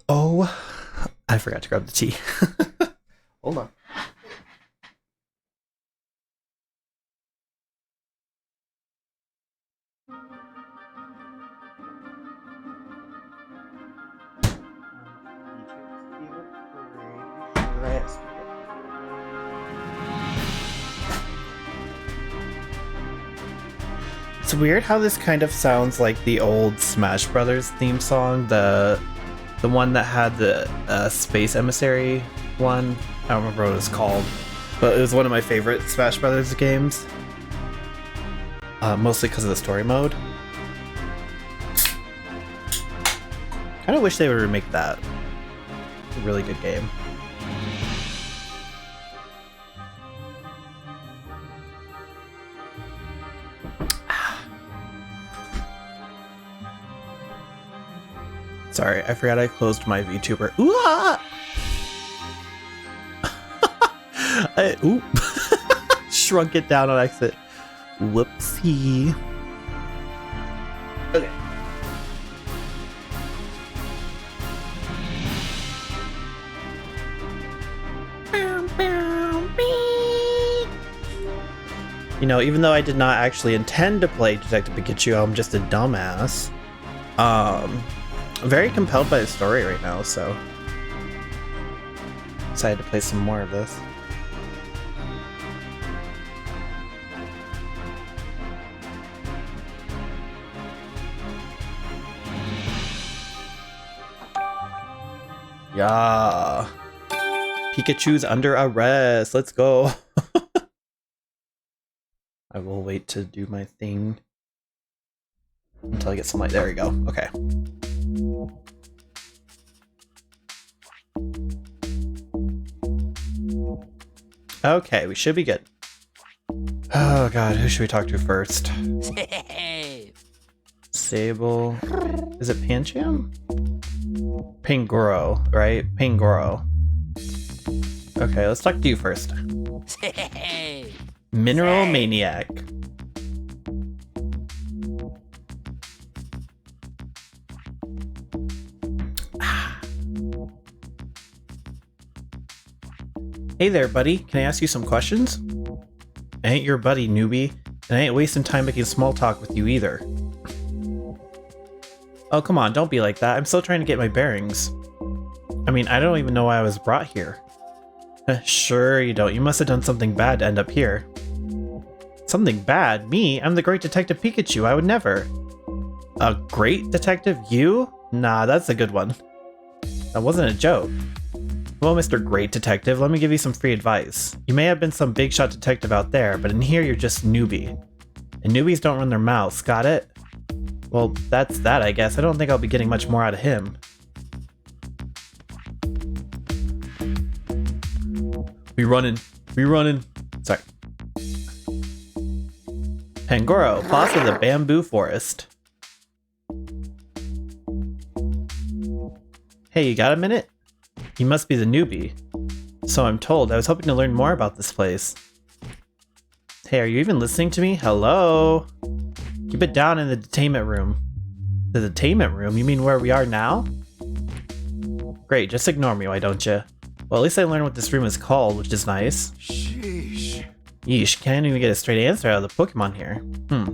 Oh, I forgot to grab the tea. Hold on. It's weird how this kind of sounds like the old Smash Brothers theme song, the one that had the Space Emissary one. I don't remember what it was called, but it was one of my favorite Smash Brothers games. Mostly because of the story mode. Kind of wish they would remake that. A really good game. Sorry, I forgot I closed my VTuber. Ooh! Oop! Shrunk it down on exit. Whoopsie. Okay. You know, even though I did not actually intend to play Detective Pikachu, I'm just a dumbass. I'm very compelled by the story right now, so decided to play some more of this. Yeah. Pikachu's under arrest. Let's go. I will wait to do my thing until I get some light. There we go. Okay. Okay, we should be good. Oh god, who should we talk to first? Sable. Is it Pancham? Pangoro, right? Pangoro. Okay, let's talk to you first. Mineral Maniac. Hey there, buddy. Can I ask you some questions? I ain't your buddy, newbie, and I ain't wasting time making small talk with you either. Oh, come on, don't be like that. I'm still trying to get my bearings. I mean, I don't even know why I was brought here. Sure you don't. You must have done something bad to end up here. Something bad? Me? I'm the great detective Pikachu. I would never. A great detective? You? Nah, that's a good one. That wasn't a joke. Well, Mr. Great Detective, let me give you some free advice. You may have been some big shot detective out there, but in here you're just newbie. And newbies don't run their mouths, got it? Well, that's that, I guess. I don't think I'll be getting much more out of him. We running. Sorry. Pangoro, boss of the bamboo forest. Hey, you got a minute? You must be the newbie. So I'm told. I was hoping to learn more about this place. Hey, are you even listening to me? Hello? Keep it down in the detainment room. The detainment room? You mean where we are now? Great, just ignore me, why don't you? Well, at least I learned what this room is called, which is nice. Sheesh. Yeesh, can't even get a straight answer out of the Pokemon here.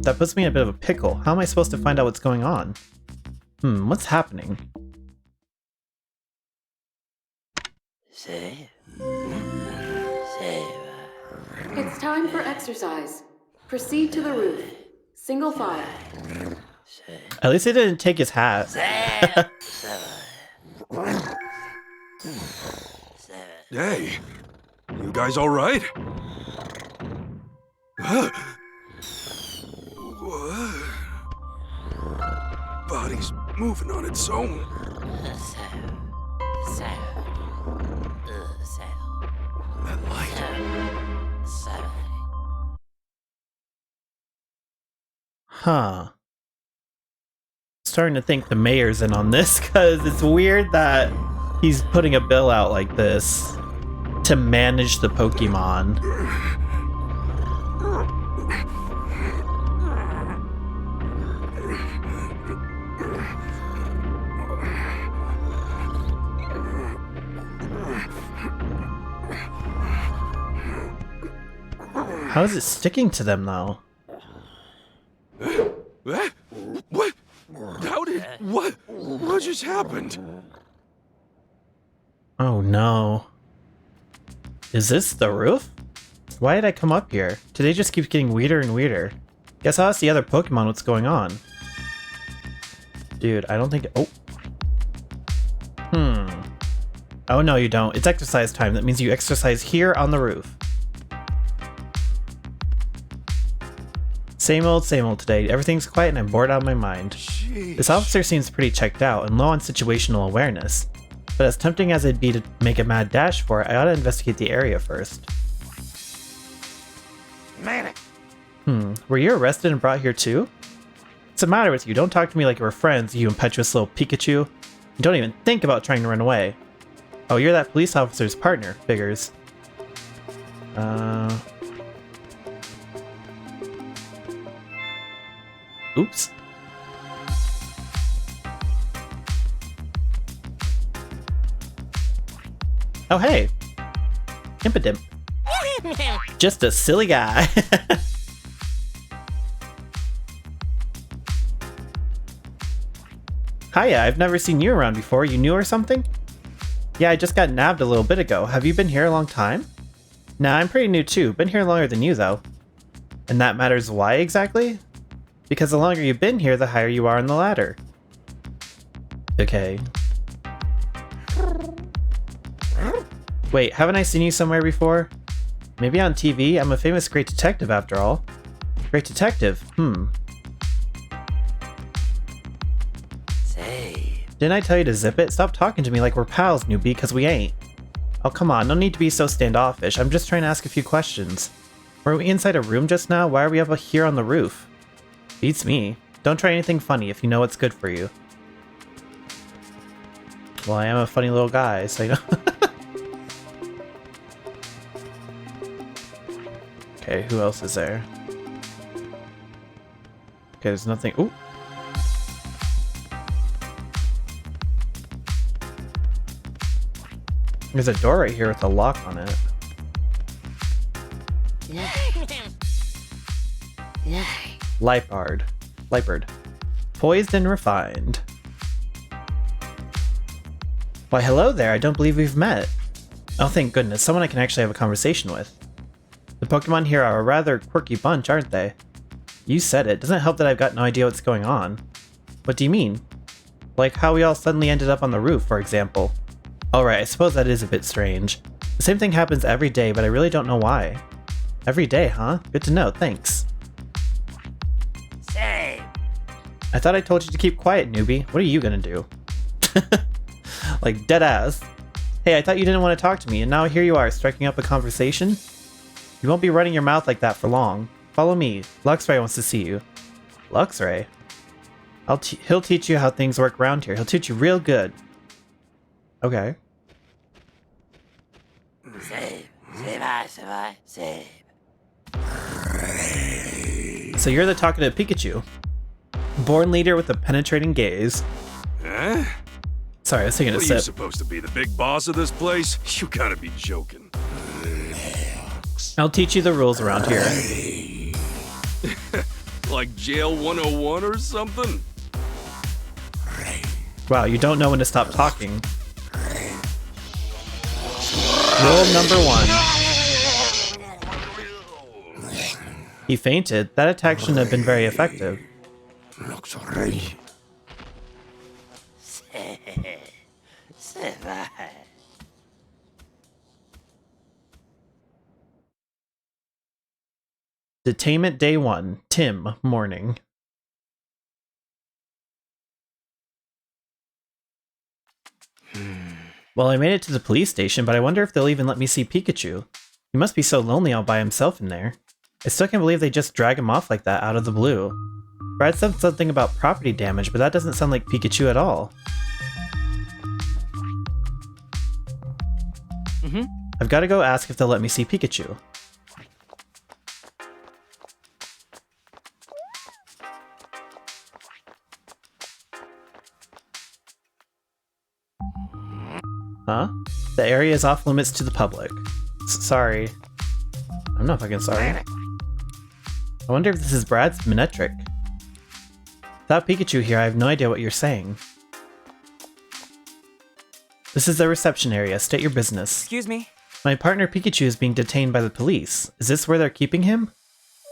That puts me in a bit of a pickle. How am I supposed to find out what's going on? What's happening? It's time for exercise. Proceed to the roof. Single file. At least he didn't take his hat. Hey, you guys all right? What? Body's moving on its own. That light. Huh. Starting to think the mayor's in on this, because it's weird that he's putting a bill out like this to manage the Pokemon. How is it sticking to them, though? What? How did... What just happened? Oh no. Is this the roof? Why did I come up here? Today just keeps getting weirder and weirder. Guess I'll ask the other Pokemon what's going on. Dude, I don't think... Oh. Oh no, you don't. It's exercise time. That means you exercise here on the roof. Same old today. Everything's quiet and I'm bored out of my mind. Jeez. This officer seems pretty checked out and low on situational awareness. But as tempting as it'd be to make a mad dash for it, I ought to investigate the area first. Were you arrested and brought here too? What's the matter with you? Don't talk to me like we're friends, you impetuous little Pikachu. You don't even think about trying to run away. Oh, you're that police officer's partner. Figures. Oops. Oh, hey. Impidimp. Just a silly guy. Hiya, I've never seen you around before. You new or something? Yeah, I just got nabbed a little bit ago. Have you been here a long time? Nah, I'm pretty new too. Been here longer than you, though. And that matters why exactly? Because the longer you've been here, the higher you are on the ladder. Okay. Wait, haven't I seen you somewhere before? Maybe on TV? I'm a famous great detective after all. Great detective? Didn't I tell you to zip it? Stop talking to me like we're pals, newbie, because we ain't. Oh, come on, no need to be so standoffish. I'm just trying to ask a few questions. Were we inside a room just now? Why are we up here on the roof? Beats me. Don't try anything funny if you know what's good for you. Well, I am a funny little guy, so you know. Okay, who else is there? Okay, there's nothing. Ooh. There's a door right here with a lock on it. Lipard. Poised and refined. Why, hello there. I don't believe we've met. Oh, thank goodness. Someone I can actually have a conversation with. The Pokemon here are a rather quirky bunch, aren't they? You said it. Doesn't help that I've got no idea what's going on. What do you mean? Like how we all suddenly ended up on the roof, for example. Alright, I suppose that is a bit strange. The same thing happens every day, but I really don't know why. Every day, huh? Good to know, thanks. Same. I thought I told you to keep quiet, newbie. What are you gonna do? Like, dead ass. Hey, I thought you didn't want to talk to me, and now here you are, striking up a conversation? You won't be running your mouth like that for long. Follow me. Luxray wants to see you. Luxray? He'll teach you how things work around here. He'll teach you real good. Okay. Save. So you're the talkative Pikachu. Born leader with a penetrating gaze. Huh? Sorry, I was taking a What are you sip. supposed to be, the big boss of this place? You gotta be joking. I'll teach you the rules around here. Like Jail 101 or something? Wow, you don't know when to stop talking. Rule number 1. He fainted. That attack shouldn't have been very effective. Detainment Day 1. Tim, morning. Well, I made it to the police station, but I wonder if they'll even let me see Pikachu. He must be so lonely all by himself in there. I still can't believe they just drag him off like that out of the blue. Brad said something about property damage, but that doesn't sound like Pikachu at all. I've got to go ask if they'll let me see Pikachu. Huh? The area is off limits to the public. Sorry. I'm not fucking sorry. I wonder if this is Brad's Minetric. Without Pikachu here, I have no idea what you're saying. This is the reception area. State your business. Excuse me. My partner Pikachu is being detained by the police. Is this where they're keeping him?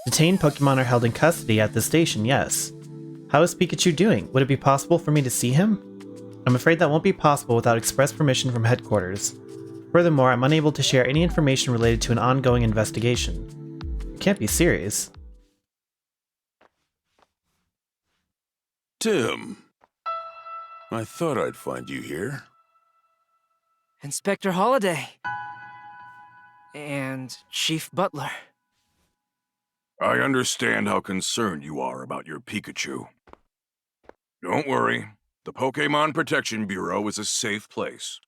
Detained Pokemon are held in custody at the station, yes. How is Pikachu doing? Would it be possible for me to see him? I'm afraid that won't be possible without express permission from headquarters. Furthermore, I'm unable to share any information related to an ongoing investigation. You can't be serious. Tim. I thought I'd find you here. Inspector Holliday. And Chief Butler. I understand how concerned you are about your Pikachu. Don't worry. The Pokémon Protection Bureau is a safe place.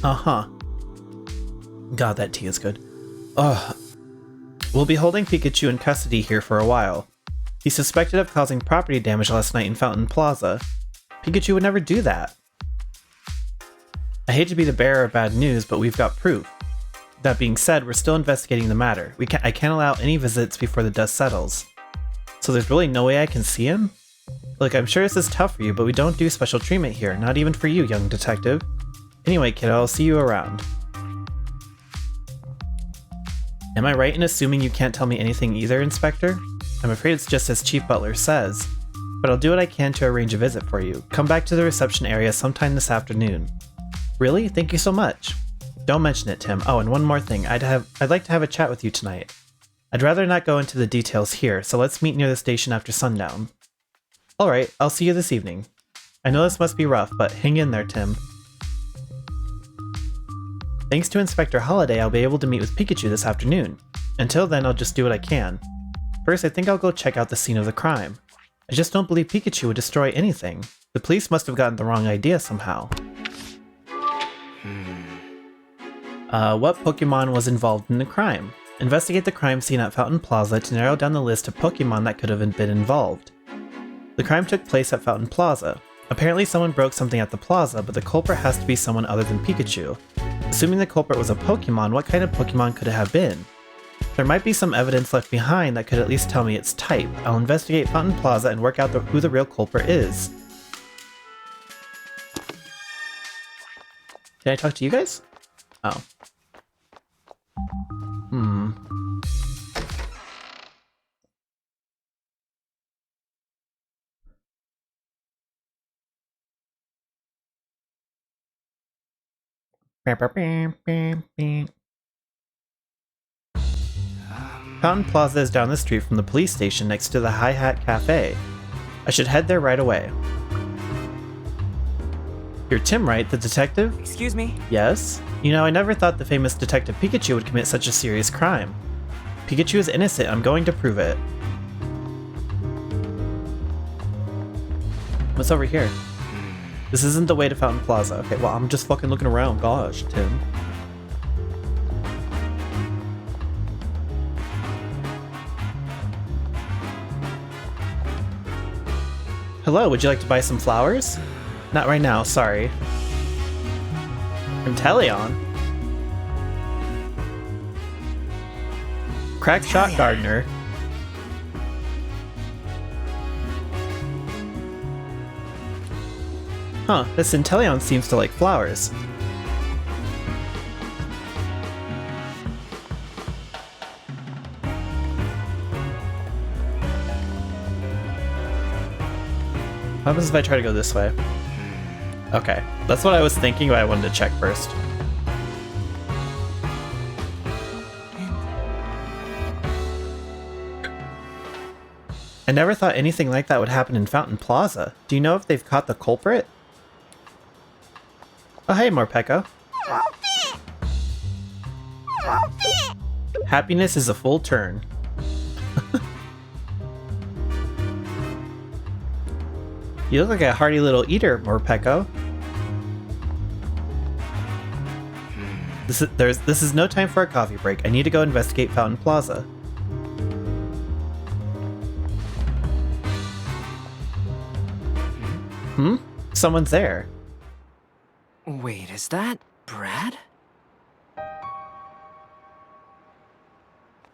Uh-huh. God, that tea is good. Ugh. We'll be holding Pikachu in custody here for a while. He's suspected of causing property damage last night in Fountain Plaza. Pikachu would never do that. I hate to be the bearer of bad news, but we've got proof. That being said, we're still investigating the matter. I can't allow any visits before the dust settles. So there's really no way I can see him? Look, I'm sure this is tough for you, but we don't do special treatment here, not even for you, young detective. Anyway, kiddo, I'll see you around. Am I right in assuming you can't tell me anything either, Inspector? I'm afraid it's just as Chief Butler says. But I'll do what I can to arrange a visit for you. Come back to the reception area sometime this afternoon. Really? Thank you so much. Don't mention it, Tim. Oh, and one more thing. I'd like to have a chat with you tonight. I'd rather not go into the details here, so let's meet near the station after sundown. Alright, I'll see you this evening. I know this must be rough, but hang in there, Tim. Thanks to Inspector Holliday, I'll be able to meet with Pikachu this afternoon. Until then, I'll just do what I can. First, I think I'll go check out the scene of the crime. I just don't believe Pikachu would destroy anything. The police must have gotten the wrong idea somehow. What Pokemon was involved in the crime? Investigate the crime scene at Fountain Plaza to narrow down the list of Pokemon that could have been involved. The crime took place at Fountain Plaza. Apparently someone broke something at the plaza, but the culprit has to be someone other than Pikachu. Assuming the culprit was a Pokemon, what kind of Pokemon could it have been? There might be some evidence left behind that could at least tell me its type. I'll investigate Fountain Plaza and work out who the real culprit is. Did I talk to you guys? Oh. Fountain Plaza is down the street from the police station next to the Hi-Hat Cafe. I should head there right away. You're Tim, right? The detective? Excuse me? Yes? You know, I never thought the famous Detective Pikachu would commit such a serious crime. Pikachu is innocent. I'm going to prove it. What's over here? This isn't the way to Fountain Plaza. Okay, well, I'm just fucking looking around. Gosh, Tim. Hello, would you like to buy some flowers? Not right now, sorry. From Teleon? Crackshot Gardener. Huh, this Inteleon seems to like flowers. What happens if I try to go this way? Okay, that's what I was thinking, but I wanted to check first. I never thought anything like that would happen in Fountain Plaza. Do you know if they've caught the culprit? Oh hey, Morpeko. Happiness is a full turn. You look like a hearty little eater, Morpeko. This is no time for a coffee break. I need to go investigate Fountain Plaza. Hmm? Someone's there. Wait, is that Brad?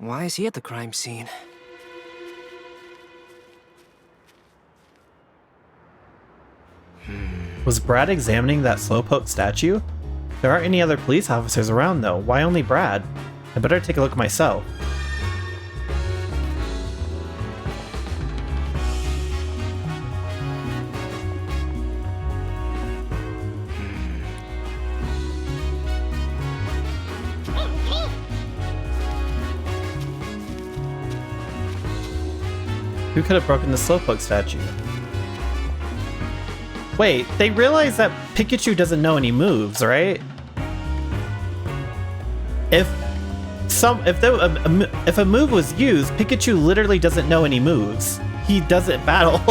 Why is he at the crime scene? Was Brad examining that slowpoke statue? There aren't any other police officers around though. Why only Brad? I better take a look myself. Who could have broken the slowpoke statue? Wait, they realize that Pikachu doesn't know any moves, right? If a move was used, Pikachu literally doesn't know any moves. He doesn't battle.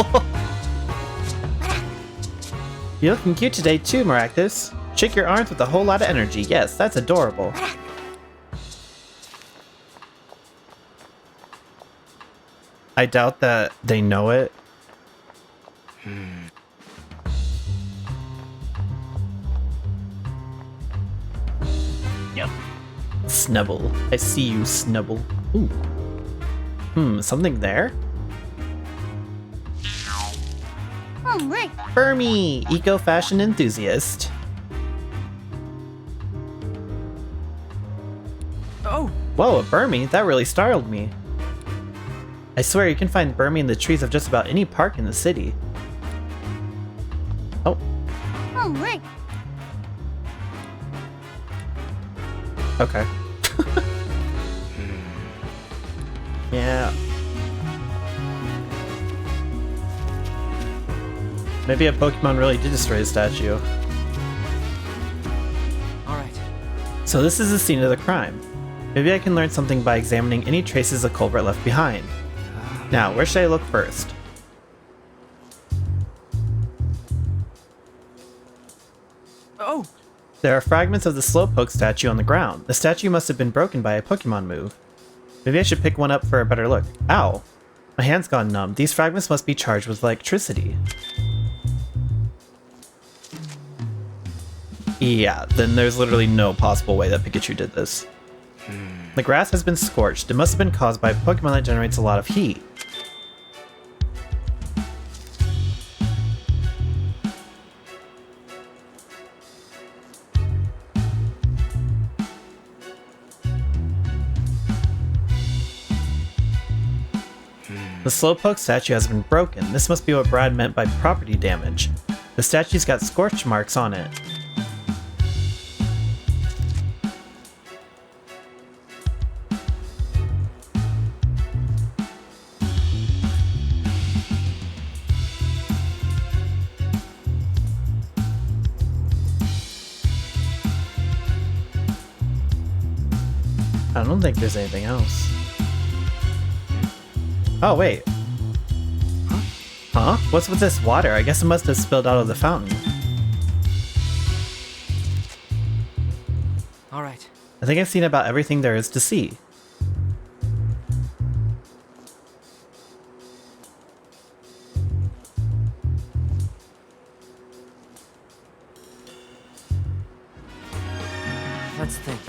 You're looking cute today too, Maractus. Shake your arms with a whole lot of energy. Yes, that's adorable. I doubt that they know it. Yep. Snubble. I see you, Snubble. Ooh. Something there? Burmy, eco-fashion enthusiast. Oh! Whoa, a Burmy? That really startled me. I swear you can find Burmy in the trees of just about any park in the city. Oh. Okay. Yeah. Maybe a Pokemon really did destroy the statue. Alright. So this is the scene of the crime. Maybe I can learn something by examining any traces the culprit left behind. Now, where should I look first? Oh! There are fragments of the Slowpoke statue on the ground. The statue must have been broken by a Pokemon move. Maybe I should pick one up for a better look. Ow! My hand's gone numb. These fragments must be charged with electricity. Yeah, then there's literally no possible way that Pikachu did this. The grass has been scorched. It must have been caused by a Pokemon that generates a lot of heat. The Slowpoke statue has been broken. This must be what Brad meant by property damage. The statue's got scorch marks on it. I don't think there's anything else. Oh, wait. Huh? What's with this water? I guess it must have spilled out of the fountain. Alright. I think I've seen about everything there is to see. Let's think.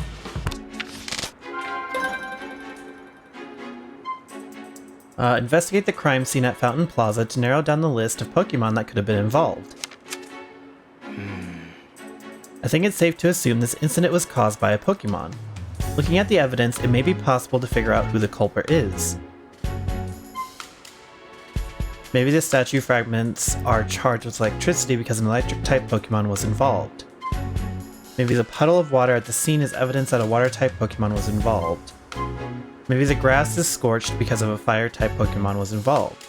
Investigate the crime scene at Fountain Plaza to narrow down the list of Pokemon that could have been involved. I think it's safe to assume this incident was caused by a Pokemon. Looking at the evidence, it may be possible to figure out who the culprit is. Maybe the statue fragments are charged with electricity because an electric-type Pokemon was involved. Maybe the puddle of water at the scene is evidence that a water-type Pokemon was involved. Maybe the grass is scorched because of a fire-type Pokemon was involved.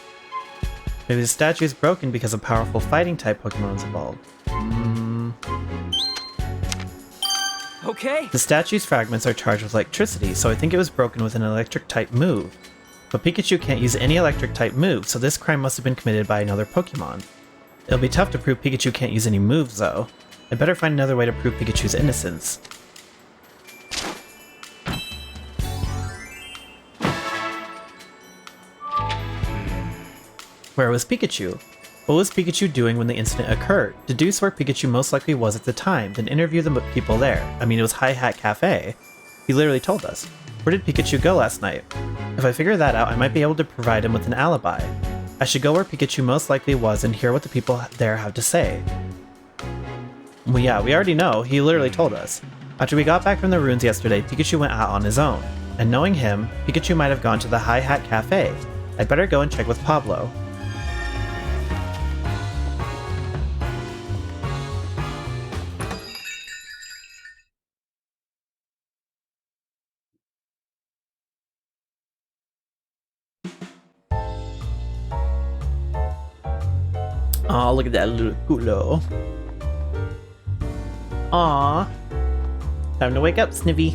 Maybe the statue is broken because a powerful fighting-type Pokemon was involved. Okay. The statue's fragments are charged with electricity, so I think it was broken with an electric-type move. But Pikachu can't use any electric-type move, so this crime must have been committed by another Pokemon. It'll be tough to prove Pikachu can't use any moves, though. I better find another way to prove Pikachu's innocence. Where was Pikachu? What was Pikachu doing when the incident occurred? Deduce where Pikachu most likely was at the time, then interview the people there. I mean, it was Hi Hat Cafe. He literally told us. Where did Pikachu go last night? If I figure that out, I might be able to provide him with an alibi. I should go where Pikachu most likely was and hear what the people there have to say. Well, yeah, we already know. He literally told us. After we got back from the ruins yesterday, Pikachu went out on his own. And knowing him, Pikachu might have gone to the Hi Hat Cafe. I'd better go and check with Pablo. Oh, look at that little culo. Aw. Time to wake up, Snivy.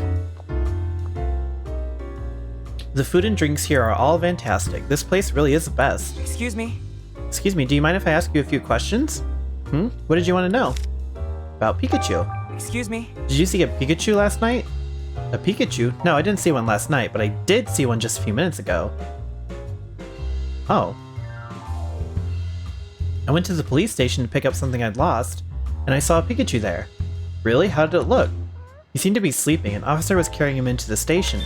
The food and drinks here are all fantastic. This place really is the best. Excuse me? Excuse me, do you mind if I ask you a few questions? What did you want to know? About Pikachu. Excuse me? Did you see a Pikachu last night? A Pikachu? No, I didn't see one last night, but I did see one just a few minutes ago. Oh. I went to the police station to pick up something I'd lost, and I saw a Pikachu there. Really? How did it look? He seemed to be sleeping. An officer was carrying him into the station.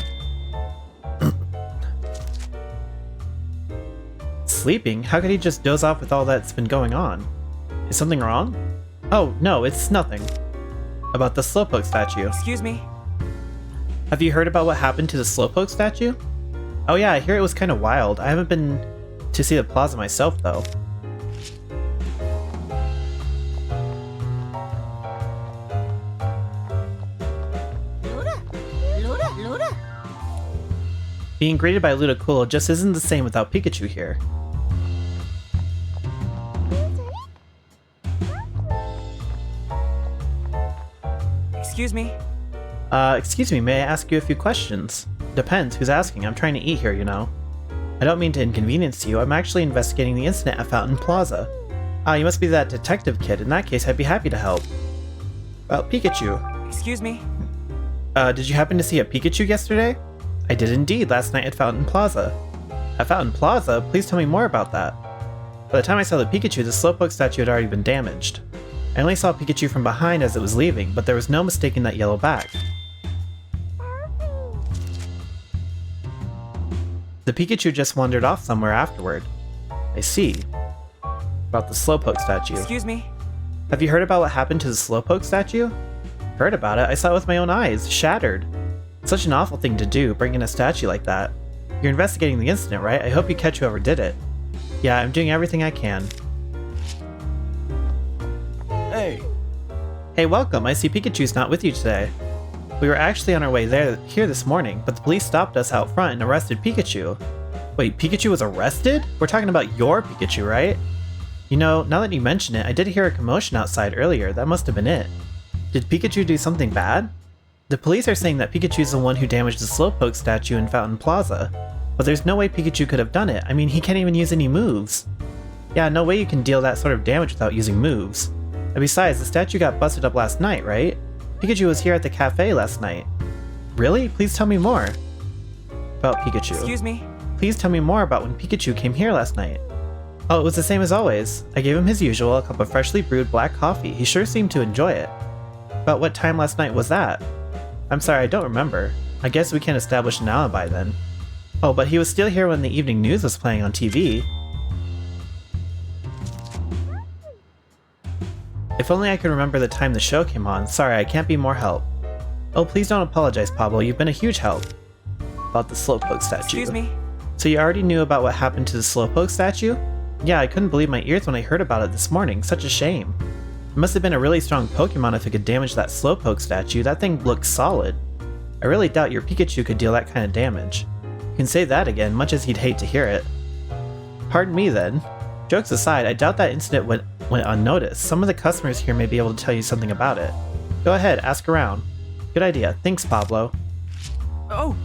Sleeping? How could he just doze off with all that's been going on? Is something wrong? Oh, no, it's nothing. About the Slowpoke statue. Excuse me? Have you heard about what happened to the Slowpoke statue? Oh yeah, I hear it was kind of wild. I haven't been to see the plaza myself, though. Being greeted by Ludicolo just isn't the same without Pikachu here. Excuse me? Excuse me, may I ask you a few questions? Depends who's asking. I'm trying to eat here, you know. I don't mean to inconvenience you. I'm actually investigating the incident at Fountain Plaza. Ah, you must be that detective kid. In that case, I'd be happy to help. About Pikachu. Excuse me? Did you happen to see a Pikachu yesterday? I did indeed, last night at Fountain Plaza. At Fountain Plaza? Please tell me more about that. By the time I saw the Pikachu, the Slowpoke statue had already been damaged. I only saw Pikachu from behind as it was leaving, but there was no mistaking that yellow back. The Pikachu just wandered off somewhere afterward. I see. About the Slowpoke statue. Excuse me? Have you heard about what happened to the Slowpoke statue? Heard about it? I saw it with my own eyes. Shattered. Such an awful thing to do, bringing a statue like that. You're investigating the incident, right? I hope you catch whoever did it. Yeah, I'm doing everything I can. Hey. Hey, welcome. I see Pikachu's not with you today. We were actually on our way here this morning, but the police stopped us out front and arrested Pikachu. Wait, Pikachu was arrested? We're talking about your Pikachu, right? You know, now that you mention it, I did hear a commotion outside earlier. That must have been it. Did Pikachu do something bad? The police are saying that Pikachu's the one who damaged the Slowpoke statue in Fountain Plaza. But there's no way Pikachu could have done it. I mean, he can't even use any moves. Yeah, no way you can deal that sort of damage without using moves. And besides, the statue got busted up last night, right? Pikachu was here at the cafe last night. Really? Please tell me more. About Pikachu. Excuse me? Please tell me more about when Pikachu came here last night. Oh, it was the same as always. I gave him his usual, a cup of freshly brewed black coffee. He sure seemed to enjoy it. About what time last night was that? I'm sorry, I don't remember. I guess we can't establish an alibi then. Oh, but he was still here when the evening news was playing on TV. If only I could remember the time the show came on. Sorry, I can't be more help. Oh, please don't apologize, Pablo. You've been a huge help. About the Slowpoke statue. Excuse me? So you already knew about what happened to the Slowpoke statue? Yeah, I couldn't believe my ears when I heard about it this morning. Such a shame. It must have been a really strong Pokemon if it could damage that Slowpoke statue. That thing looks solid. I really doubt your Pikachu could deal that kind of damage. You can say that again, much as he'd hate to hear it. Pardon me then. Jokes aside, I doubt that incident went unnoticed. Some of the customers here may be able to tell you something about it. Go ahead, ask around. Good idea. Thanks, Pablo. Oh!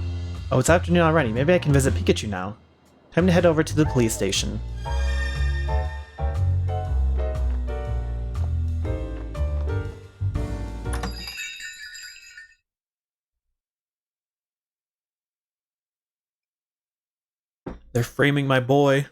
Oh, it's afternoon already. Maybe I can visit Pikachu now. Time to head over to the police station. They're framing my boy.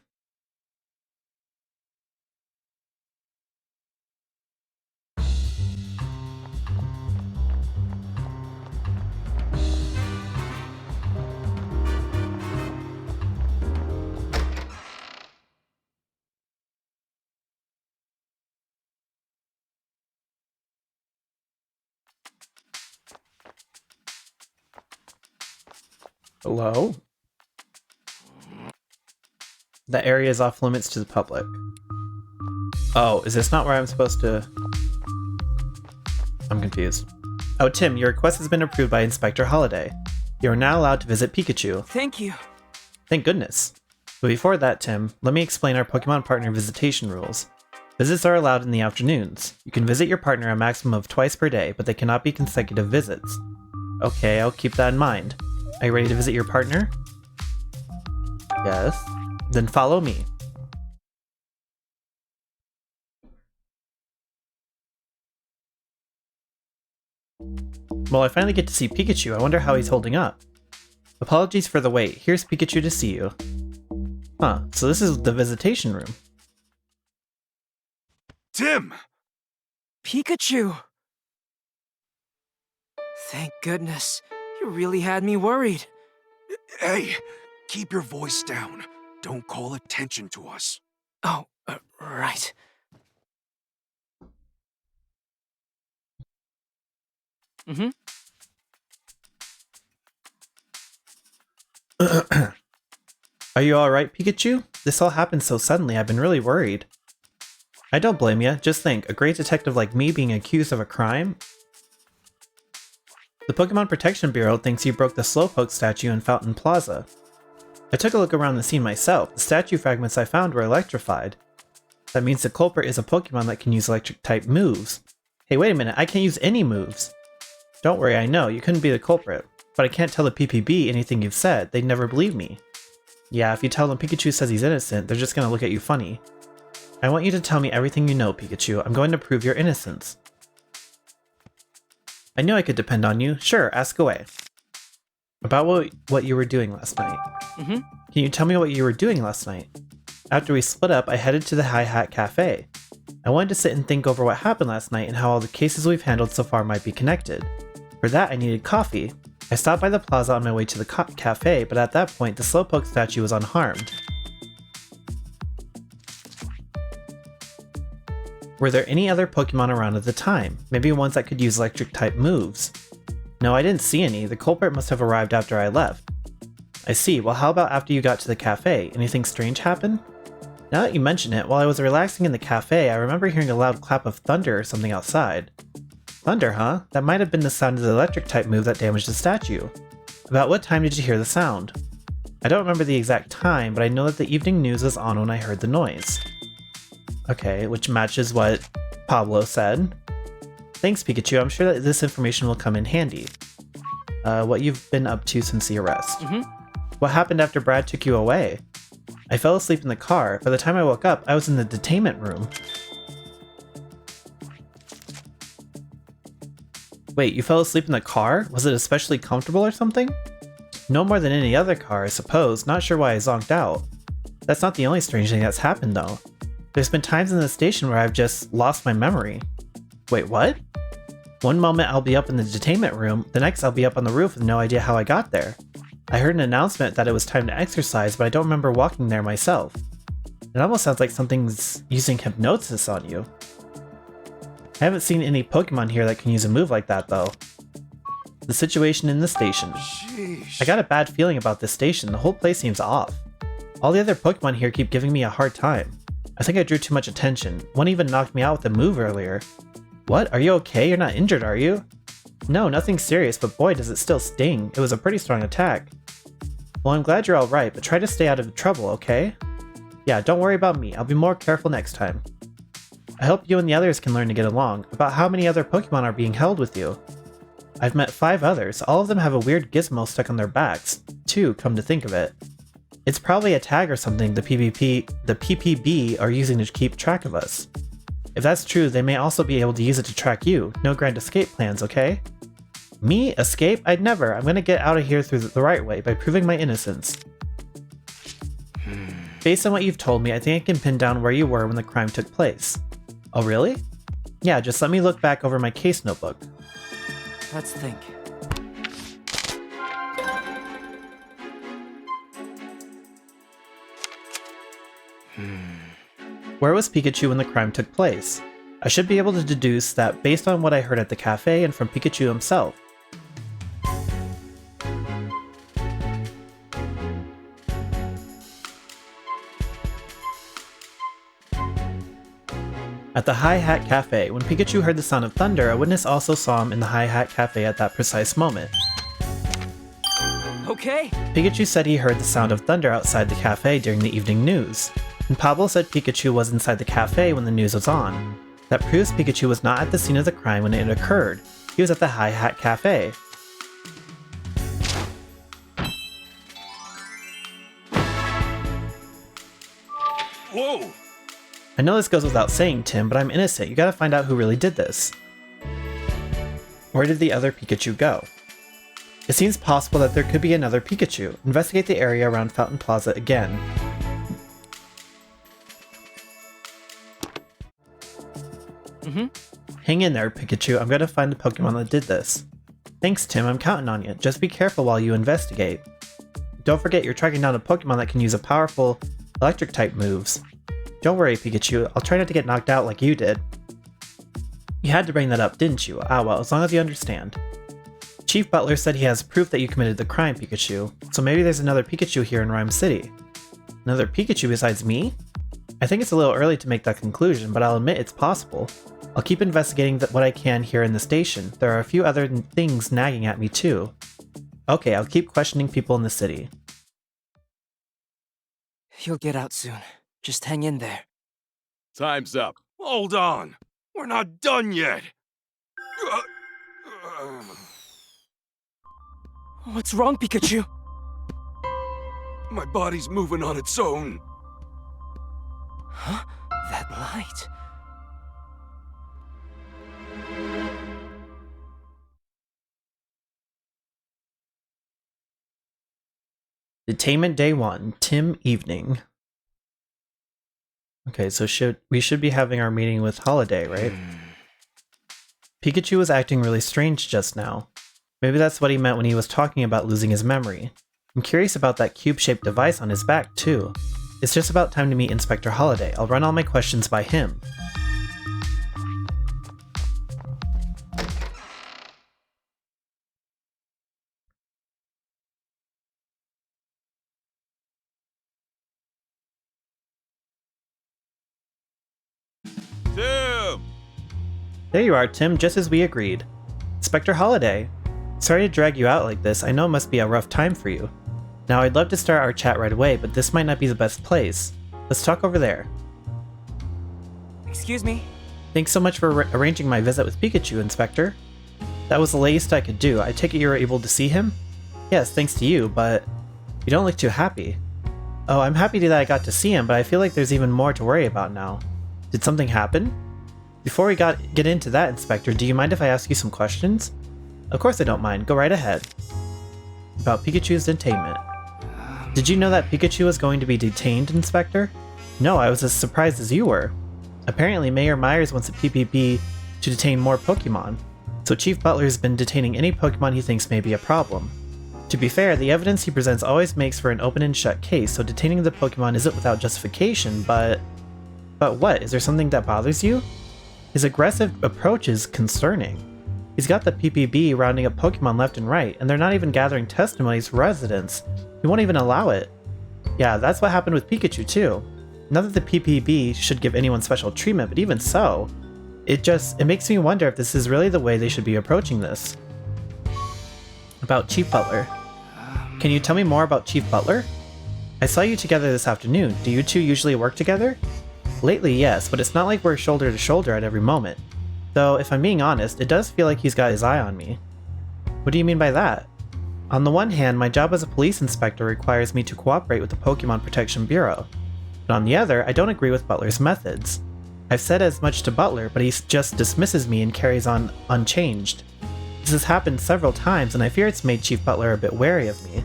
Hello? The area is off limits to the public. Oh, is this not where I'm supposed to... I'm confused. Oh, Tim, your request has been approved by Inspector Holliday. You are now allowed to visit Pikachu. Thank you. Thank goodness. But before that, Tim, let me explain our Pokemon partner visitation rules. Visits are allowed in the afternoons. You can visit your partner a maximum of twice per day, but they cannot be consecutive visits. Okay, I'll keep that in mind. Are you ready to visit your partner? Yes. Then follow me. Well, I finally get to see Pikachu. I wonder how he's holding up. Apologies for the wait. Here's Pikachu to see you. Huh, so this is the visitation room. Tim! Pikachu! Thank goodness. You really had me worried. Hey, keep your voice down. Don't call attention to us. Oh, right. Mm-hmm. Are you alright, Pikachu? This all happened so suddenly, I've been really worried. I don't blame you. Just think, a great detective like me being accused of a crime? The Pokemon Protection Bureau thinks you broke the Slowpoke statue in Fountain Plaza. I took a look around the scene myself. The statue fragments I found were electrified. That means the culprit is a Pokemon that can use electric-type moves. Hey, wait a minute, I can't use any moves. Don't worry, I know, you couldn't be the culprit. But I can't tell the PPB anything you've said. They'd never believe me. Yeah, if you tell them Pikachu says he's innocent, they're just gonna look at you funny. I want you to tell me everything you know, Pikachu. I'm going to prove your innocence. I knew I could depend on you. Sure, ask away. About what you were doing last night. Mm-hmm. Can you tell me what you were doing last night? After we split up, I headed to the Hi Hat Cafe. I wanted to sit and think over what happened last night and how all the cases we've handled so far might be connected. For that, I needed coffee. I stopped by the plaza on my way to the cafe, but at that point, the Slowpoke statue was unharmed. Were there any other Pokemon around at the time? Maybe ones that could use electric-type moves? No, I didn't see any. The culprit must have arrived after I left. I see. Well, how about after you got to the cafe? Anything strange happen? Now that you mention it, while I was relaxing in the cafe, I remember hearing a loud clap of thunder or something outside. Thunder, huh? That might have been the sound of the electric-type move that damaged the statue. About what time did you hear the sound? I don't remember the exact time, but I know that the evening news was on when I heard the noise. Okay, which matches what Pablo said. Thanks, Pikachu. I'm sure that this information will come in handy. What you've been up to since the arrest. Mm-hmm. What happened after Brad took you away? I fell asleep in the car. By the time I woke up, I was in the detainment room. Wait, you fell asleep in the car? Was it especially comfortable or something? No more than any other car, I suppose. Not sure why I zonked out. That's not the only strange thing that's happened, though. There's been times in the station where I've just lost my memory. Wait, what? One moment I'll be up in the detainment room, the next I'll be up on the roof with no idea how I got there. I heard an announcement that it was time to exercise, but I don't remember walking there myself. It almost sounds like something's using hypnosis on you. I haven't seen any Pokemon here that can use a move like that, though. The situation in the station. Sheesh. I got a bad feeling about this station. The whole place seems off. All the other Pokemon here keep giving me a hard time. I think I drew too much attention. One even knocked me out with a move earlier. What? Are you okay? You're not injured, are you? No, nothing serious, but boy does it still sting. It was a pretty strong attack. Well, I'm glad you're alright, but try to stay out of trouble, okay? Yeah, don't worry about me. I'll be more careful next time. I hope you and the others can learn to get along. About how many other Pokemon are being held with you? I've met 5 others. All of them have a weird gizmo stuck on their backs. 2, come to think of it. It's probably a tag or something the PPB are using to keep track of us. If that's true, they may also be able to use it to track you. No grand escape plans, okay? Me? Escape? I'd never. I'm gonna get out of here through the right way, by proving my innocence. Based on what you've told me, I think I can pin down where you were when the crime took place. Oh, really? Yeah, just let me look back over my case notebook. Let's think. Where was Pikachu when the crime took place? I should be able to deduce that based on what I heard at the cafe and from Pikachu himself. At the High Hat Cafe, when Pikachu heard the sound of thunder, a witness also saw him in the High Hat Cafe at that precise moment. Okay. Pikachu said he heard the sound of thunder outside the cafe during the evening news, and Pablo said Pikachu was inside the cafe when the news was on. That proves Pikachu was not at the scene of the crime when it occurred. He was at the High Hat Cafe. Whoa! I know this goes without saying, Tim, but I'm innocent. You gotta find out who really did this. Where did the other Pikachu go? It seems possible that there could be another Pikachu. Investigate the area around Fountain Plaza again. Hang in there, Pikachu. I'm gonna find the Pokemon that did this. Thanks, Tim. I'm counting on you. Just be careful while you investigate. Don't forget you're tracking down a Pokemon that can use a powerful electric-type moves. Don't worry, Pikachu. I'll try not to get knocked out like you did. You had to bring that up, didn't you? Ah well, as long as you understand. Chief Butler said he has proof that you committed the crime, Pikachu. So maybe there's another Pikachu here in Rhyme City. Another Pikachu besides me? I think it's a little early to make that conclusion, but I'll admit it's possible. I'll keep investigating what I can here in the station. There are a few other things nagging at me too. Okay, I'll keep questioning people in the city. You'll get out soon. Just hang in there. Time's up. Hold on! We're not done yet! What's wrong, Pikachu? My body's moving on its own. Huh? That light. Detainment Day 1, Tim Evening. Okay, so we should be having our meeting with Holiday, right? Pikachu was acting really strange just now. Maybe that's what he meant when he was talking about losing his memory. I'm curious about that cube-shaped device on his back, too. It's just about time to meet Inspector Holiday. I'll run all my questions by him. Tim! There you are, Tim, just as we agreed. Inspector Holiday. Sorry to drag you out like this. I know it must be a rough time for you. Now, I'd love to start our chat right away, but this might not be the best place. Let's talk over there. Excuse me? Thanks so much for arranging my visit with Pikachu, Inspector. That was the least I could do. I take it you were able to see him? Yes, thanks to you, but you don't look too happy. Oh, I'm happy that I got to see him, but I feel like there's even more to worry about now. Did something happen? Before we get into that, Inspector, do you mind if I ask you some questions? Of course I don't mind. Go right ahead. About Pikachu's detainment. Did you know that Pikachu was going to be detained, Inspector? No, I was as surprised as you were. Apparently, Mayor Myers wants a PPB to detain more Pokemon, so Chief Butler's been detaining any Pokemon he thinks may be a problem. To be fair, the evidence he presents always makes for an open and shut case, so detaining the Pokemon isn't without justification, but... But what? Is there something that bothers you? His aggressive approach is concerning. He's got the PPB rounding up Pokemon left and right, and they're not even gathering testimonies from residents. He won't even allow it. Yeah, that's what happened with Pikachu too. Not that the PPB should give anyone special treatment, but even so, it makes me wonder if this is really the way they should be approaching this. About Chief Butler. Can you tell me more about Chief Butler? I saw you together this afternoon. Do you two usually work together? Lately, yes, but it's not like we're shoulder to shoulder at every moment. Though, if I'm being honest, it does feel like he's got his eye on me. What do you mean by that? On the one hand, my job as a police inspector requires me to cooperate with the Pokemon Protection Bureau. But on the other, I don't agree with Butler's methods. I've said as much to Butler, but he just dismisses me and carries on unchanged. This has happened several times, and I fear it's made Chief Butler a bit wary of me.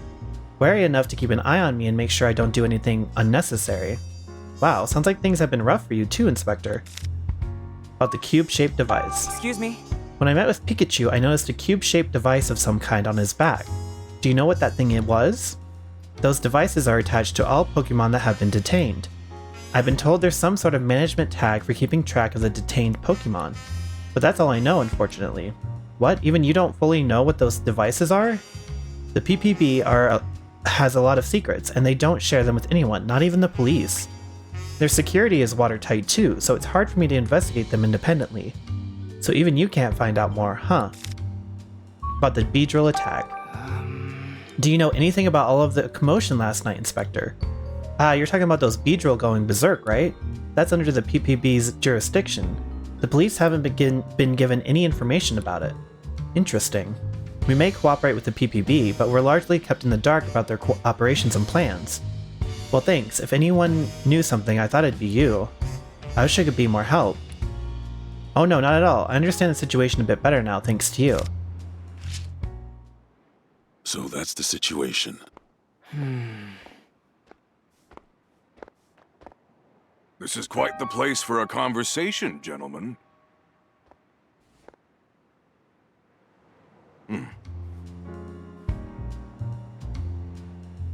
Wary enough to keep an eye on me and make sure I don't do anything unnecessary. Wow, sounds like things have been rough for you too, Inspector. About the cube-shaped device. Excuse me? When I met with Pikachu, I noticed a cube-shaped device of some kind on his back. Do you know what that thing was? Those devices are attached to all Pokemon that have been detained. I've been told there's some sort of management tag for keeping track of the detained Pokemon. But that's all I know, unfortunately. What? Even you don't fully know what those devices are? The PPB has a lot of secrets, and they don't share them with anyone, not even the police. Their security is watertight too, so it's hard for me to investigate them independently. So even you can't find out more, huh? About the Beedrill attack. Do you know anything about all of the commotion last night, Inspector? You're talking about those Beedrill going berserk, right? That's under the PPB's jurisdiction. The police haven't been given any information about it. Interesting. We may cooperate with the PPB, but we're largely kept in the dark about their operations and plans. Well, thanks. If anyone knew something, I thought it'd be you. I wish I could be more help. Oh no, not at all. I understand the situation a bit better now, thanks to you. So that's the situation. This is quite the place for a conversation, gentlemen.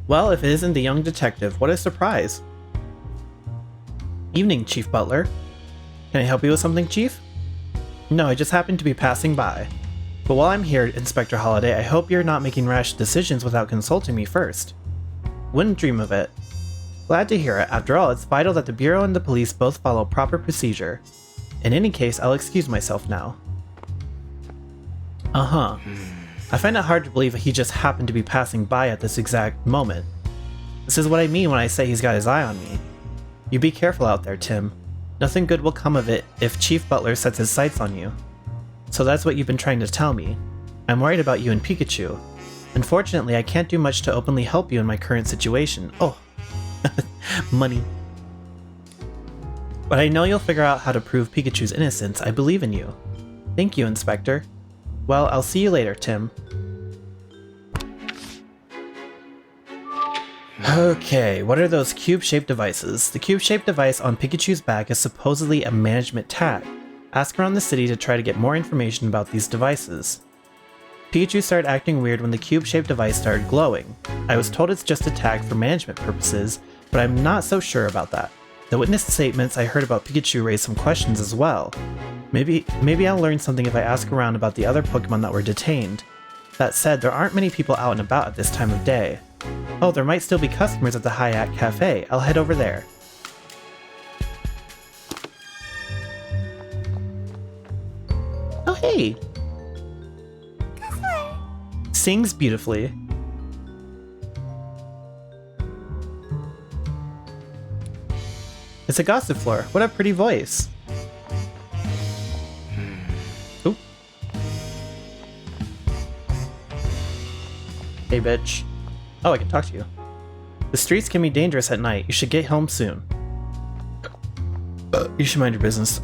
Well, if it isn't the young detective, what a surprise. Evening, Chief Butler. Can I help you with something, Chief? No, I just happened to be passing by. But while I'm here, Inspector Holliday, I hope you're not making rash decisions without consulting me first. Wouldn't dream of it. Glad to hear it. After all, it's vital that the Bureau and the police both follow proper procedure. In any case, I'll excuse myself now. I find it hard to believe he just happened to be passing by at this exact moment. This is what I mean when I say he's got his eye on me. You be careful out there, Tim. Nothing good will come of it if Chief Butler sets his sights on you. So that's what you've been trying to tell me. I'm worried about you and Pikachu. Unfortunately, I can't do much to openly help you in my current situation. Oh, money. But I know you'll figure out how to prove Pikachu's innocence. I believe in you. Thank you, Inspector. Well, I'll see you later, Tim. Okay, what are those cube-shaped devices? The cube-shaped device on Pikachu's back is supposedly a management tag. Ask around the city to try to get more information about these devices. Pikachu started acting weird when the cube-shaped device started glowing. I was told it's just a tag for management purposes, but I'm not so sure about that. The witness statements I heard about Pikachu raised some questions as well. Maybe I'll learn something if I ask around about the other Pokemon that were detained. That said, there aren't many people out and about at this time of day. Oh, there might still be customers at the Hayat Cafe. I'll head over there. Oh, hey! Sings beautifully. It's a Gossifleur. What a pretty voice. Oop. Hey, bitch. Oh, I can talk to you. The streets can be dangerous at night. You should get home soon. You should mind your business.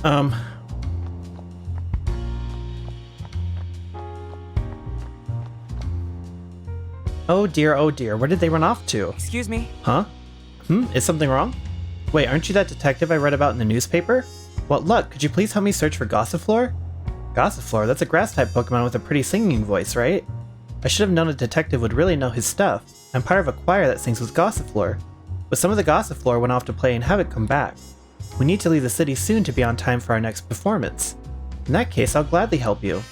Oh dear, where did they run off to? Excuse me. Huh? Is something wrong? Wait, aren't you that detective I read about in the newspaper? What luck, could you please help me search for Gossifleur? Gossifleur, that's a grass-type Pokemon with a pretty singing voice, right? I should have known a detective would really know his stuff. I'm part of a choir that sings with Gossifleur. But some of the Gossifleur went off to play and haven't come back. We need to leave the city soon to be on time for our next performance. In that case, I'll gladly help you.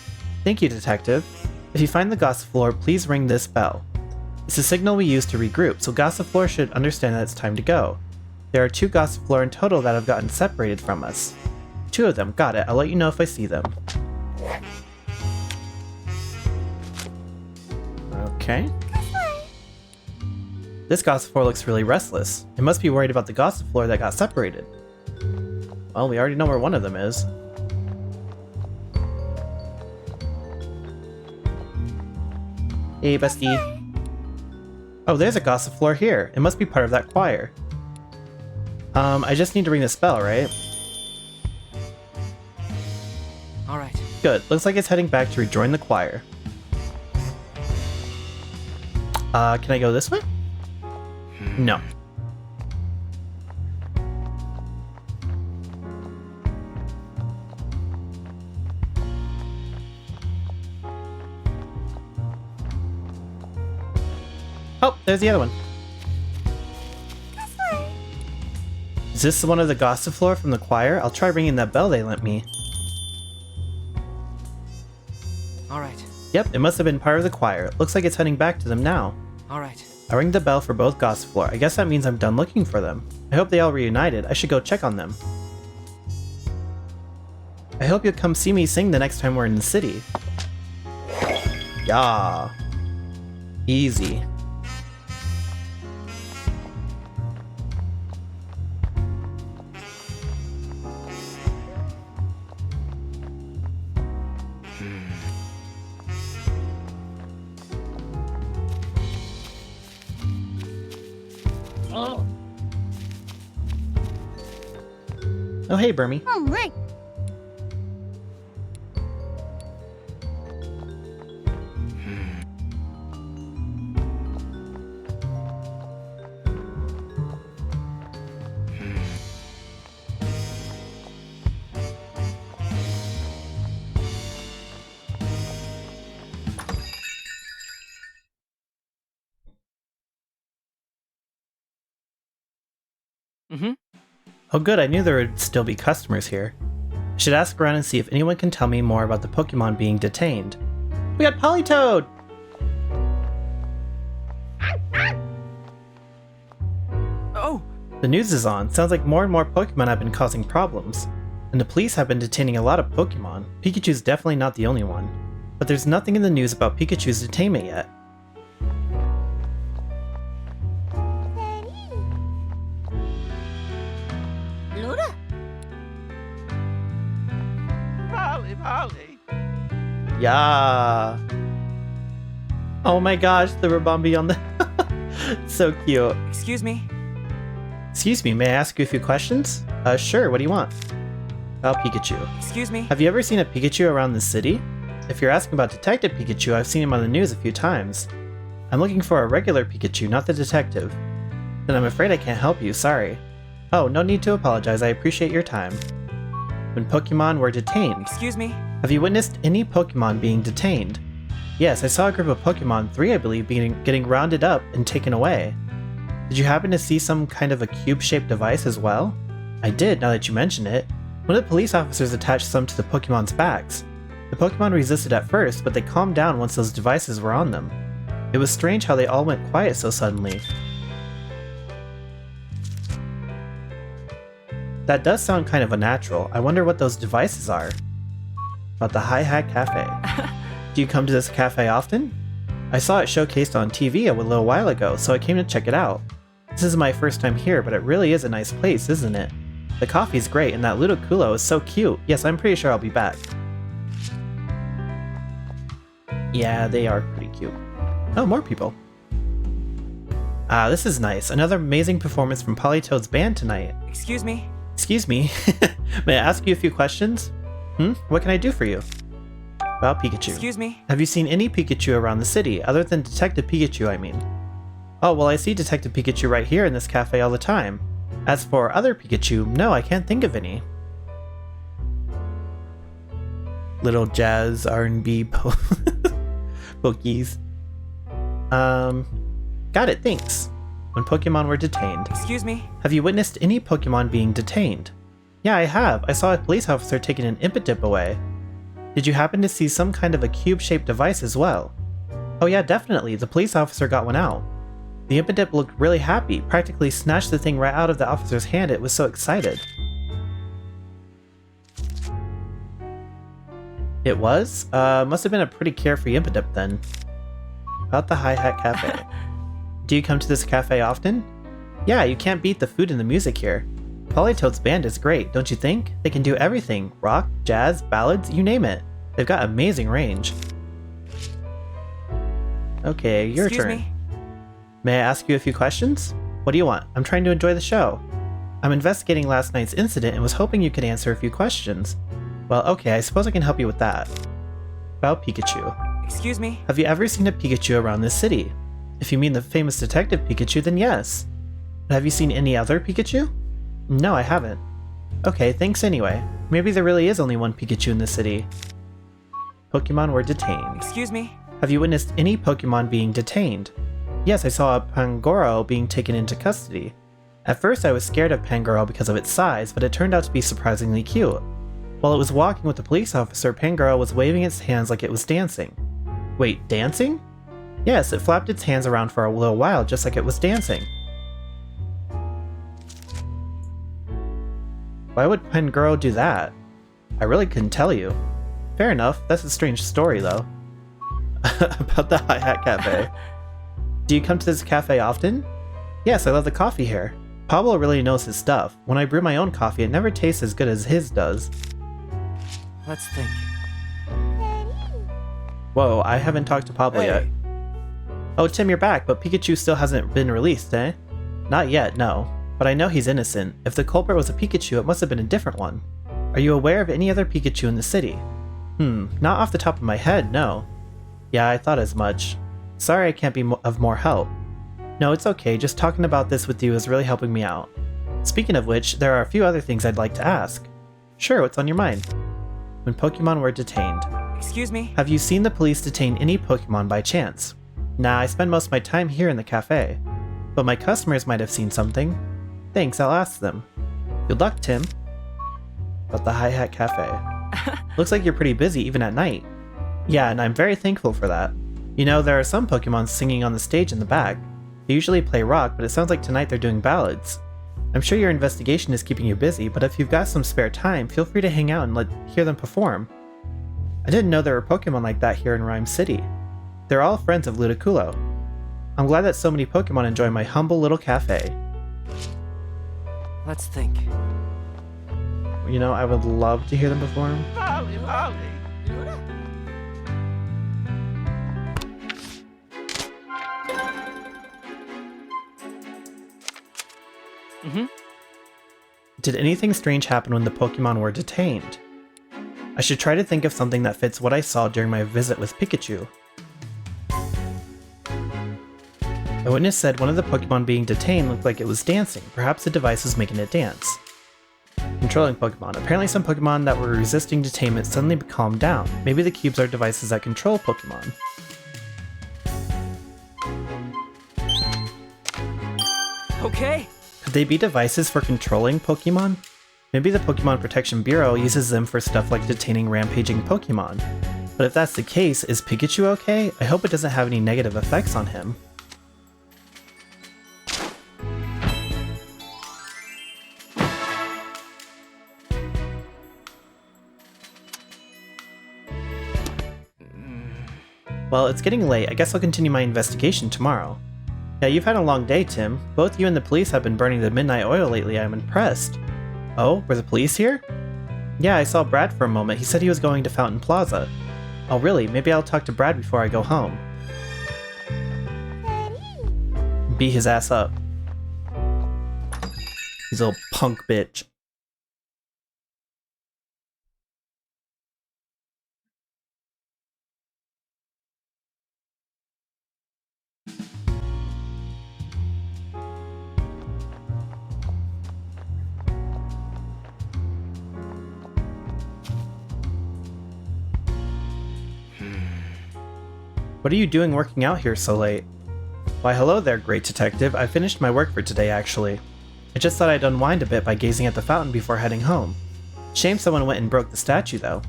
Thank you, detective. If you find the Gossifleur, please ring this bell. It's a signal we use to regroup, so Gossifleur should understand that it's time to go. There are 2 Gossifleur in total that have gotten separated from us. 2 of them, got it. I'll let you know if I see them. Okay. This Gossifleur looks really restless. It must be worried about the Gossifleur that got separated. Well, we already know where one of them is. Hey, bestie. Oh, there's a Gossifleur here. It must be part of that choir. I just need to ring this bell, right? Alright. Good. Looks like it's heading back to rejoin the choir. Can I go this way? No. Oh, there's the other one. Is this one of the Gossifleur from the choir? I'll try ringing that bell they lent me. Alright. Yep, it must have been part of the choir. Looks like it's heading back to them now. Alright. I ring the bell for both Gossifleur. I guess that means I'm done looking for them. I hope they all reunited. I should go check on them. I hope you'll come see me sing the next time we're in the city. Yeah. Easy. Oh, hey, Burmy. Oh, right. Oh good, I knew there would still be customers here. I should ask around and see if anyone can tell me more about the Pokemon being detained. We got Politoed! Oh, The news is on. Sounds like more and more Pokemon have been causing problems. And the police have been detaining a lot of Pokemon. Pikachu's definitely not the only one. But there's nothing in the news about Pikachu's detainment yet. Luna? Polly. Yeah. Oh my gosh, the Rabombi on the... So cute. excuse me. Excuse me, may I ask you a few questions? Sure, what do you want? Oh, Pikachu. Excuse me. Have you ever seen a Pikachu around the city? If you're asking about Detective Pikachu, I've seen him on the news a few times. I'm looking for a regular Pikachu, not the detective. Then I'm afraid I can't help you, sorry. Oh, no need to apologize, I appreciate your time. When Pokemon were detained, Excuse me. have you witnessed any Pokemon being detained? Yes, I saw a group of Pokemon, 3 I believe, getting rounded up and taken away. Did you happen to see some kind of a cube-shaped device as well? I did, now that you mention it. One of the police officers attached some to the Pokemon's backs. The Pokemon resisted at first, but they calmed down once those devices were on them. It was strange how they all went quiet so suddenly. That does sound kind of unnatural. I wonder what those devices are. About the Hi Hat Cafe. Do you come to this cafe often? I saw it showcased on TV a little while ago, so I came to check it out. This is my first time here, but it really is a nice place, isn't it? The coffee's great, and that Ludicolo is so cute. Yes, I'm pretty sure I'll be back. Yeah, they are pretty cute. Oh, more people. Ah, this is nice. Another amazing performance from Politoad's band tonight. Excuse me. Excuse me. May I ask you a few questions? What can I do for you? About Pikachu. Excuse me. Have you seen any Pikachu around the city, other than Detective Pikachu, I mean? Oh, well, I see Detective Pikachu right here in this cafe all the time. As for other Pikachu, no, I can't think of any. Little jazz R&B Pokies. Got it, thanks. When Pokemon were detained. Excuse me. Have you witnessed any Pokemon being detained? Yeah, I have. I saw a police officer taking an Impidip away. Did you happen to see some kind of a cube-shaped device as well? Oh yeah, definitely. The police officer got one out. The Impidip looked really happy, practically snatched the thing right out of the officer's hand. It was so excited. It was? Must have been a pretty carefree Impidip then. About the Hi Hat Cafe. Do you come to this cafe often? Yeah, you can't beat the food and the music here. Politoad's band is great, don't you think? They can do everything. Rock, jazz, ballads, you name it. They've got amazing range. Okay, your Excuse turn. me. May I ask you a few questions? What do you want? I'm trying to enjoy the show. I'm investigating last night's incident and was hoping you could answer a few questions. Well, okay, I suppose I can help you with that. About Pikachu. Excuse me. Have you ever seen a Pikachu around this city? If you mean the famous Detective Pikachu, then yes. But have you seen any other Pikachu? No, I haven't. Okay, thanks anyway. Maybe there really is only one Pikachu in the city. Pokemon were detained. Excuse me. Have you witnessed any Pokemon being detained? Yes, I saw a Pangoro being taken into custody. At first I was scared of Pangoro because of its size, but it turned out to be surprisingly cute. While it was walking with the police officer, Pangoro was waving its hands like it was dancing. Wait, dancing? Yes, it flapped its hands around for a little while just like it was dancing. Why would Pangoro do that? I really couldn't tell you. Fair enough, that's a strange story though. About the Hi-Hat Cafe. Do you come to this cafe often? Yes, I love the coffee here. Pablo really knows his stuff. When I brew my own coffee, it never tastes as good as his does. Let's think. Whoa, I haven't talked to Pablo yet. Oh, Tim, you're back, but Pikachu still hasn't been released, eh? Not yet, no. But I know he's innocent. If the culprit was a Pikachu, it must have been a different one. Are you aware of any other Pikachu in the city? Not off the top of my head, no. Yeah, I thought as much. Sorry I can't be of more help. No, it's okay, just talking about this with you is really helping me out. Speaking of which, there are a few other things I'd like to ask. Sure, what's on your mind? When Pokemon were detained. Excuse me? Have you seen the police detain any Pokemon by chance? Nah, I spend most of my time here in the cafe. But my customers might have seen something. Thanks, I'll ask them. Good luck, Tim. About the Hi-Hat Cafe. Looks like you're pretty busy even at night. Yeah, and I'm very thankful for that. You know, there are some Pokemon singing on the stage in the back. They usually play rock, but it sounds like tonight they're doing ballads. I'm sure your investigation is keeping you busy, but if you've got some spare time, feel free to hang out and hear them perform. I didn't know there were Pokemon like that here in Rhyme City. They're all friends of Ludicolo. I'm glad that so many Pokemon enjoy my humble little cafe. Let's think. You know, I would love to hear them perform. Molly, Molly. Did anything strange happen when the Pokemon were detained? I should try to think of something that fits what I saw during my visit with Pikachu. A witness said one of the Pokemon being detained looked like it was dancing. Perhaps the device was making it dance. Controlling Pokemon. Apparently some Pokemon that were resisting detainment suddenly calmed down. Maybe the cubes are devices that control Pokemon. Okay. Could they be devices for controlling Pokemon? Maybe the Pokemon Protection Bureau uses them for stuff like detaining rampaging Pokemon. But if that's the case, is Pikachu okay? I hope it doesn't have any negative effects on him. Well, it's getting late. I guess I'll continue my investigation tomorrow. Yeah, you've had a long day, Tim. Both you and the police have been burning the midnight oil lately. I'm impressed. Oh, were the police here? Yeah, I saw Brad for a moment. He said he was going to Fountain Plaza. Oh, really? Maybe I'll talk to Brad before I go home. Beat his ass up. He's a little punk bitch. What are you doing working out here so late? Why, hello there, great detective. I finished my work for today, actually. I just thought I'd unwind a bit by gazing at the fountain before heading home. Shame someone went and broke the statue, though.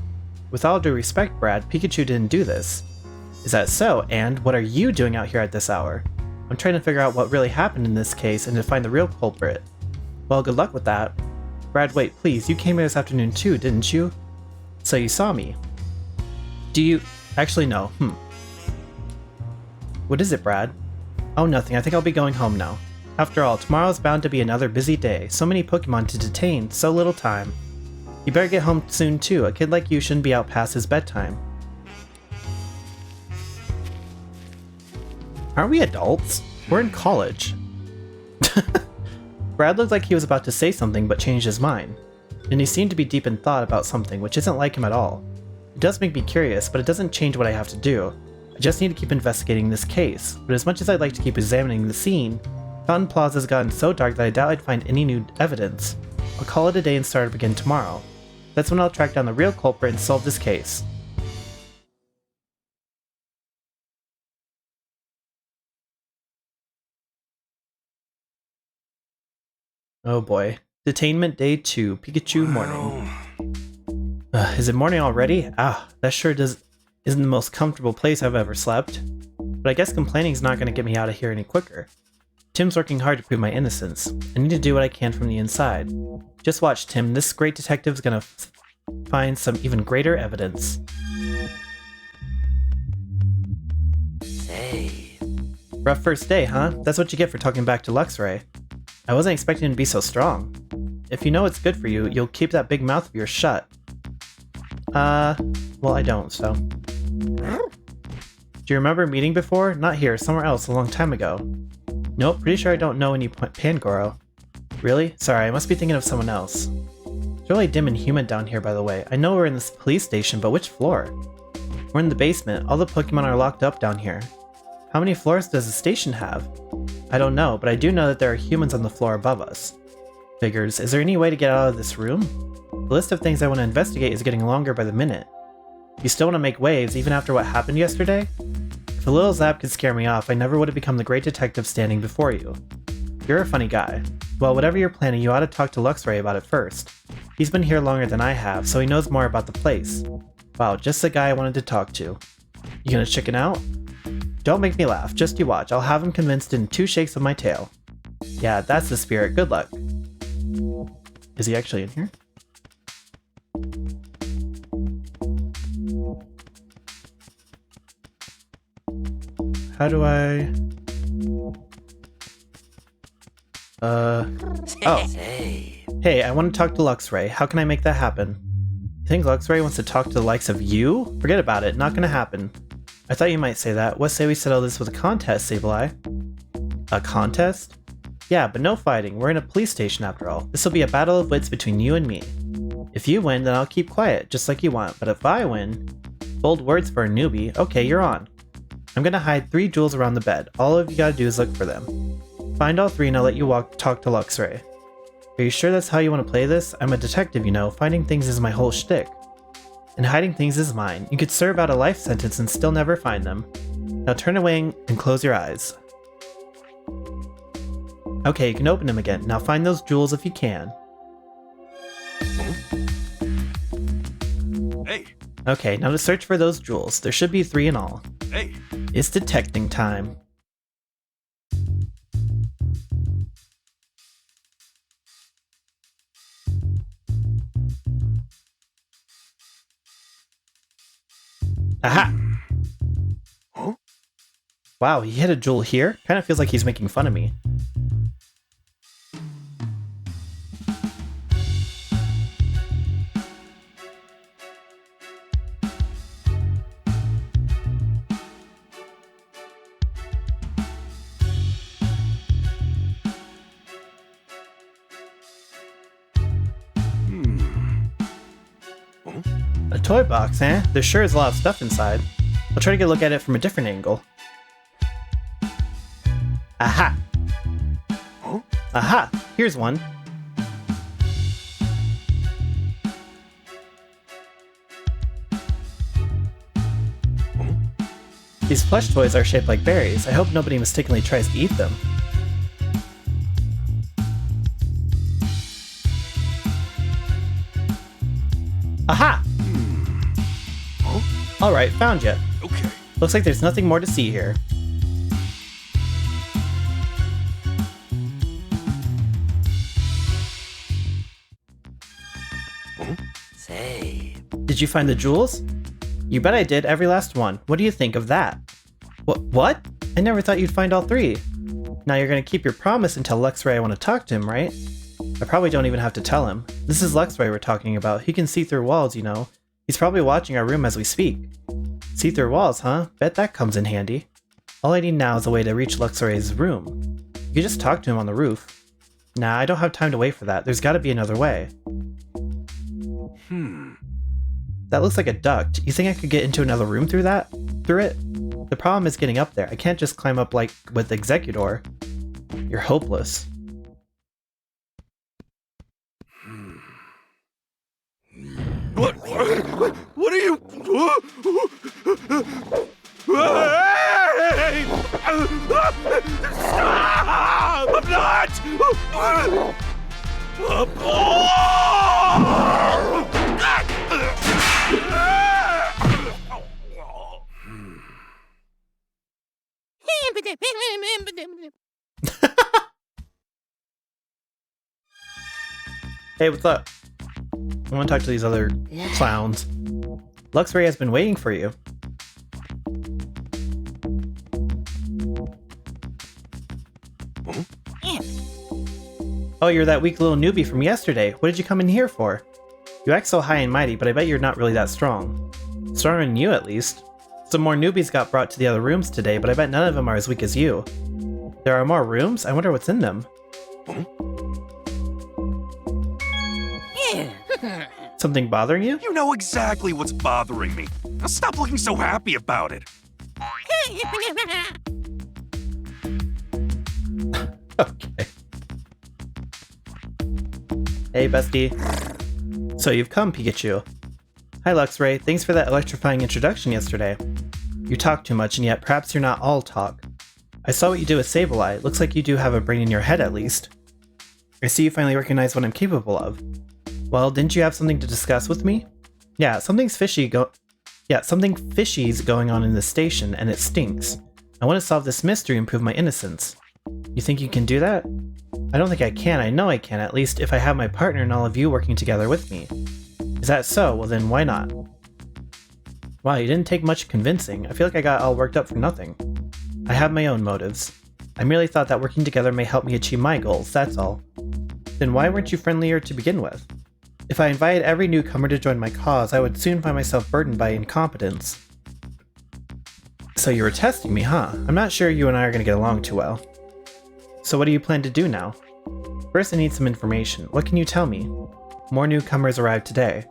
With all due respect, Brad, Pikachu didn't do this. Is that so? And what are you doing out here at this hour? I'm trying to figure out what really happened in this case and to find the real culprit. Well, good luck with that. Brad, wait, please, you came here this afternoon too, didn't you? So you saw me. Do you... Actually, no. What is it, Brad? Oh, nothing. I think I'll be going home now. After all, tomorrow's bound to be another busy day. So many Pokemon to detain, so little time. You better get home soon too. A kid like you shouldn't be out past his bedtime. Aren't we adults? We're in college. Brad looked like he was about to say something but changed his mind. And he seemed to be deep in thought about something, which isn't like him at all. It does make me curious, but it doesn't change what I have to do. I just need to keep investigating this case, but as much as I'd like to keep examining the scene, Fountain Plaza's gotten so dark that I doubt I'd find any new evidence. I'll call it a day and start up again tomorrow. That's when I'll track down the real culprit and solve this case. Oh boy. Detainment Day 2, Pikachu morning. Is it morning already? That sure isn't the most comfortable place I've ever slept. But I guess complaining's not going to get me out of here any quicker. Tim's working hard to prove my innocence. I need to do what I can from the inside. Just watch, Tim. This great detective's gonna find some even greater evidence. Hey. Rough first day, huh? That's what you get for talking back to Luxray. I wasn't expecting him to be so strong. If you know what's good for you, you'll keep that big mouth of yours shut. Well, I don't, so. Do you remember a meeting before? Not here, somewhere else, a long time ago. Nope, pretty sure I don't know any Pangoro. Really? Sorry, I must be thinking of someone else. It's really dim and humid down here, by the way. I know we're in this police station, but which floor? We're in the basement. All the Pokemon are locked up down here. How many floors does the station have? I don't know, but I do know that there are humans on the floor above us. Figures, is there any way to get out of this room? The list of things I want to investigate is getting longer by the minute. You still want to make waves even after what happened yesterday? If a little zap could scare me off, I never would have become the great detective standing before you. You're a funny guy. Well, whatever you're planning, you ought to talk to Luxray about it first. He's been here longer than I have, so he knows more about the place. Wow, just the guy I wanted to talk to. You gonna chicken out? Don't make me laugh, just you watch. I'll have him convinced in 2 shakes of my tail. Yeah, that's the spirit. Good luck. Is he actually in here? How do I... Oh. Hey, I want to talk to Luxray. How can I make that happen? You think Luxray wants to talk to the likes of you? Forget about it. Not gonna happen. I thought you might say that. What say we settle this with a contest, Sableye? A contest? Yeah, but no fighting. We're in a police station after all. This will be a battle of wits between you and me. If you win, then I'll keep quiet, just like you want. But if I win... Bold words for a newbie. Okay, you're on. I'm gonna hide 3 jewels around the bed. All of you gotta do is look for them. Find all 3 and I'll let you talk to Luxray. Are you sure that's how you want to play this? I'm a detective, you know. Finding things is my whole shtick. And hiding things is mine. You could serve out a life sentence and still never find them. Now turn away and close your eyes. Okay, you can open them again. Now find those jewels if you can. Hey, Okay, now to search for those jewels. There should be 3 in all. hey. It's detecting time. Aha! Huh? Wow, he hit a jewel here? Kinda feels like he's making fun of me. A toy box, eh? There sure is a lot of stuff inside. I'll try to get a look at it from a different angle. Aha! Huh? Aha! Here's one. These plush toys are shaped like berries. I hope nobody mistakenly tries to eat them. Aha! Alright, found ya. Okay. Looks like there's nothing more to see here. Say. Did you find the jewels? You bet I did, every last one. What do you think of that? What? I never thought you'd find all 3. Now you're gonna keep your promise and tell Luxray I want to talk to him, right? I probably don't even have to tell him. This is Luxray we're talking about. He can see through walls, you know. He's probably watching our room as we speak. See through walls, huh? Bet that comes in handy. All I need now is a way to reach Luxray's room. You could just talk to him on the roof. Nah, I don't have time to wait for that. There's gotta be another way. That looks like a duct. You think I could get into another room through it? The problem is getting up there. I can't just climb up like with Executor. You're hopeless. What are you... Hey! Stop! I'm not! Hey, what's up? I want to talk to these other clowns. Luxray has been waiting for you. Oh, you're that weak little newbie from yesterday. What did you come in here for? You act so high and mighty, but I bet you're not really that strong. Stronger than you, at least. Some more newbies got brought to the other rooms today, but I bet none of them are as weak as you. There are more rooms? I wonder what's in them. Something bothering you? You know exactly what's bothering me. Now stop looking so happy about it. Okay. Hey, bestie. So you've come, Pikachu. Hi, Luxray. Thanks for that electrifying introduction yesterday. You talk too much, and yet perhaps you're not all talk. I saw what you do with Sableye. Looks like you do have a brain in your head, at least. I see you finally recognize what I'm capable of. Well, didn't you have something to discuss with me? Yeah, something fishy's going on in this station, and it stinks. I want to solve this mystery and prove my innocence. You think you can do that? I don't think I can. I know I can, at least if I have my partner and all of you working together with me. Is that so? Well then, why not? Wow, you didn't take much convincing. I feel like I got all worked up for nothing. I have my own motives. I merely thought that working together may help me achieve my goals, that's all. Then why weren't you friendlier to begin with? If I invited every newcomer to join my cause, I would soon find myself burdened by incompetence. So you were testing me, huh? I'm not sure you and I are going to get along too well. So what do you plan to do now? First I need some information. What can you tell me? More newcomers arrived today.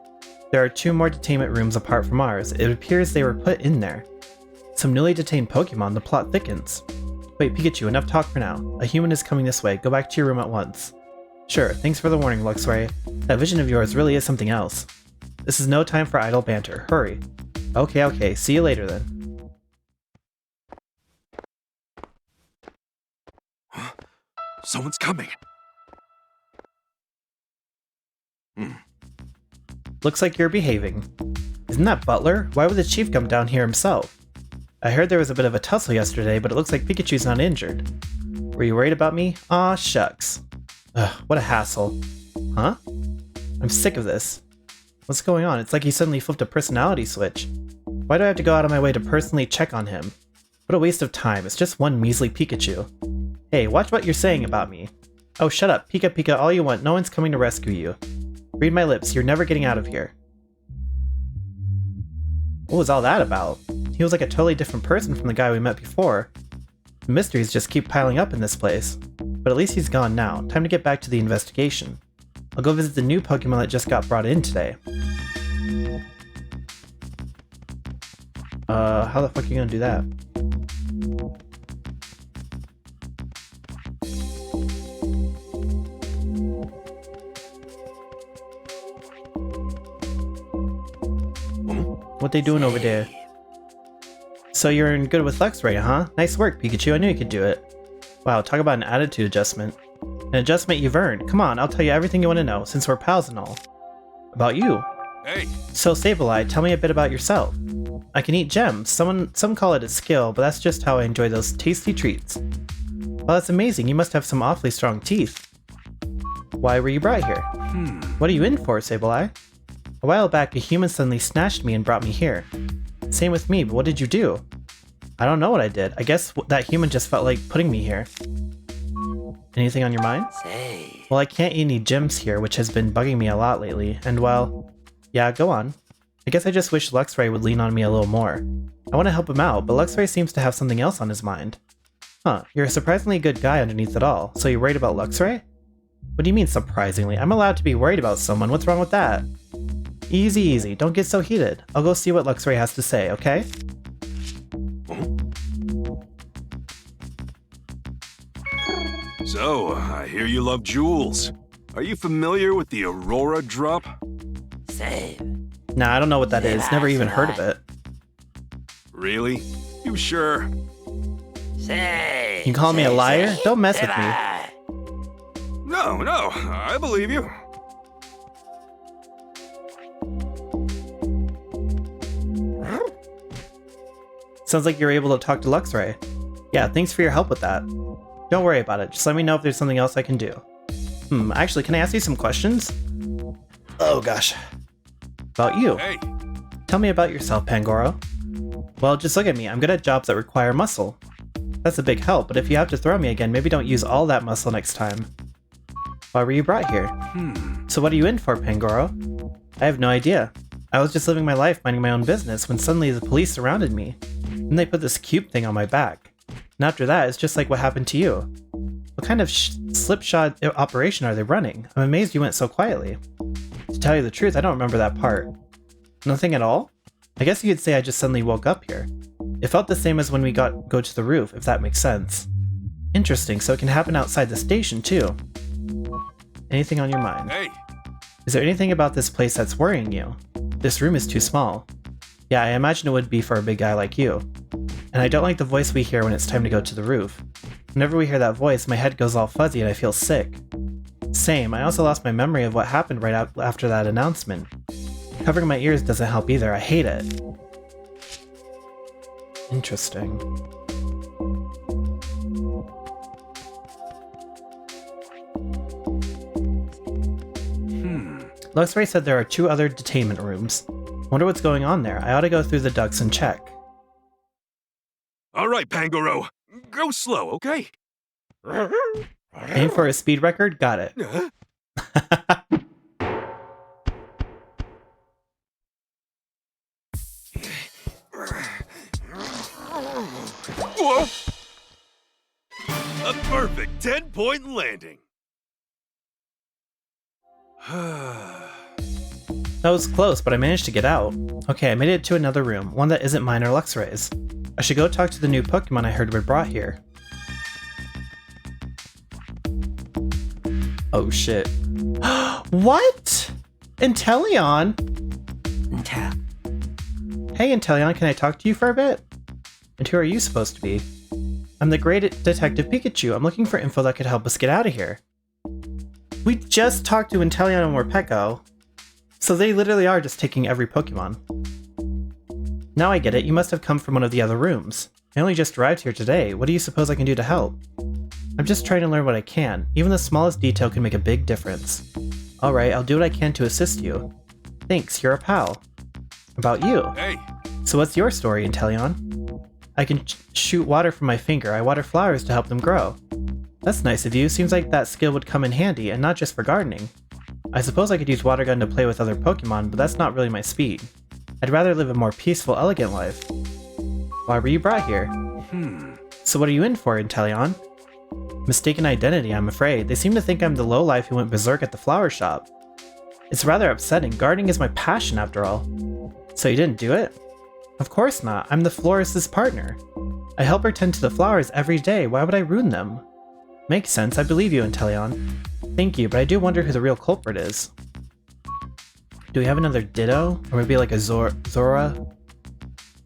There are 2 more detainment rooms apart from ours. It appears they were put in there. Some newly detained Pokemon, the plot thickens. Wait, Pikachu, enough talk for now. A human is coming this way. Go back to your room at once. Sure, thanks for the warning, Luxray. That vision of yours really is something else. This is no time for idle banter. Hurry. Okay, see you later then. Someone's coming. Looks like you're behaving. Isn't that Butler? Why would the chief come down here himself? I heard there was a bit of a tussle yesterday, but it looks like Pikachu's not injured. Were you worried about me? Aw, shucks. Ugh, what a hassle. Huh? I'm sick of this. What's going on? It's like he suddenly flipped a personality switch. Why do I have to go out of my way to personally check on him? What a waste of time. It's just one measly Pikachu. Hey, watch what you're saying about me. Oh, shut up. Pika all you want. No one's coming to rescue you. Read my lips. You're never getting out of here. What was all that about? He was like a totally different person from the guy we met before. The mysteries just keep piling up in this place. But at least he's gone now. Time to get back to the investigation. I'll go visit the new Pokemon that just got brought in today. How the fuck are you gonna do that? What they doing over there? So you're in good with Luxray, huh? Nice work, Pikachu. I knew you could do it. Wow, talk about an attitude adjustment. An adjustment you've earned. Come on, I'll tell you everything you want to know, since we're pals and all. About you. Hey! So Sableye, tell me a bit about yourself. I can eat gems. Some call it a skill, but that's just how I enjoy those tasty treats. Well, that's amazing. You must have some awfully strong teeth. Why were you brought here? What are you in for, Sableye? A while back, a human suddenly snatched me and brought me here. Same with me, but what did you do? I don't know what I did. I guess that human just felt like putting me here. Anything on your mind? Say. Well, I can't eat any gems here, which has been bugging me a lot lately, and well... Yeah, go on. I guess I just wish Luxray would lean on me a little more. I want to help him out, but Luxray seems to have something else on his mind. Huh, you're a surprisingly good guy underneath it all, so you're worried about Luxray? What do you mean, surprisingly? I'm allowed to be worried about someone, what's wrong with that? Easy, don't get so heated. I'll go see what Luxray has to say, okay? So, I hear you love jewels. Are you familiar with the Aurora drop? Save. Nah, I don't know what that is. Never even heard of it. Really? You sure? Say. You call me a liar? Don't mess with me. No, I believe you. Sounds like you're able to talk to Luxray. Yeah, thanks for your help with that. Don't worry about it, just let me know if there's something else I can do. Actually, can I ask you some questions? Oh gosh. About you. Hey, Tell me about yourself, Pangoro. Well, just look at me. I'm good at jobs that require muscle. That's a big help, but if you have to throw me again, maybe don't use all that muscle next time. Why were you brought here? So what are you in for, Pangoro? I have no idea. I was just living my life minding my own business when suddenly the police surrounded me. Then they put this cube thing on my back. And after that, it's just like what happened to you. What kind of slipshod operation are they running? I'm amazed you went so quietly. To tell you the truth, I don't remember that part. Nothing at all? I guess you could say I just suddenly woke up here. It felt the same as when we go to the roof, if that makes sense. Interesting, so it can happen outside the station too. Anything on your mind? hey. Is there anything about this place that's worrying you? This room is too small. Yeah, I imagine it would be for a big guy like you. And I don't like the voice we hear when it's time to go to the roof. Whenever we hear that voice, my head goes all fuzzy and I feel sick. Same, I also lost my memory of what happened right after that announcement. Covering my ears doesn't help either, I hate it. Interesting. Luxray said there are 2 other detainment rooms. Wonder what's going on there. I ought to go through the ducts and check. All right, Pangoro. Go slow, okay? Aim for a speed record? Got it. Whoa! A perfect 10-point landing. That was close, but I managed to get out. Okay, I made it to another room, one that isn't mine or Luxray's. I should go talk to the new Pokemon I heard were brought here. Oh shit. What? Inteleon? Hey Inteleon, can I talk to you for a bit? And who are you supposed to be? I'm the great Detective Pikachu. I'm looking for info that could help us get out of here. We just talked to Inteleon and Morpeko, so they literally are just taking every Pokemon. Now I get it, you must have come from one of the other rooms. I only just arrived here today. What do you suppose I can do to help? I'm just trying to learn what I can. Even the smallest detail can make a big difference. Alright, I'll do what I can to assist you. Thanks, you're a pal. About you? Hey, So what's your story, Inteleon? I can shoot water from my finger. I water flowers to help them grow. That's nice of you. Seems like that skill would come in handy, and not just for gardening. I suppose I could use Water Gun to play with other Pokemon, but that's not really my speed. I'd rather live a more peaceful, elegant life. Why were you brought here? So what are you in for, Inteleon? Mistaken identity, I'm afraid. They seem to think I'm the lowlife who went berserk at the flower shop. It's rather upsetting. Gardening is my passion, after all. So you didn't do it? Of course not. I'm the florist's partner. I help her tend to the flowers every day. Why would I ruin them? Makes sense. I believe you, Inteleon. Thank you, but I do wonder who the real culprit is. Do we have another Ditto? Or maybe like a Zora?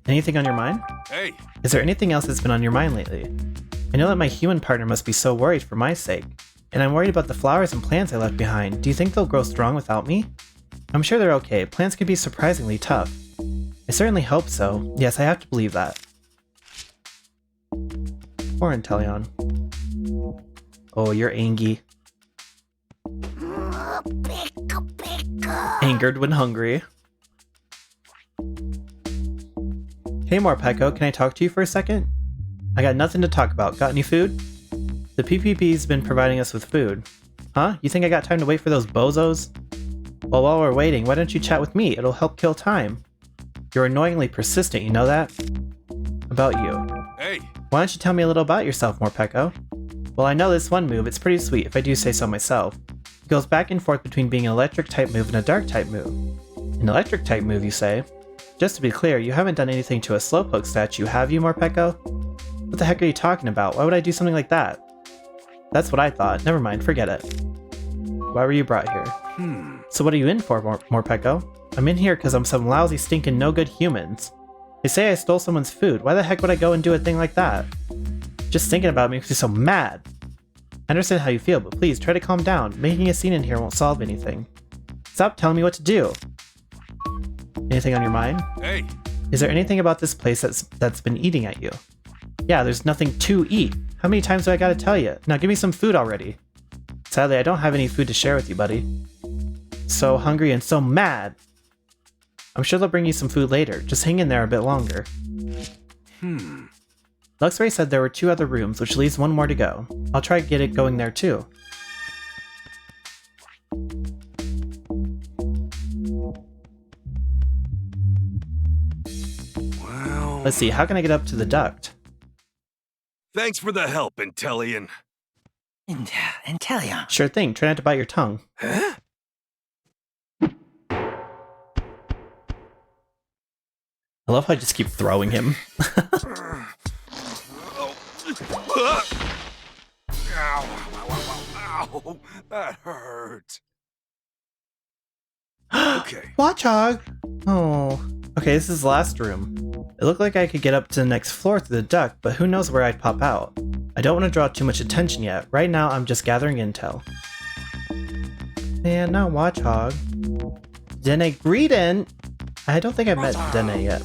Anything on your mind? hey. Is there anything else that's been on your mind lately? I know that my human partner must be so worried for my sake. And I'm worried about the flowers and plants I left behind. Do you think they'll grow strong without me? I'm sure they're okay. Plants can be surprisingly tough. I certainly hope so. Yes, I have to believe that. Poor Inteleon. Oh, you're angry. Angered when hungry. Hey Morpeko, can I talk to you for a second? I got nothing to talk about. Got any food? The PPP's been providing us with food. Huh? You think I got time to wait for those bozos? Well, while we're waiting, why don't you chat with me? It'll help kill time. You're annoyingly persistent, you know that? About you. Hey, Why don't you tell me a little about yourself, Morpeko? Well, I know this one move. It's pretty sweet, if I do say so myself. It goes back and forth between being an electric-type move and a dark-type move. An electric-type move, you say? Just to be clear, you haven't done anything to a Slowpoke statue, have you, Morpeko? What the heck are you talking about? Why would I do something like that? That's what I thought. Never mind, forget it. Why were you brought here? So what are you in for, Morpeko? I'm in here because I'm some lousy, stinking, no-good humans. They say I stole someone's food. Why the heck would I go and do a thing like that? Just thinking about me makes me so mad. I understand how you feel, but please try to calm down. Making a scene in here won't solve anything. Stop telling me what to do. Anything on your mind? hey. Is there anything about this place that's been eating at you? Yeah, there's nothing to eat. How many times do I gotta tell you? Now give me some food already. Sadly, I don't have any food to share with you, buddy. so hungry and so mad. I'm sure they'll bring you some food later. Just hang in there a bit longer. Luxray said there were 2 other rooms, which leaves 1 more to go. I'll try to get it going there too. Well... Let's see, how can I get up to the duct? Thanks for the help, Intellion. Intellion. Sure thing, try not to bite your tongue. Huh? I love how I just keep throwing him. Ow, ow, ow, ow, that hurt. Okay. Watchog! Oh. Okay, this is the last room. It looked like I could get up to the next floor through the duct, but who knows where I'd pop out. I don't want to draw too much attention yet. Right now, I'm just gathering intel. Man, not Watchog. Dene Greedent! I don't think I've met Dene yet.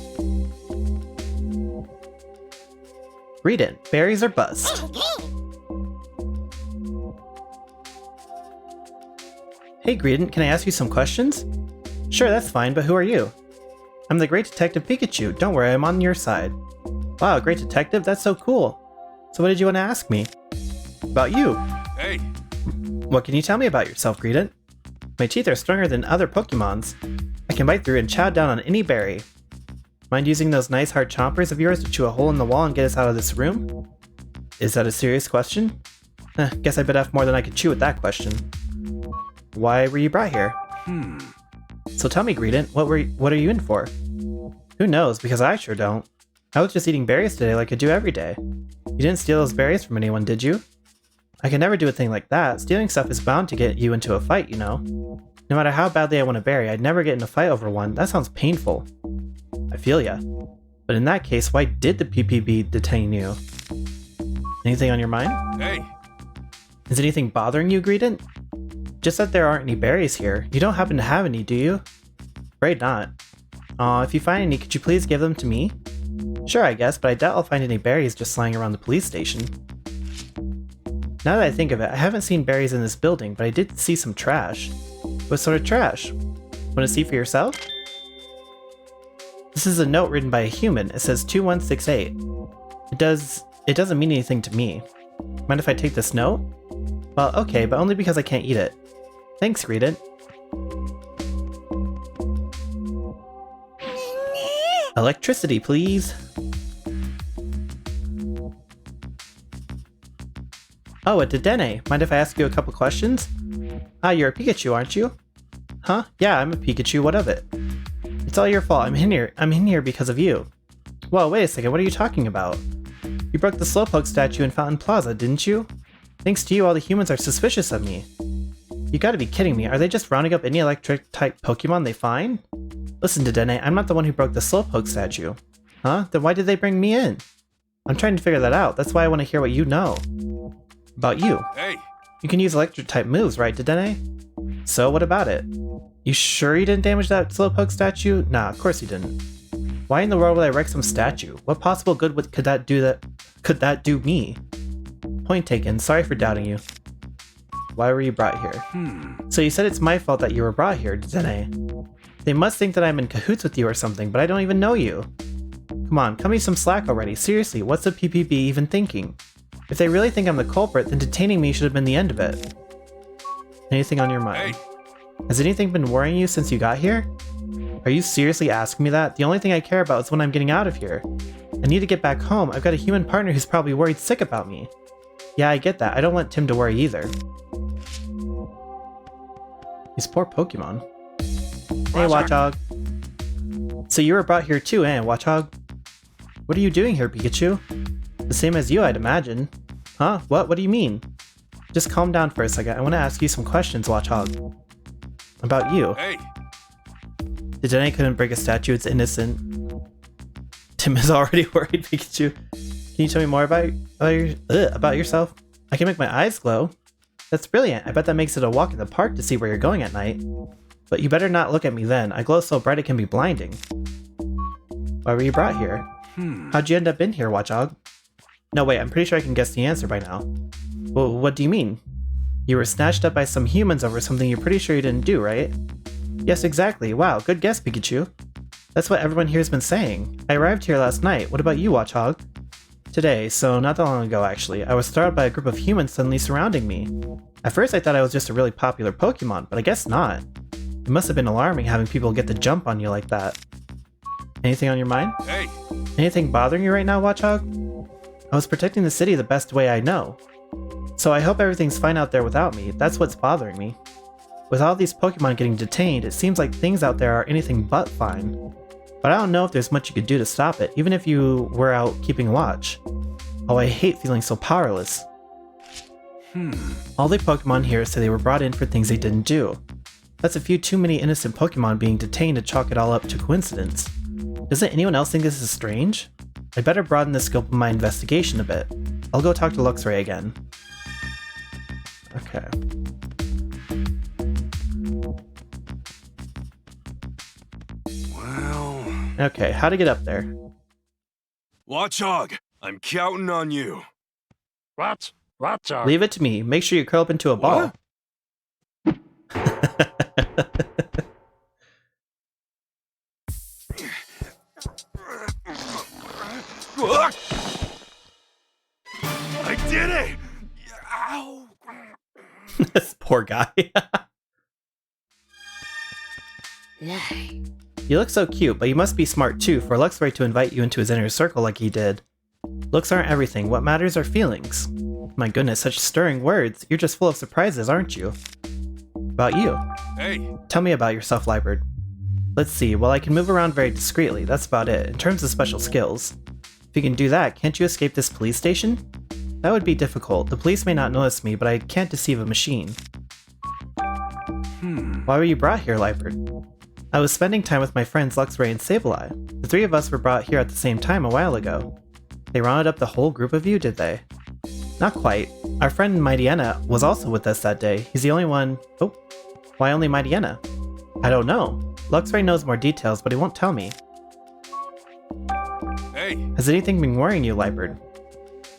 Greedent, berries or bust? Hey Greedent, can I ask you some questions? Sure, that's fine, but who are you? I'm the Great Detective Pikachu. Don't worry, I'm on your side. Wow, Great Detective? That's so cool. So what did you want to ask me? About you. Hey, What can you tell me about yourself, Greedent? My teeth are stronger than other Pokemons. I can bite through and chow down on any berry. Mind using those nice hard chompers of yours to chew a hole in the wall and get us out of this room? Is that a serious question? Guess I bit off more than I could chew with that question. Why were you brought here? So tell me, Greedent, what are you in for? Who knows, because I sure don't. I was just eating berries today like I do every day. You didn't steal those berries from anyone, did you? I can never do a thing like that. Stealing stuff is bound to get you into a fight, you know. No matter how badly I want a berry, I'd never get in a fight over one. That sounds painful. I feel ya. But in that case, why did the PPB detain you? Anything on your mind? hey, Is anything bothering you, Greedent? Just that there aren't any berries here. You don't happen to have any, do you? Afraid not. Aw, if you find any, could you please give them to me? Sure, I guess, but I doubt I'll find any berries just lying around the police station. Now that I think of it, I haven't seen berries in this building, but I did see some trash. What sort of trash? Want to see for yourself? This is a note written by a human. It says 2168. It doesn't mean anything to me. Mind if I take this note? Well, okay, but only because I can't eat it. Thanks, Greedent. Electricity, please. Oh, a Dedenne. Mind if I ask you a couple questions? Ah, you're a Pikachu, aren't you? Huh? Yeah, I'm a Pikachu. What of it? It's all your fault. I'm in here because of you. Whoa, wait a second. What are you talking about? You broke the Slowpoke statue in Fountain Plaza, didn't you? Thanks to you, all the humans are suspicious of me. You gotta be kidding me. Are they just rounding up any electric-type Pokemon they find? Listen, Dedenne, I'm not the one who broke the Slowpoke statue. Huh? Then why did they bring me in? I'm trying to figure that out. That's why I want to hear what you know. About you. hey. You can use electric-type moves, right, Dedenne? So, what about it? You sure you didn't damage that Slowpoke statue? Nah, of course you didn't. Why in the world would I wreck some statue? What possible good could that do me? Point taken. Sorry for doubting you. Why were you brought here? So you said it's my fault that you were brought here, Dedenne. They must think that I'm in cahoots with you or something, but I don't even know you. Come on, cut me some slack already. Seriously, what's the PPB even thinking? If they really think I'm the culprit, then detaining me should have been the end of it. Anything on your mind? Hey. Has anything been worrying you since you got here? Are you seriously asking me that? The only thing I care about is when I'm getting out of here. I need to get back home. I've got a human partner who's probably worried sick about me. Yeah, I get that. I don't want Tim to worry either. These poor Pokemon. Hey, Watchog. So you were brought here too, eh, Watchog? What are you doing here, Pikachu? The same as you, I'd imagine. Huh? What? What do you mean? Just calm down for a second. I want to ask you some questions, Watchog. About you. Hey, The Dedenne couldn't break a statue, it's innocent. Tim is already worried, Pikachu. Can you tell me more about yourself? I can make my eyes glow. That's brilliant. I bet that makes it a walk in the park to see where you're going at night. But you better not look at me then. I glow so bright it can be blinding. Why were you brought here? How'd you end up in here, Watchog? No, wait, I'm pretty sure I can guess the answer by now. Well, what do you mean? You were snatched up by some humans over something you're pretty sure you didn't do, right? Yes, exactly. Wow, good guess, Pikachu. That's what everyone here's been saying. I arrived here last night. What about you, Watchog? Today, so not that long ago actually, I was startled by a group of humans suddenly surrounding me. At first I thought I was just a really popular Pokemon, but I guess not. It must have been alarming having people get the jump on you like that. Anything on your mind? Hey! Anything bothering you right now, Watchog? I was protecting the city the best way I know. So I hope everything's fine out there without me. That's what's bothering me. With all these Pokemon getting detained, it seems like things out there are anything but fine. But I don't know if there's much you could do to stop it, even if you were out keeping watch. Oh, I hate feeling so powerless. All the Pokemon here say they were brought in for things they didn't do. That's a few too many innocent Pokemon being detained to chalk it all up to coincidence. Doesn't anyone else think this is strange? I better broaden the scope of my investigation a bit. I'll go talk to Luxray again. Okay. Well... Okay, how to get up there? Watchog, I'm counting on you. What? Watchog? Leave it to me. Make sure you curl up into a ball. I did it! Ow! This poor guy. Nay. You look so cute, but you must be smart too for Luxray to invite you into his inner circle like he did. Looks aren't everything. What matters are feelings. My goodness, such stirring words. You're just full of surprises, aren't you? About you. Hey! Tell me about yourself, Liberd. Let's see, well I can move around very discreetly, that's about it, in terms of special skills. If you can do that, can't you escape this police station? That would be difficult. The police may not notice me, but I can't deceive a machine. Why were you brought here, Liberd? I was spending time with my friends Luxray and Sableye. The three of us were brought here at the same time a while ago. They rounded up the whole group of you, did they? Not quite. Our friend Mightyena was also with us that day. He's the only one... Oh, why only Mightyena? I don't know. Luxray knows more details, but he won't tell me. Hey! Has anything been worrying you, Liberd?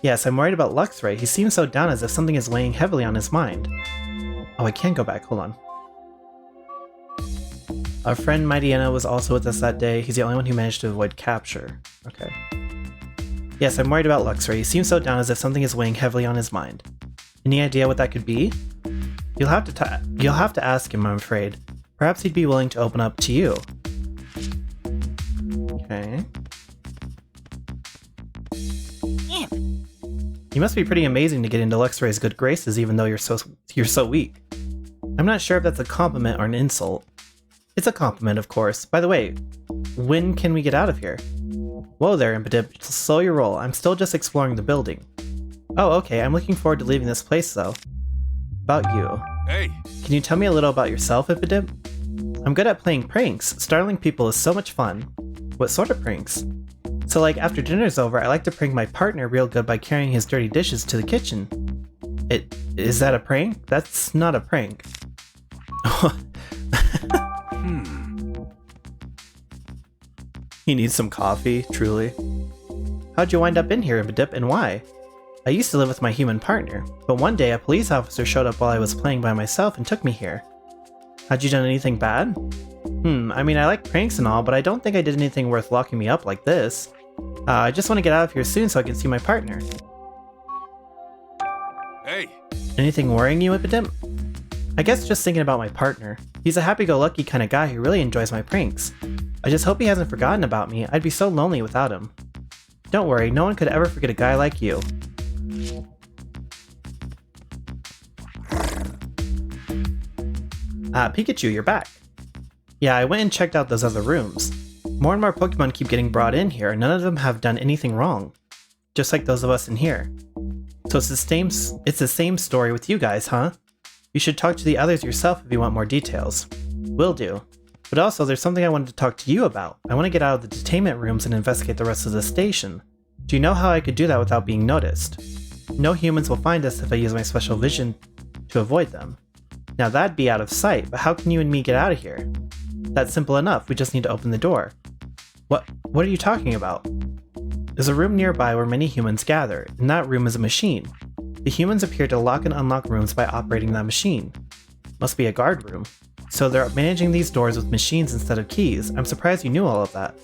Yes, I'm worried about Luxray. He seems so down as if something is weighing heavily on his mind. Oh, I can go back. Hold on. Our friend Mightyena was also with us that day. He's the only one who managed to avoid capture. Okay. Yes, I'm worried about Luxray. He seems so down as if something is weighing heavily on his mind. Any idea what that could be? You'll have to ask him, I'm afraid. Perhaps he'd be willing to open up to you. Okay. You must be pretty amazing to get into Luxray's good graces even though you're so weak. I'm not sure if that's a compliment or an insult. It's a compliment, of course. By the way, when can we get out of here? Whoa there, Impidip. Slow your roll. I'm still just exploring the building. Oh, okay. I'm looking forward to leaving this place, though. About you. Hey! Can you tell me a little about yourself, Impidip? I'm good at playing pranks. Startling people is so much fun. What sort of pranks? So like, after dinner's over, I like to prank my partner real good by carrying his dirty dishes to the kitchen. Is that a prank? That's not a prank. He needs some coffee, truly. How'd you wind up in here, Impidip, and why? I used to live with my human partner, but one day a police officer showed up while I was playing by myself and took me here. Had you done anything bad? I mean, I like pranks and all, but I don't think I did anything worth locking me up like this. I just want to get out of here soon so I can see my partner. Hey! Anything worrying you, Impidip? I guess just thinking about my partner. He's a happy-go-lucky kind of guy who really enjoys my pranks. I just hope he hasn't forgotten about me. I'd be so lonely without him. Don't worry, no one could ever forget a guy like you. Pikachu, you're back. Yeah, I went and checked out those other rooms. More and more Pokemon keep getting brought in here, and none of them have done anything wrong. Just like those of us in here. So it's the same story with you guys, huh? You should talk to the others yourself if you want more details. Will do. But also, there's something I wanted to talk to you about. I want to get out of the detainment rooms and investigate the rest of the station. Do you know how I could do that without being noticed? No humans will find us if I use my special vision to avoid them. Now that'd be out of sight, but how can you and me get out of here? That's simple enough, we just need to open the door. What are you talking about? There's a room nearby where many humans gather. In that room is a machine. The humans appear to lock and unlock rooms by operating that machine. Must be a guard room. So they're managing these doors with machines instead of keys. I'm surprised you knew all of that.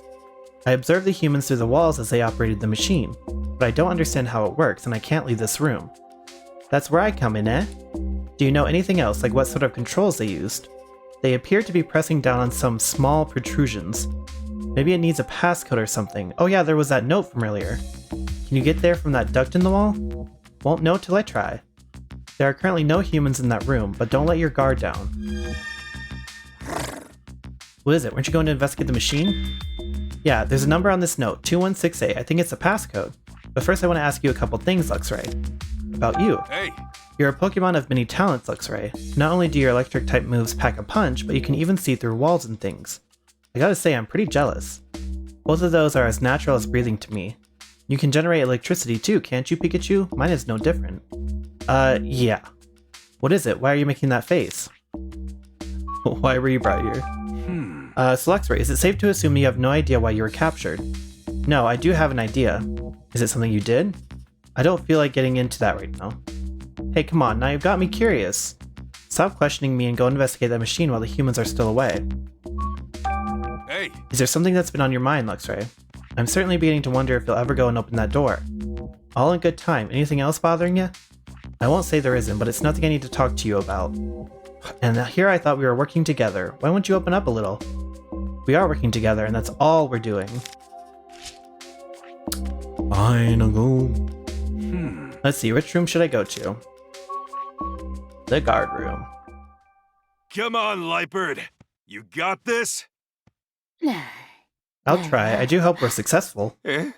I observed the humans through the walls as they operated the machine, but I don't understand how it works and I can't leave this room. That's where I come in, eh? Do you know anything else, like what sort of controls they used? They appear to be pressing down on some small protrusions. Maybe it needs a passcode or something. Oh yeah, there was that note from earlier. Can you get there from that duct in the wall? Won't know till I try. There are currently no humans in that room, but don't let your guard down. What is it? Weren't you going to investigate the machine? Yeah, there's a number on this note, 2168. I think it's a passcode. But first I want to ask you a couple things, Luxray. About you. Hey! You're a Pokemon of many talents, Luxray. Not only do your electric-type moves pack a punch, but you can even see through walls and things. I gotta say, I'm pretty jealous. Both of those are as natural as breathing to me. You can generate electricity too, can't you, Pikachu? Mine is no different. Yeah. What is it? Why are you making that face? Why were you brought here? So Luxray, is it safe to assume you have no idea why you were captured? No, I do have an idea. Is it something you did? I don't feel like getting into that right now. Hey, come on, now you've got me curious. Stop questioning me and go investigate that machine while the humans are still away. Hey! Is there something that's been on your mind, Luxray? I'm certainly beginning to wonder if you'll ever go and open that door. All in good time. Anything else bothering you? I won't say there isn't, but it's nothing I need to talk to you about. And here I thought we were working together. Why won't you open up a little? We are working together, and that's all we're doing. Fine, I'll go. Let's see, which room should I go to? The guard room. Come on, Lightbird! You got this? I'll try. I do hope we're successful. Eh?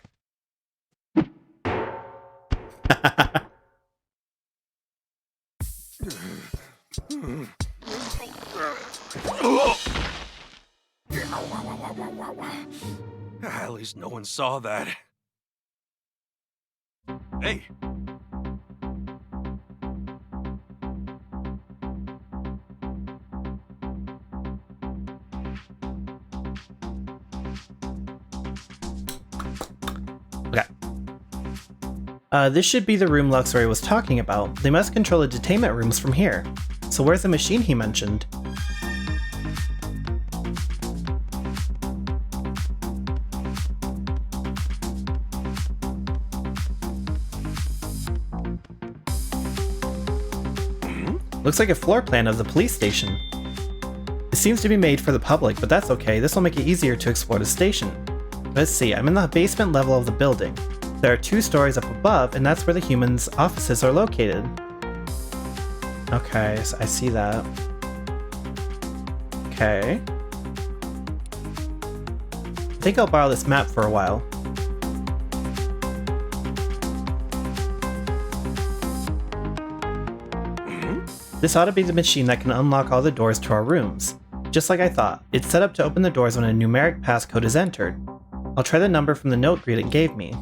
At least no one saw that. Hey! Okay. This should be the room Luxray was talking about. They must control the detainment rooms from here. So where's the machine he mentioned? Looks like a floor plan of the police station. It seems to be made for the public, but that's okay. This will make it easier to explore the station. Let's see, I'm in the basement level of the building. There are 2 stories up above, and that's where the humans' offices are located. Okay, so I see that. Okay. I think I'll borrow this map for a while. This ought to be the machine that can unlock all the doors to our rooms. Just like I thought, it's set up to open the doors when a numeric passcode is entered. I'll try the number from the note grid it gave me.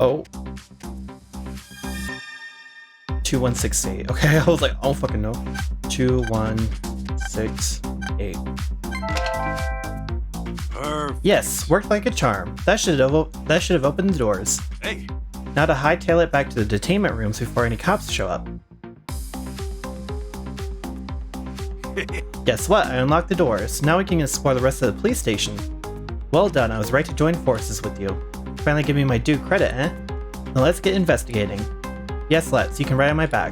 Oh. 2168. Okay, I was like, I don't fucking know. 2168. Perfect. Yes, worked like a charm. That should have opened the doors. Hey! Now to hightail it back to the detainment rooms before any cops show up. Guess what? I unlocked the doors. Now we can explore the rest of the police station. Well done, I was right to join forces with you. Finally give me my due credit, eh? Now let's get investigating. Yes, let's. You can ride on my back.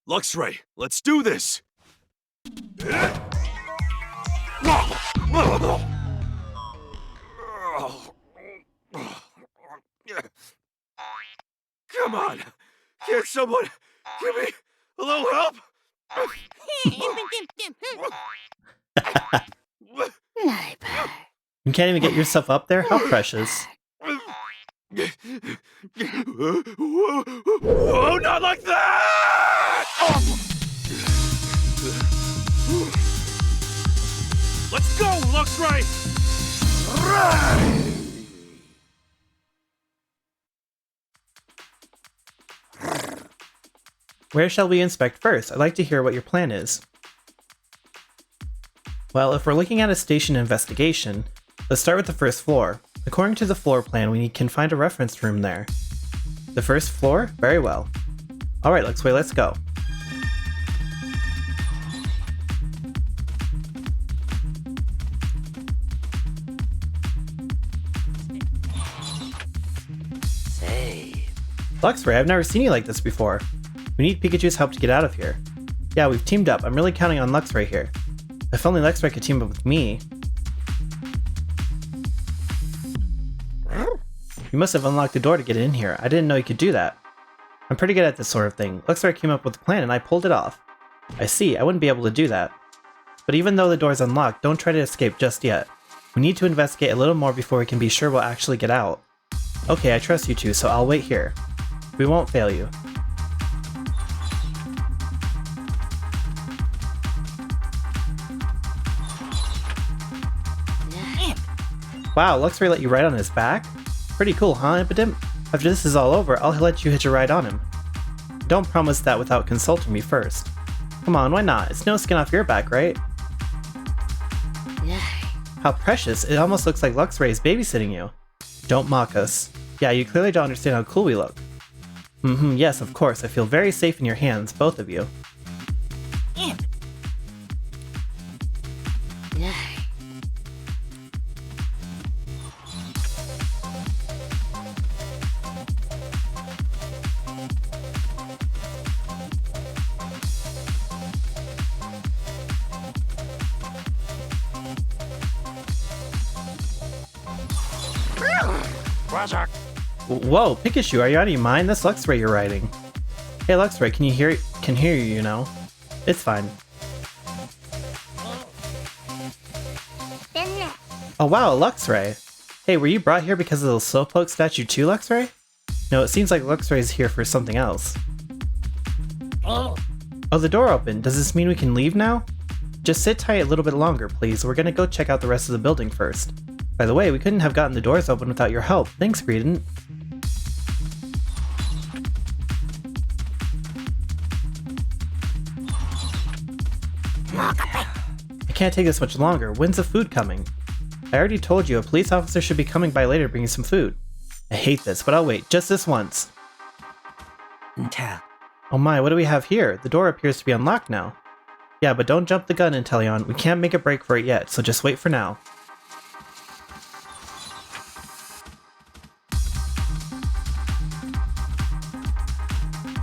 Luxray, let's do this! Come on! Can someone give me a little help? You can't even get yourself up there? How precious. Oh, not like that! Let's go, Luxray! Where shall we inspect first? I'd like to hear what your plan is. Well, if we're looking at a station investigation, let's start with the first floor. According to the floor plan, we can find a reference room there. The first floor? Very well. Alright, Luxray, let's go. Luxray, I've never seen you like this before. We need Pikachu's help to get out of here. Yeah, we've teamed up. I'm really counting on Luxray here. If only Luxray could team up with me. You must have unlocked the door to get in here. I didn't know you could do that. I'm pretty good at this sort of thing. Luxray came up with a plan and I pulled it off. I see, I wouldn't be able to do that. But even though the door's unlocked, don't try to escape just yet. We need to investigate a little more before we can be sure we'll actually get out. Okay, I trust you two, so I'll wait here. We won't fail you. Wow, Luxray let you ride on his back? Pretty cool, huh, Impidimp? After this is all over, I'll let you hitch a ride on him. Don't promise that without consulting me first. Come on, why not? It's no skin off your back, right? How precious, it almost looks like Luxray is babysitting you. Don't mock us. Yeah, you clearly don't understand how cool we look. Yes, of course, I feel very safe in your hands, both of you. Razak. Whoa, Pikachu, are you out of your mind? That's Luxray you're riding. Hey Luxray, can hear you, you know? It's fine. Oh wow, Luxray! Hey, were you brought here because of the Slowpoke statue too, Luxray? No, it seems like Luxray's here for something else. Oh, the door opened. Does this mean we can leave now? Just sit tight a little bit longer, please. We're gonna go check out the rest of the building first. By the way, we couldn't have gotten the doors open without your help. Thanks, Greedent. I can't take this much longer. When's the food coming? I already told you a police officer should be coming by later bringing some food. I hate this, but I'll wait. Just this once. Oh my, what do we have here? The door appears to be unlocked now. Yeah, but don't jump the gun, Inteleon. We can't make a break for it yet, so just wait for now.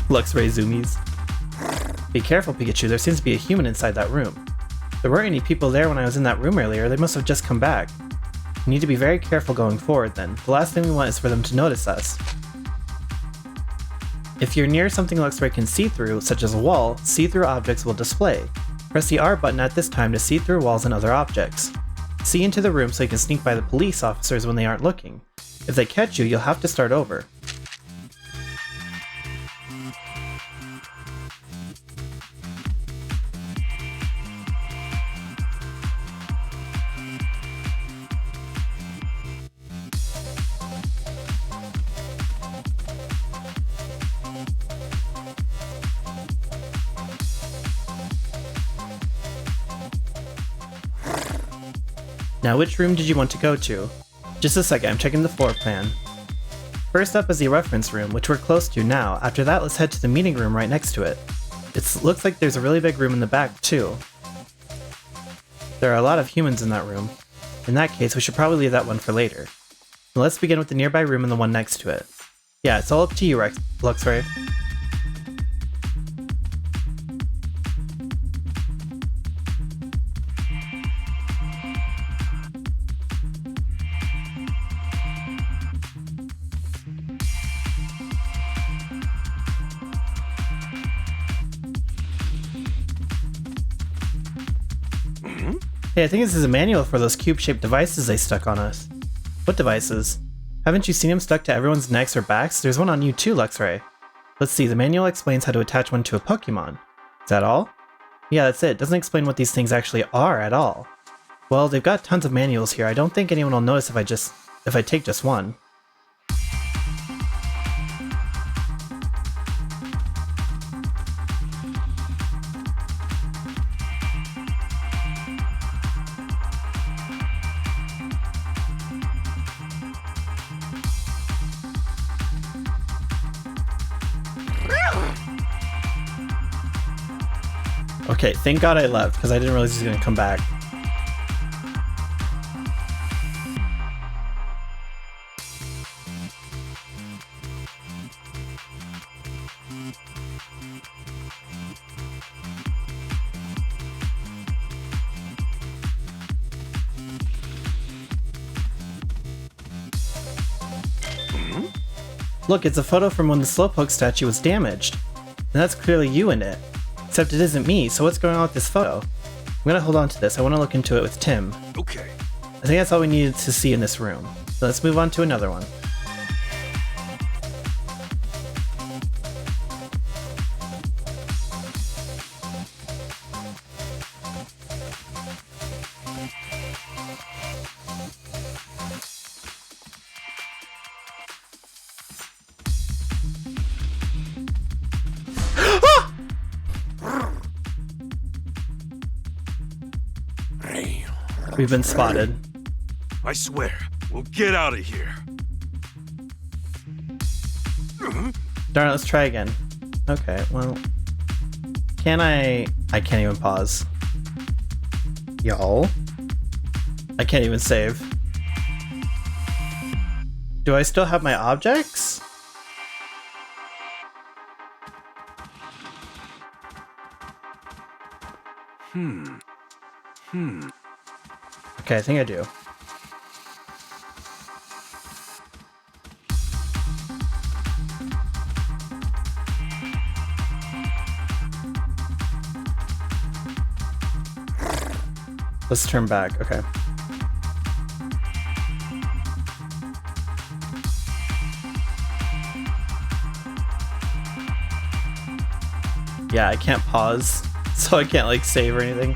Luxray zoomies. Be careful, Pikachu. There seems to be a human inside that room. There weren't any people there when I was in that room earlier. They must have just come back. We need to be very careful going forward then. The last thing we want is for them to notice us. If you're near something Luxray can see through, such as a wall, see-through objects will display. Press the R button at this time to see through walls and other objects. See into the room so you can sneak by the police officers when they aren't looking. If they catch you, you'll have to start over. Now which room did you want to go to? Just a second, I'm checking the floor plan. First up is the reference room, which we're close to now. After that, let's head to the meeting room right next to it. It looks like there's a really big room in the back, too. There are a lot of humans in that room. In that case, we should probably leave that one for later. Now let's begin with the nearby room and the one next to it. Yeah, it's all up to you, Luxray. Hey, I think this is a manual for those cube-shaped devices they stuck on us. What devices? Haven't you seen them stuck to everyone's necks or backs? There's one on you too, Luxray. Let's see, the manual explains how to attach one to a Pokemon. Is that all? Yeah, that's it. It doesn't explain what these things actually are at all. Well, they've got tons of manuals here. I don't think anyone will notice if I take just one. Okay, thank God I left, because I didn't realize he was gonna come back. Look, it's a photo from when the Slowpoke statue was damaged. And that's clearly you in it. Except it isn't me, so what's going on with this photo? I'm gonna hold on to this, I wanna look into it with Tim. Okay. I think that's all we needed to see in this room. So let's move on to another one. We've been spotted. I swear, we'll get out of here. Darn it, let's try again. Okay, well... I can't even pause. Y'all? I can't even save. Do I still have my objects? Okay, I think I do. Let's turn back, okay. Yeah, I can't pause, so I can't like save or anything.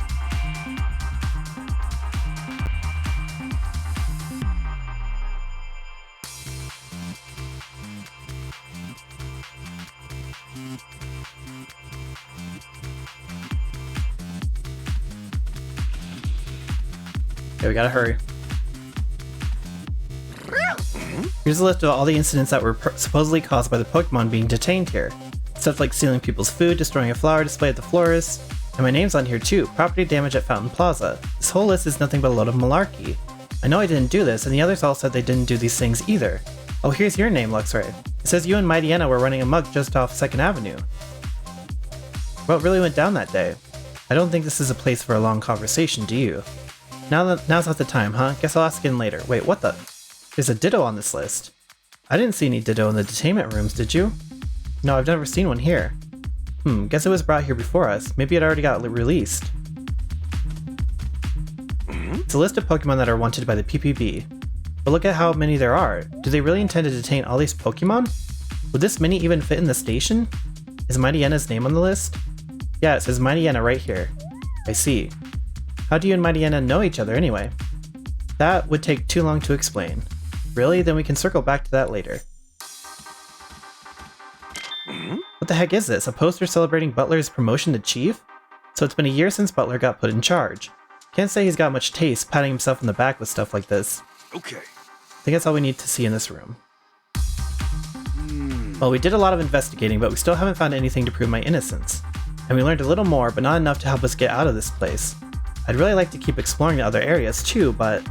Okay, we gotta hurry. Here's a list of all the incidents that were supposedly caused by the Pokemon being detained here. Stuff like stealing people's food, destroying a flower display at the florist, and my name's on here too, property damage at Fountain Plaza. This whole list is nothing but a load of malarkey. I know I didn't do this, and the others all said they didn't do these things either. Oh, here's your name, Luxray. It says you and Mighty Anna were running amok just off 2nd Avenue. What really went down that day? I don't think this is a place for a long conversation, do you? Now's not the time, huh? Guess I'll ask again later. Wait, what the? There's a Ditto on this list. I didn't see any Ditto in the detainment rooms, did you? No, I've never seen one here. Guess it was brought here before us. Maybe it already got released. It's a list of Pokemon that are wanted by the PPB. But look at how many there are. Do they really intend to detain all these Pokemon? Would this many even fit in the station? Is Mighty Anna's name on the list? Yeah, it says Mighty Anna right here. I see. How do you and Mighty Anna know each other anyway? That would take too long to explain. Really? Then we can circle back to that later. What the heck is this? A poster celebrating Butler's promotion to Chief? So it's been a year since Butler got put in charge. Can't say he's got much taste patting himself in the back with stuff like this. Okay. I think that's all we need to see in this room. Well, we did a lot of investigating, but we still haven't found anything to prove my innocence. And we learned a little more, but not enough to help us get out of this place. I'd really like to keep exploring the other areas too, but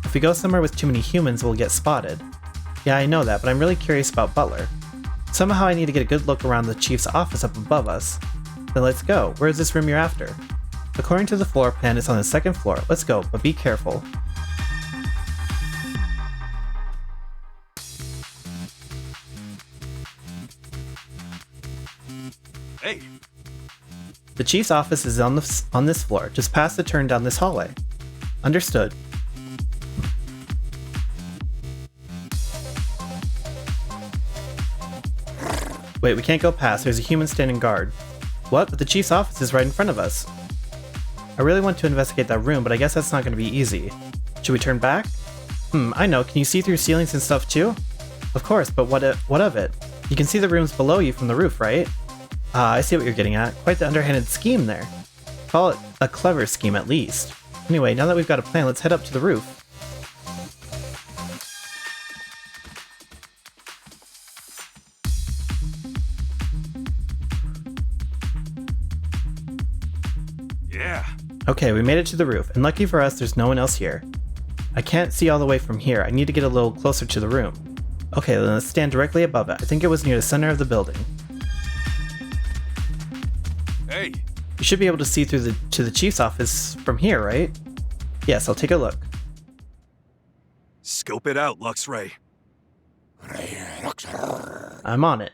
if we go somewhere with too many humans, we'll get spotted. Yeah, I know that, but I'm really curious about Butler. Somehow I need to get a good look around the Chief's office up above us. Then let's go. Where is this room you're after? According to the floor plan, it's on the 2nd floor. Let's go, but be careful. Hey. The Chief's office is on this floor, just past the turn down this hallway. Understood. Wait, we can't go past. There's a human standing guard. What? But the Chief's office is right in front of us. I really want to investigate that room, but I guess that's not going to be easy. Should we turn back? I know. Can you see through ceilings and stuff too? Of course, but what of it? You can see the rooms below you from the roof, right? Ah, I see what you're getting at. Quite the underhanded scheme there. Call it a clever scheme at least. Anyway, now that we've got a plan, let's head up to the roof. Yeah. Okay, we made it to the roof, and lucky for us, there's no one else here. I can't see all the way from here. I need to get a little closer to the room. Okay, then let's stand directly above it. I think it was near the center of the building. Hey, You should be able to see through to the chief's office from here, right? Yes, I'll take a look. scope it out, Luxray. I'm on it.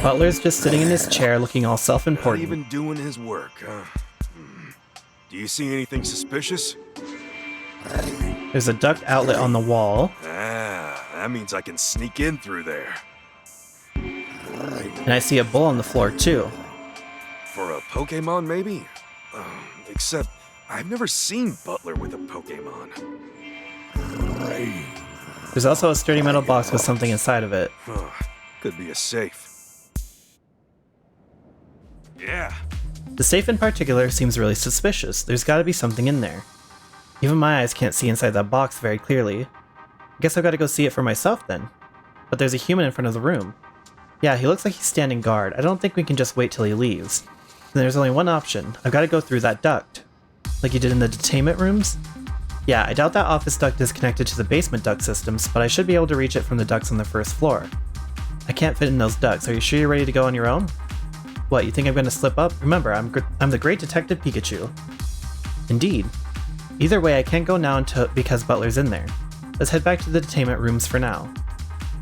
Butler's just sitting in his chair looking all Not self-important. even doing his work, huh? Do you see anything suspicious? There's a duct outlet on the wall, Ah, that means I can sneak in through there. and I see a bowl on the floor too. For a Pokemon, maybe? Except, I've never seen Butler with a Pokemon. There's also a sturdy metal box with something inside of it. Could be a safe. Yeah. The safe in particular seems really suspicious. There's gotta be something in there. Even my eyes can't see inside that box very clearly. I guess I've gotta go see it for myself then. But there's a human in front of the room. Yeah, he looks like he's standing guard. I don't think we can just wait till he leaves. Then there's only one option. I've gotta go through that duct. Like you did in the detainment rooms? Yeah, I doubt that office duct is connected to the basement duct systems, but I should be able to reach it from the ducts on the first floor. I can't fit in those ducts. Are you sure you're ready to go on your own? What, you think I'm gonna slip up? Remember, I'm the great Detective Pikachu. Indeed. Either way, I can't go now because Butler's in there. Let's head back to the detainment rooms for now.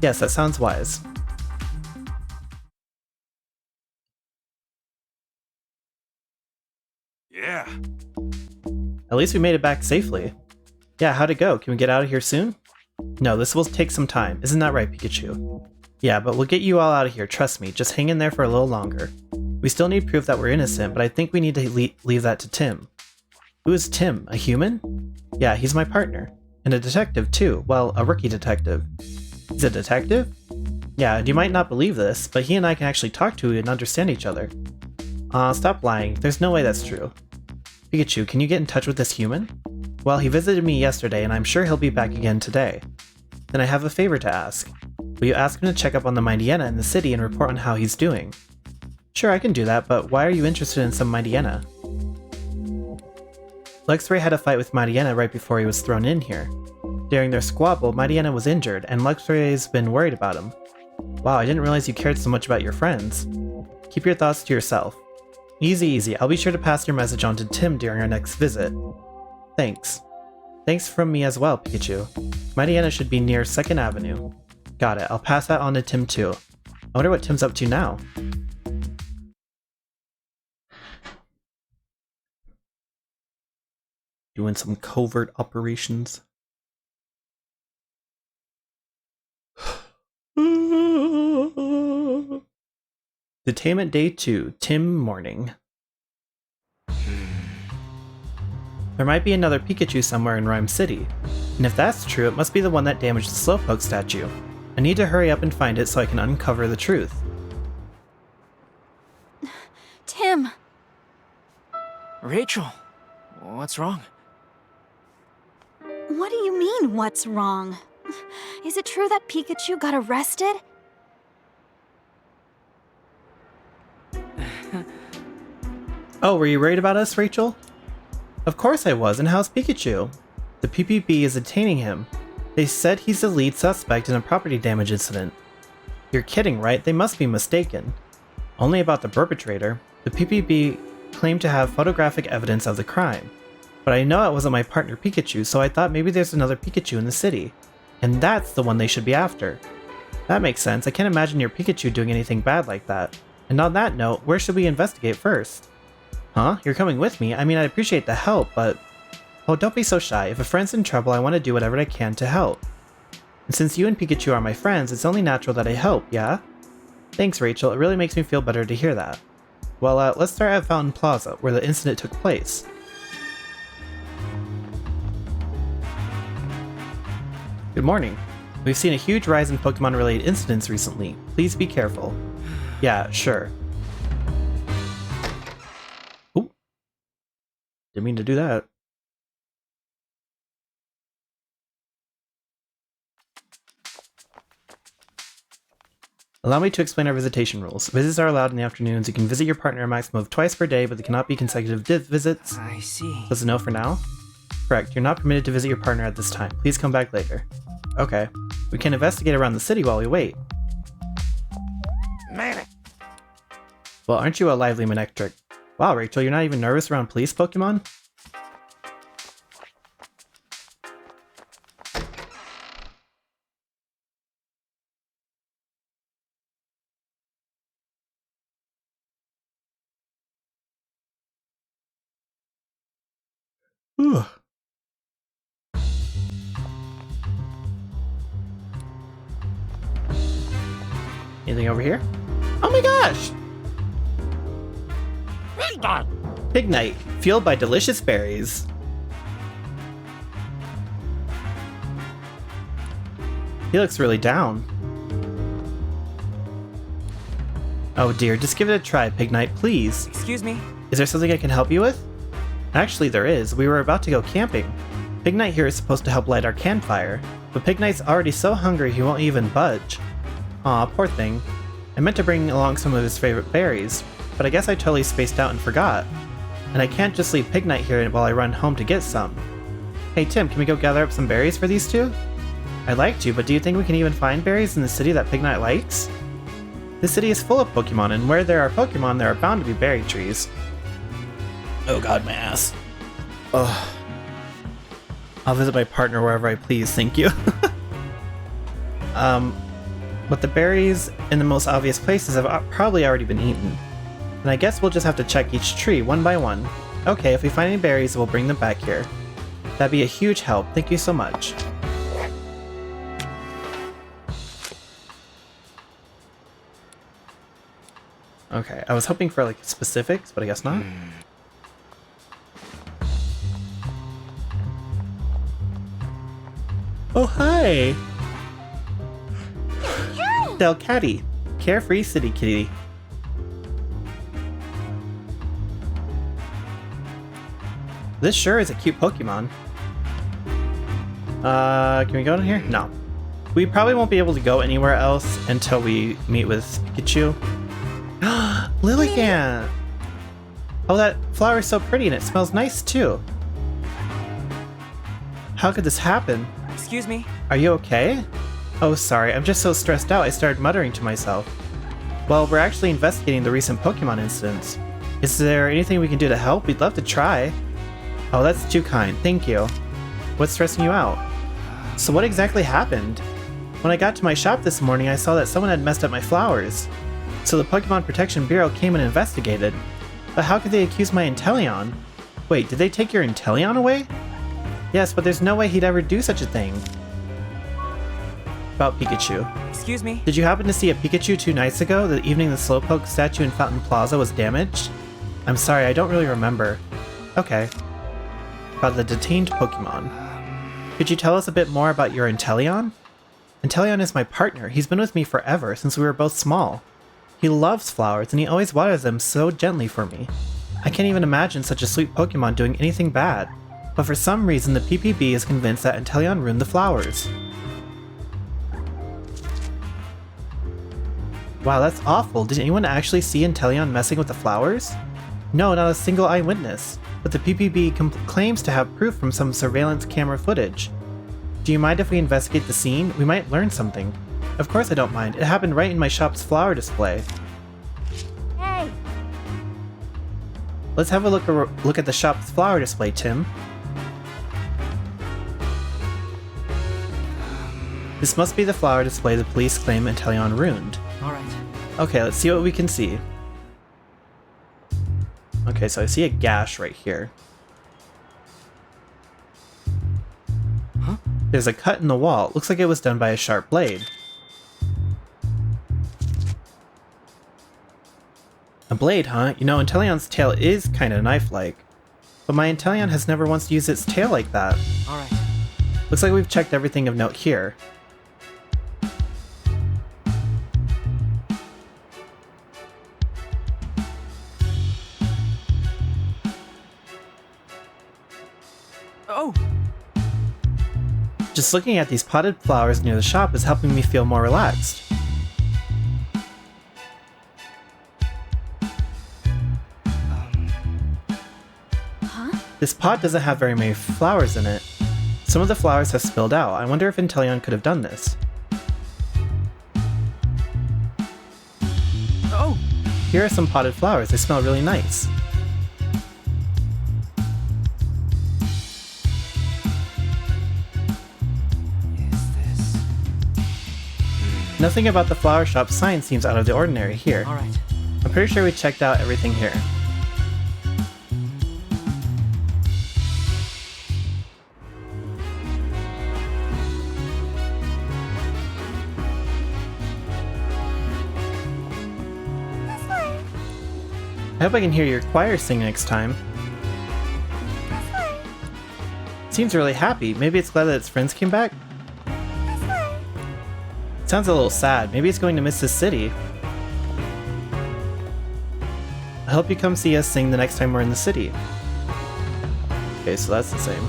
Yes, that sounds wise. Yeah. At least we made it back safely. Yeah, how'd it go? Can we get out of here soon? No, this will take some time. Isn't that right, Pikachu? Yeah, but we'll get you all out of here, trust me. Just hang in there for a little longer. We still need proof that we're innocent, but I think we need to leave that to Tim. Who is Tim? A human? Yeah, he's my partner. And a detective, too. Well, a rookie detective. He's a detective? Yeah, you might not believe this, but he and I can actually talk to and understand each other. Stop lying. There's no way that's true. Pikachu, can you get in touch with this human? Well, he visited me yesterday, and I'm sure he'll be back again today. Then I have a favor to ask. Will you ask him to check up on the Mightyena in the city and report on how he's doing? Sure, I can do that, but why are you interested in some Mightyena? Luxray had a fight with Mightyena right before he was thrown in here. During their squabble, Mightyena was injured, and Luxray's been worried about him. Wow, I didn't realize you cared so much about your friends. Keep your thoughts to yourself. Easy, easy. I'll be sure to pass your message on to Tim during our next visit. Thanks. Thanks from me as well, Pikachu. Mightyena should be near 2nd Avenue. Got it. I'll pass that on to Tim too. I wonder what Tim's up to now. Doing some covert operations. Detainment Day 2, Tim Morning. There might be another Pikachu somewhere in Rhyme City, and if that's true, it must be the one that damaged the Slowpoke statue. I need to hurry up and find it so I can uncover the truth. Tim! Rachel, what's wrong? What do you mean, what's wrong? Is it true that Pikachu got arrested? Oh, were you worried about us, Rachel? Of course I was, and how's Pikachu? The PPB is detaining him. They said he's the lead suspect in a property damage incident. You're kidding, right? They must be mistaken. Only about the perpetrator. The PPB claimed to have photographic evidence of the crime. But I know it wasn't my partner Pikachu, so I thought maybe there's another Pikachu in the city. And that's the one they should be after. That makes sense. I can't imagine your Pikachu doing anything bad like that. And on that note, where should we investigate first? Huh? You're coming with me? I mean, I appreciate the help, but... Oh, don't be so shy. If a friend's in trouble, I want to do whatever I can to help. And since you and Pikachu are my friends, it's only natural that I help, yeah? Thanks, Rachel. It really makes me feel better to hear that. Well, let's start at Fountain Plaza, where the incident took place. Good morning. We've seen a huge rise in Pokemon-related incidents recently. Please be careful. Yeah, sure. Oop. Didn't mean to do that. Allow me to explain our visitation rules. Visits are allowed in the afternoons. You can visit your partner a maximum of twice per day, but they cannot be consecutive visits. I see. That's a no for now? Correct. You're not permitted to visit your partner at this time. Please come back later. Okay. We can investigate around the city while we wait. Man. Well, aren't you a lively Manectric? Wow, Rachel, you're not even nervous around police Pokemon? Ooh. Anything over here? Oh my gosh! Pignite, fueled by delicious berries. He looks really down. Oh dear, just give it a try, Pignite, please. Excuse me? Is there something I can help you with? Actually, there is. We were about to go camping. Pignite here is supposed to help light our campfire, but Pignite's already so hungry he won't even budge. Aw, poor thing. I meant to bring along some of his favorite berries, but I guess I totally spaced out and forgot. And I can't just leave Pignite here while I run home to get some. Hey Tim, can we go gather up some berries for these two? I'd like to, but do you think we can even find berries in the city that Pignite likes? This city is full of Pokemon, and where there are Pokemon, there are bound to be berry trees. Oh god, my ass. Ugh. I'll visit my partner wherever I please, thank you. But the berries in the most obvious places have probably already been eaten. And I guess we'll just have to check each tree one by one. Okay, if we find any berries, we'll bring them back here. That'd be a huge help, thank you so much. Okay, I was hoping for like specifics, but I guess not. Oh, hi! Delcatty, carefree city kitty. This sure is a cute Pokemon. Can we go in here? No. We probably won't be able to go anywhere else until we meet with Pikachu. Lilligant! Oh, that flower is so pretty and it smells nice too. How could this happen? Excuse me? Are you okay? Oh, sorry, I'm just so stressed out I started muttering to myself. Well, we're actually investigating the recent Pokemon incidents. Is there anything we can do to help? We'd love to try. Oh, that's too kind, thank you. What's stressing you out? So what exactly happened? When I got to my shop this morning, I saw that someone had messed up my flowers. So the Pokemon Protection Bureau came and investigated. But how could they accuse my Inteleon? Wait, did they take your Inteleon away? Yes, but there's no way he'd ever do such a thing. About Pikachu. Excuse me? Did you happen to see a Pikachu 2 nights ago, the evening the Slowpoke statue in Fountain Plaza was damaged? I'm sorry, I don't really remember. Okay. About the detained Pokemon. Could you tell us a bit more about your Inteleon? Inteleon is my partner. He's been with me forever, since we were both small. He loves flowers, and he always waters them so gently for me. I can't even imagine such a sweet Pokemon doing anything bad. But for some reason, the PPB is convinced that Inteleon ruined the flowers. Wow, that's awful. Did anyone actually see Inteleon messing with the flowers? No, not a single eyewitness. But the PPB claims to have proof from some surveillance camera footage. Do you mind if we investigate the scene? We might learn something. Of course I don't mind. It happened right in my shop's flower display. Hey! Let's have a look at the shop's flower display, Tim. This must be the flower display the police claim Inteleon ruined. Alright. Okay, let's see what we can see. Okay, so I see a gash right here. Huh? There's a cut in the wall. Looks like it was done by a sharp blade. A blade, huh? You know, Inteleon's tail is kinda knife-like. But my Inteleon has never once used its tail like that. Alright. Looks like we've checked everything of note here. Oh! Just looking at these potted flowers near the shop is helping me feel more relaxed. This pot doesn't have very many flowers in it. Some of the flowers have spilled out. I wonder if Inteleon could have done this. Oh! Here are some potted flowers. They smell really nice. Is this... Nothing about the flower shop sign seems out of the ordinary here. Alright. I'm pretty sure we checked out everything here. I hope I can hear your choir sing next time. Seems really happy. Maybe it's glad that its friends came back? Sounds a little sad. Maybe it's going to miss this city. I hope you come see us sing the next time we're in the city. Okay, so that's the same.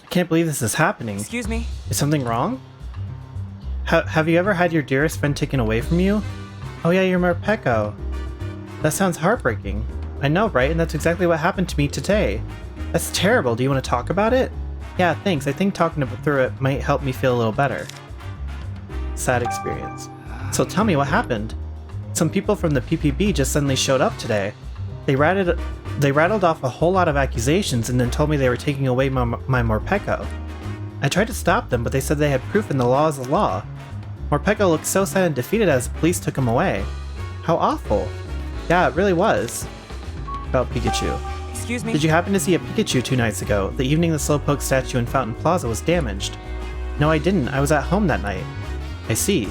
I can't believe this is happening. Excuse me? Is something wrong? Have you ever had your dearest friend taken away from you? Oh yeah, you're Morpeko. That sounds heartbreaking. I know, right? And that's exactly what happened to me today. That's terrible. Do you want to talk about it? Yeah, thanks. I think talking through it might help me feel a little better. Sad experience. So tell me what happened. Some people from the PPB just suddenly showed up today. They rattled off a whole lot of accusations and then told me they were taking away my Morpeko. I tried to stop them, but they said they had proof and the law is the law. Morpeko looked so sad and defeated as the police took him away. How awful. Yeah, it really was. About Pikachu. Excuse me? Did you happen to see a Pikachu 2 nights ago, the evening the Slowpoke statue in Fountain Plaza was damaged? No, I didn't. I was at home that night. I see.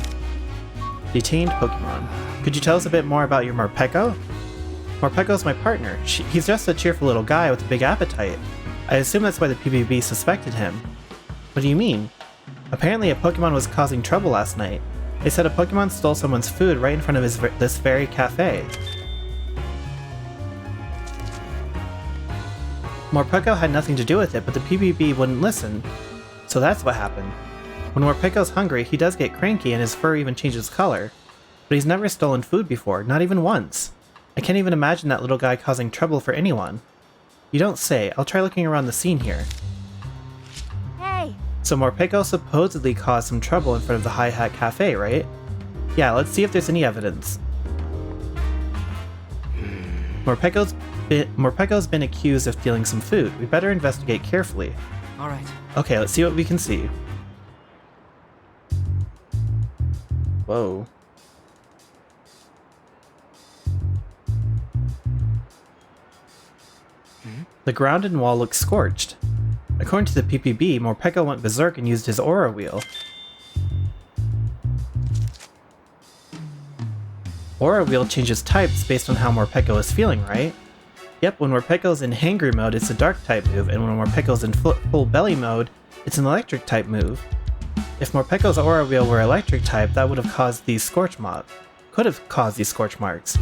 Detained Pokemon. Could you tell us a bit more about your Morpeko? Morpeko's my partner. He's just a cheerful little guy with a big appetite. I assume that's why the PPB suspected him. What do you mean? Apparently a Pokemon was causing trouble last night. They said a Pokemon stole someone's food right in front of this very cafe. Morpeko had nothing to do with it, but the PPB wouldn't listen. So that's what happened. When Morpeko's hungry, he does get cranky and his fur even changes color. But he's never stolen food before, not even once. I can't even imagine that little guy causing trouble for anyone. You don't say. I'll try looking around the scene here. Hey! So Morpeko supposedly caused some trouble in front of the High Hat Cafe, right? Yeah, let's see if there's any evidence. Morpeko's been accused of stealing some food. We better investigate carefully. Alright. Okay, let's see what we can see. Whoa. The ground and wall look scorched. According to the PPB, Morpeko went berserk and used his aura wheel. Aura wheel changes types based on how Morpeko is feeling, right? Yep, when Morpeko's in hangry mode, it's a dark type move, and when Morpeko's in full belly mode, it's an electric type move. If Morpeko's aura wheel were electric type, that would have caused these scorch marks. Could have caused these scorch marks.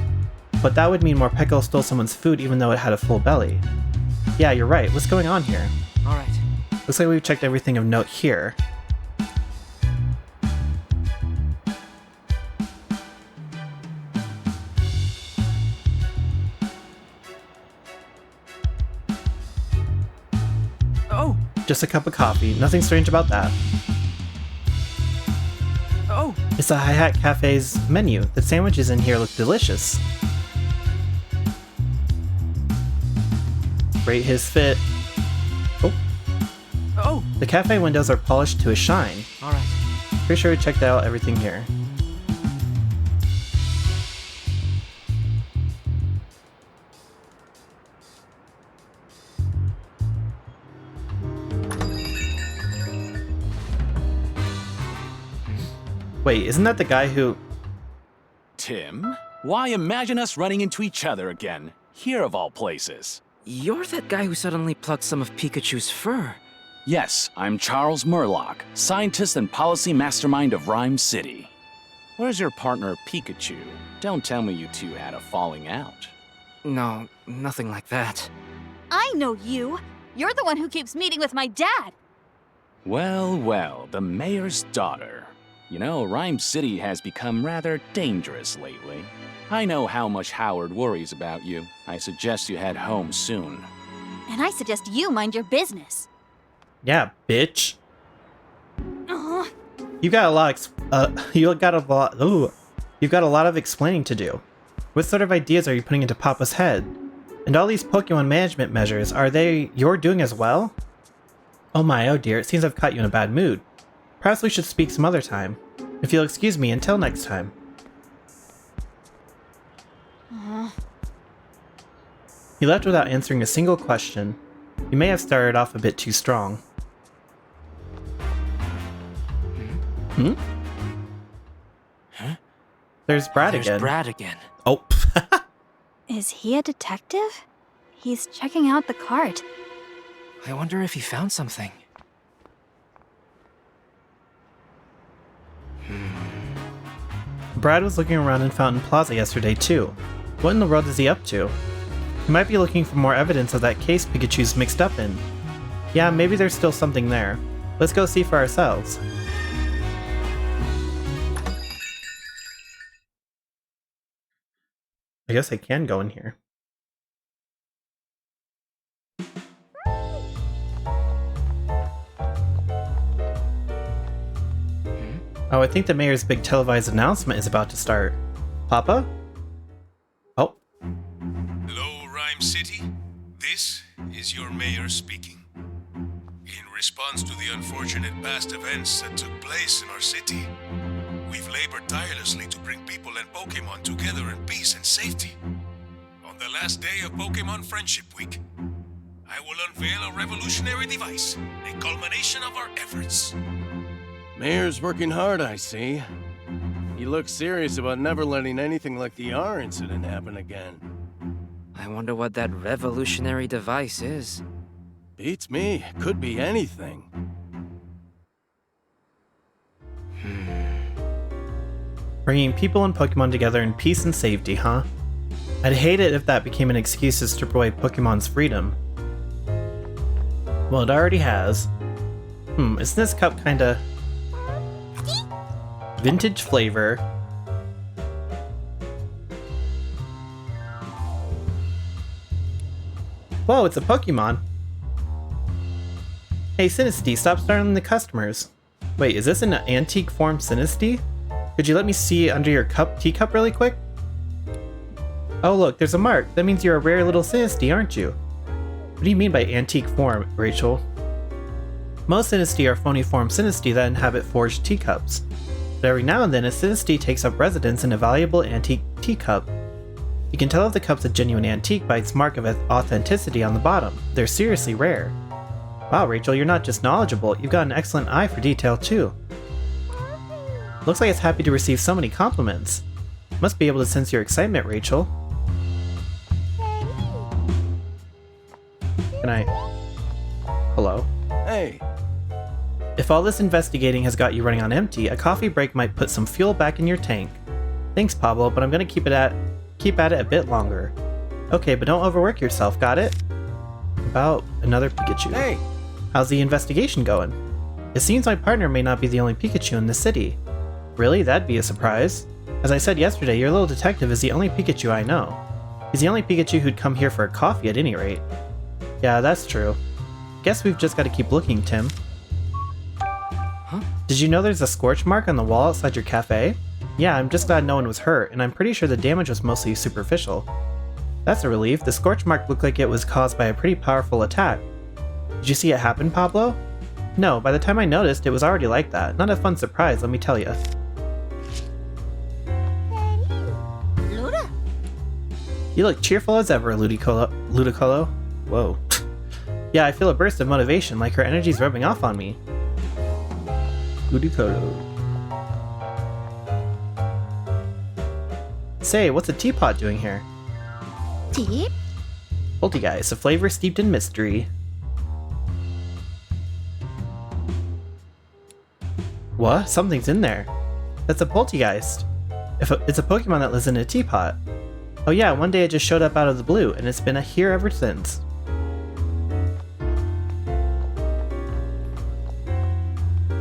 But that would mean Morpeko stole someone's food even though it had a full belly. Yeah, you're right. What's going on here? Alright. Looks like we've checked everything of note here. Oh! Just a cup of coffee. Nothing strange about that. Oh! It's the Hi Hat Cafe's menu. The sandwiches in here look delicious. Rate his fit. Oh. Oh! The cafe windows are polished to a shine. Alright. Pretty sure we checked out everything here. Wait, isn't that the guy who... Tim? Why imagine us running into each other again? Here of all places. You're that guy who suddenly plucked some of Pikachu's fur. Yes, I'm Charles Murlock, scientist and policy mastermind of Rhyme City. Where's your partner, Pikachu? Don't tell me you two had a falling out. No, nothing like that. I know you! You're the one who keeps meeting with my dad! Well, well, the mayor's daughter. You know, Rhyme City has become rather dangerous lately. I know how much Howard worries about you. I suggest you head home soon. And I suggest you mind your business. Yeah, bitch. Uh, You got a lot. You got a lot. Ooh, you've got a lot of explaining to do. What sort of ideas are you putting into Papa's head? And all these Pokemon management measures, are they your doing as well? Oh my, oh dear, it seems I've caught you in a bad mood. Perhaps we should speak some other time. If you'll excuse me until next time. He left without answering a single question. He may have started off a bit too strong. Hmm? Huh? There's Brad There's again. Brad again. Oh. is he a detective? He's checking out the cart. I wonder if he found something. Brad was looking around in Fountain Plaza yesterday too. What in the world is he up to? He might be looking for more evidence of that case Pikachu's mixed up in. Yeah, maybe there's still something there. Let's go see for ourselves. I guess I can go in here. Oh, I think the mayor's big televised announcement is about to start. Papa? Oh. Hello, Rhyme City. This is your mayor speaking. In response to the unfortunate past events that took place in our city, we've labored tirelessly to bring people and Pokemon together in peace and safety. On the last day of Pokemon Friendship Week, I will unveil a revolutionary device, a culmination of our efforts. Mayor's working hard, I see. He looks serious about never letting anything like the R incident happen again. I wonder what that revolutionary device is. Beats me. Could be anything. Bringing people and Pokemon together in peace and safety, huh? I'd hate it if that became an excuse to strip away Pokemon's freedom. Well, it already has. Isn't this cup kinda... vintage flavor? Whoa, it's a Pokemon! Hey, Sinistea, stop startling the customers. Wait, is this an antique form Sinistea? Could you let me see under your teacup really quick? Oh look, there's a mark. That means you're a rare little Sinistea, aren't you? What do you mean by antique form, Rachel? Most Sinistea are phony form Sinistea that inhabit forged teacups. But every now and then a Sinistea takes up residence in a valuable antique teacup. You can tell if the cup's a genuine antique by its mark of authenticity on the bottom. They're seriously rare. Wow, Rachel, you're not just knowledgeable, you've got an excellent eye for detail too. Looks like it's happy to receive so many compliments. Must be able to sense your excitement, Rachel. Can I... Hello? Hey, If all this investigating has got you running on empty, a coffee break might put some fuel back in your tank. Thanks, Pablo, but I'm gonna keep at it a bit longer. Okay, but don't overwork yourself, got it? About another Pikachu. hey! How's the investigation going? It seems my partner may not be the only Pikachu in the city. Really? That'd be a surprise. As I said yesterday, your little detective is the only Pikachu I know. He's the only Pikachu who'd come here for a coffee at any rate. Yeah, that's true. Guess we've just gotta keep looking, Tim. Huh? Did you know there's a scorch mark on the wall outside your cafe? Yeah, I'm just glad no one was hurt, and I'm pretty sure the damage was mostly superficial. That's a relief. The scorch mark looked like it was caused by a pretty powerful attack. Did you see it happen, Pablo? No, by the time I noticed, it was already like that. Not a fun surprise, let me tell you. Luda? You look cheerful as ever, Ludicolo. Whoa. Yeah, I feel a burst of motivation, like her energy's rubbing off on me. Ludicolo. Say, what's a teapot doing here? Tea? Poltergeist, a flavor steeped in mystery. What? Something's in there. That's a poltergeist. It's a Pokemon that lives in a teapot. Oh yeah, one day it just showed up out of the blue, and it's been here ever since.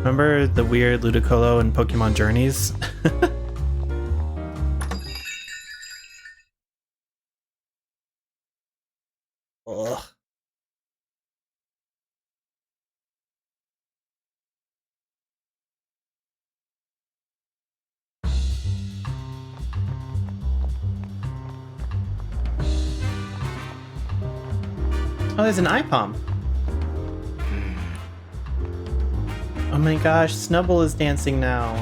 Remember the weird Ludicolo and Pokemon Journeys? Ugh. Oh, there's an IPOM. Oh my gosh, Snubbull is dancing now.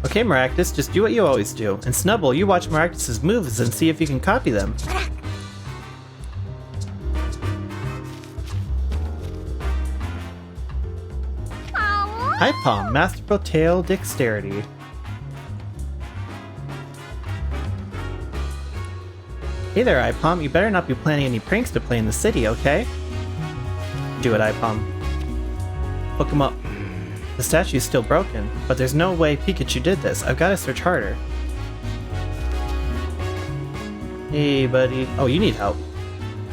Okay, Maractus, just do what you always do. And Snubbull, you watch Maractus's moves and see if you can copy them. IPOM, Masterful Tail Dexterity. Hey there, IPOM, you better not be planning any pranks to play in the city, okay? Do it, IPOM. Hook him up. The statue's still broken, but there's no way Pikachu did this. I've gotta search harder. Hey, buddy. Oh, you need help.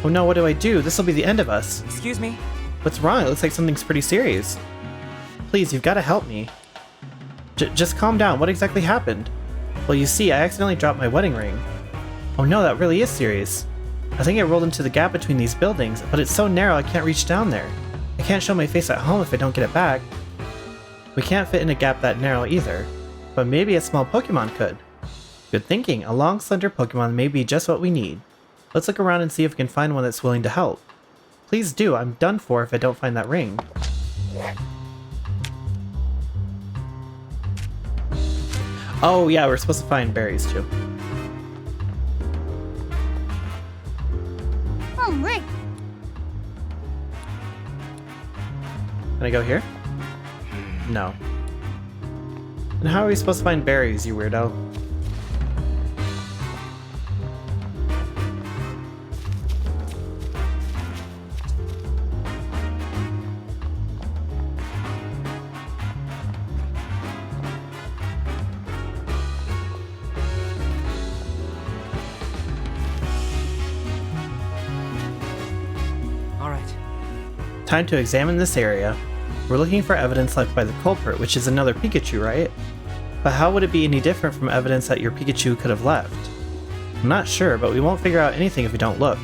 Oh no, what do I do? This'll be the end of us. Excuse me? What's wrong? It looks like something's pretty serious. Please, you've gotta help me. Just calm down. What exactly happened? Well, you see, I accidentally dropped my wedding ring. Oh no, that really is serious. I think it rolled into the gap between these buildings, but it's so narrow I can't reach down there. I can't show my face at home if I don't get it back. We can't fit in a gap that narrow either, but maybe a small Pokemon could. Good thinking, a long, slender Pokemon may be just what we need. Let's look around and see if we can find one that's willing to help. Please do, I'm done for if I don't find that ring. Oh yeah, we're supposed to find berries too. Ring. Can I go here? No. And how are we supposed to find berries, you weirdo? Time to examine this area. We're looking for evidence left by the culprit, which is another Pikachu, right? But how would it be any different from evidence that your Pikachu could have left? I'm not sure, but we won't figure out anything if we don't look.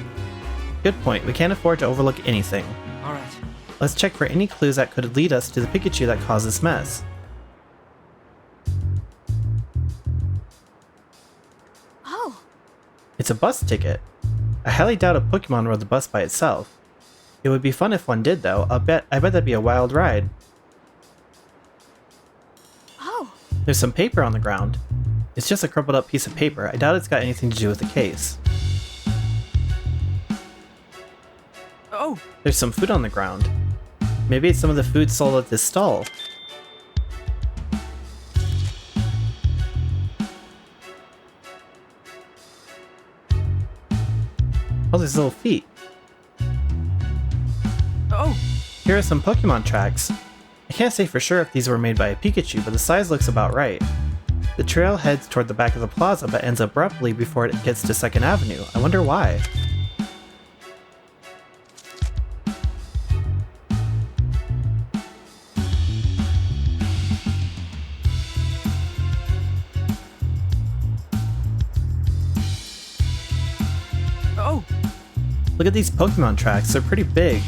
Good point, we can't afford to overlook anything. Alright. Let's check for any clues that could lead us to the Pikachu that caused this mess. Oh. It's a bus ticket. I highly doubt a Pokemon rode the bus by itself. It would be fun if one did, though. I bet that'd be a wild ride. Oh. There's some paper on the ground. It's just a crumpled up piece of paper. I doubt it's got anything to do with the case. Oh. There's some food on the ground. Maybe it's some of the food sold at this stall. Oh, there's little feet. Oh! Here are some Pokemon tracks. I can't say for sure if these were made by a Pikachu, but the size looks about right. The trail heads toward the back of the plaza but ends abruptly before it gets to 2nd Avenue. I wonder why. Oh! Look at these Pokemon tracks, they're pretty big.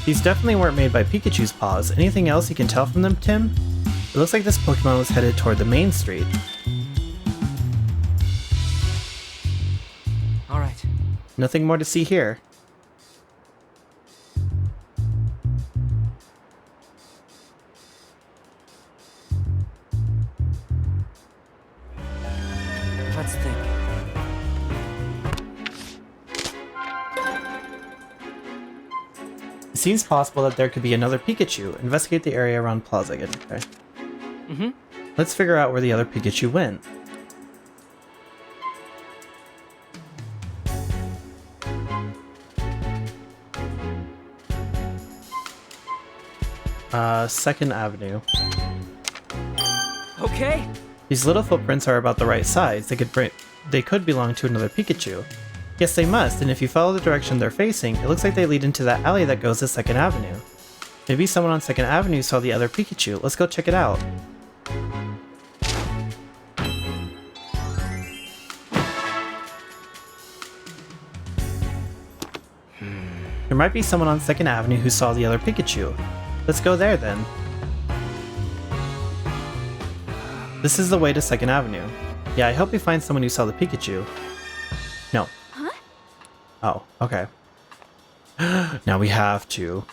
These definitely weren't made by Pikachu's paws. Anything else you can tell from them, Tim? It looks like this Pokemon was headed toward the main street. Alright. Nothing more to see here. Let's think. It seems possible that there could be another Pikachu. Investigate the area around Plaza again. Okay. Mm-hmm. Let's figure out where the other Pikachu went. Second Avenue. Okay. These little footprints are about the right size. They could belong to another Pikachu. Yes, they must, and if you follow the direction they're facing, it looks like they lead into that alley that goes to 2nd Avenue. Maybe someone on 2nd Avenue saw the other Pikachu. Let's go check it out. There might be someone on 2nd Avenue who saw the other Pikachu. Let's go there then. This is the way to 2nd Avenue. Yeah, I hope we find someone who saw the Pikachu. No. Huh? Oh, okay. Now we have to.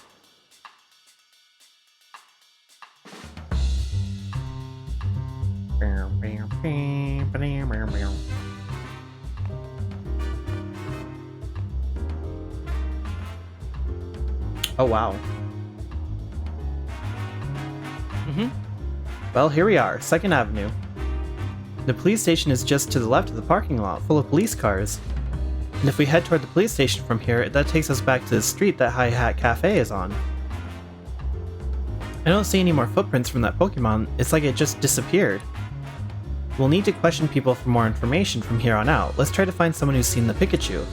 Oh, wow. Well, here we are, 2nd Avenue. The police station is just to the left of the parking lot, full of police cars. And if we head toward the police station from here, that takes us back to the street that Hi Hat Cafe is on. I don't see any more footprints from that Pokemon. It's like it just disappeared. We'll need to question people for more information from here on out. Let's try to find someone who's seen the Pikachu.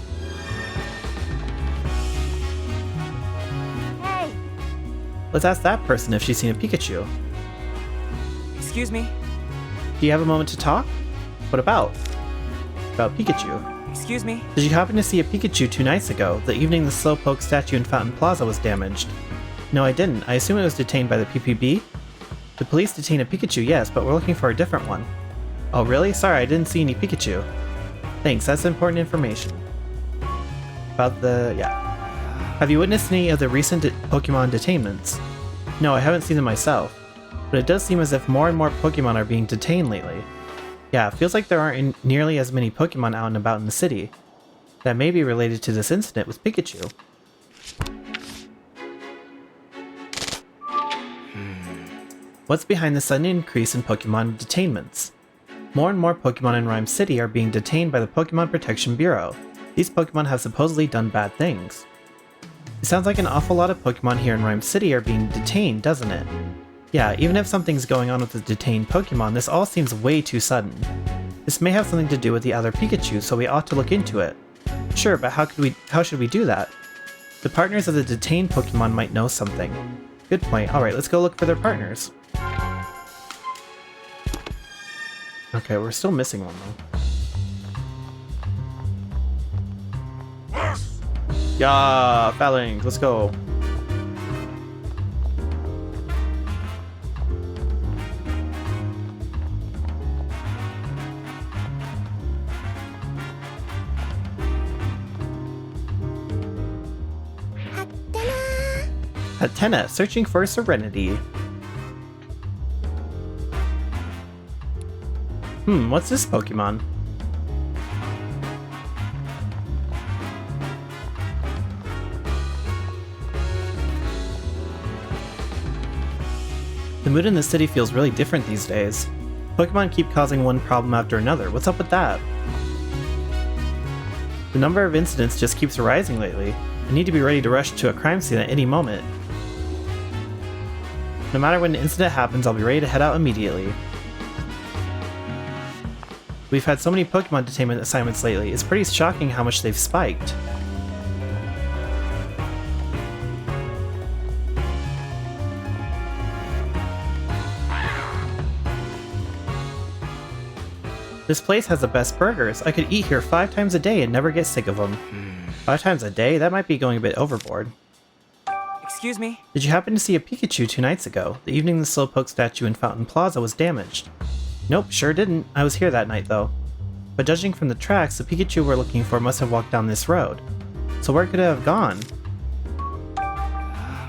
Hey! Let's ask that person if she's seen a Pikachu. Excuse me. Do you have a moment to talk? What about? About Pikachu. Excuse me. Did you happen to see a Pikachu 2 nights ago, the evening the Slowpoke statue in Fountain Plaza was damaged? No, I didn't. I assume it was detained by the PPB? The police detained a Pikachu, yes, but we're looking for a different one. Oh, really? Sorry, I didn't see any Pikachu. Thanks, that's important information. About the... yeah. Have you witnessed any of the recent Pokemon detainments? No, I haven't seen them myself. But it does seem as if more and more Pokemon are being detained lately. Yeah, it feels like there aren't nearly as many Pokemon out and about in the city. That may be related to this incident with Pikachu. What's behind the sudden increase in Pokemon detainments? More and more Pokemon in Rhyme City are being detained by the Pokemon Protection Bureau. These Pokemon have supposedly done bad things. It sounds like an awful lot of Pokemon here in Rhyme City are being detained, doesn't it? Yeah, even if something's going on with the detained Pokemon, this all seems way too sudden. This may have something to do with the other Pikachu, so we ought to look into it. Sure, but how should we do that? The partners of the detained Pokemon might know something. Good point. Alright, let's go look for their partners. Okay, we're still missing one though. Yeah, Phalanx, let's go. Hatena, searching for Serenity. What's this Pokemon? The mood in the city feels really different these days. Pokemon keep causing one problem after another. What's up with that? The number of incidents just keeps rising lately. I need to be ready to rush to a crime scene at any moment. No matter when an incident happens, I'll be ready to head out immediately. We've had so many Pokemon detainment assignments lately, it's pretty shocking how much they've spiked. This place has the best burgers. I could eat here 5 times a day and never get sick of them. 5 times a day? That might be going a bit overboard. Excuse me. Did you happen to see a Pikachu 2 nights ago, the evening the Slowpoke statue in Fountain Plaza was damaged? Nope, sure didn't. I was here that night though. But judging from the tracks, the Pikachu we're looking for must have walked down this road. So where could it have gone?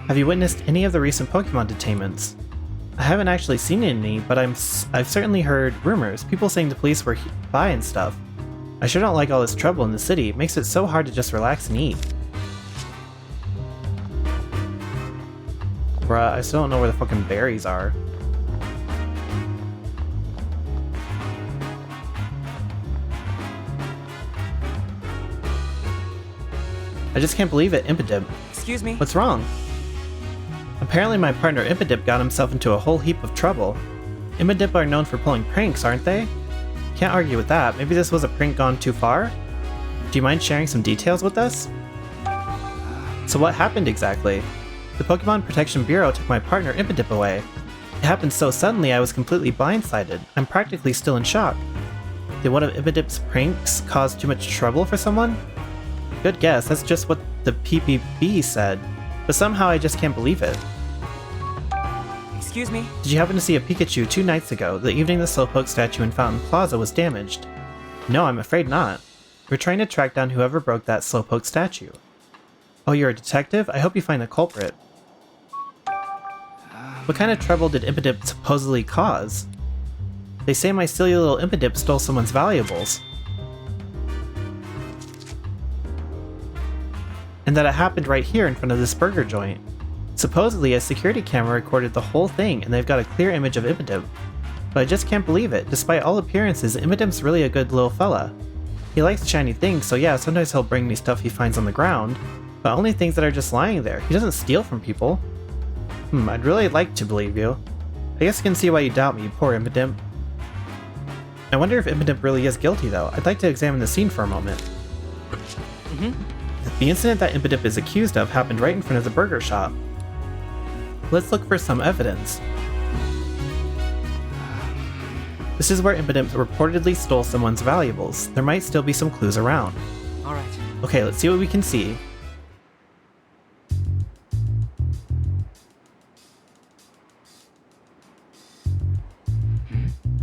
Have you witnessed any of the recent Pokemon detainments? I haven't actually seen any, but I've certainly heard rumors, people saying the police were by and stuff. I sure don't like all this trouble in the city. It makes it so hard to just relax and eat. Bruh, I still don't know where the fucking berries are. I just can't believe it, Impidimp. Excuse me. What's wrong? Apparently my partner Impidimp got himself into a whole heap of trouble. Impidimp are known for pulling pranks, aren't they? Can't argue with that. Maybe this was a prank gone too far? Do you mind sharing some details with us? So what happened exactly? The Pokemon Protection Bureau took my partner Impidip away. It happened so suddenly I was completely blindsided. I'm practically still in shock. Did one of Impidip's pranks cause too much trouble for someone? Good guess, that's just what the PPB said. But somehow I just can't believe it. Excuse me? Did you happen to see a Pikachu 2 nights ago, the evening the Slowpoke statue in Fountain Plaza was damaged? No, I'm afraid not. We're trying to track down whoever broke that Slowpoke statue. Oh, you're a detective? I hope you find the culprit. What kind of trouble did Impidip supposedly cause? They say my silly little Impidip stole someone's valuables. And that it happened right here in front of this burger joint. Supposedly, a security camera recorded the whole thing and they've got a clear image of Impidip. But I just can't believe it. Despite all appearances, Impidip's really a good little fella. He likes shiny things, so yeah, sometimes he'll bring me stuff he finds on the ground, but only things that are just lying there. He doesn't steal from people. I'd really like to believe you. I guess I can see why you doubt me, poor Impidip. I wonder if Impidip really is guilty though. I'd like to examine the scene for a moment. The incident that Impidip is accused of happened right in front of the burger shop. Let's look for some evidence. This is where Impidip reportedly stole someone's valuables. There might still be some clues around. Alright. Okay, let's see what we can see.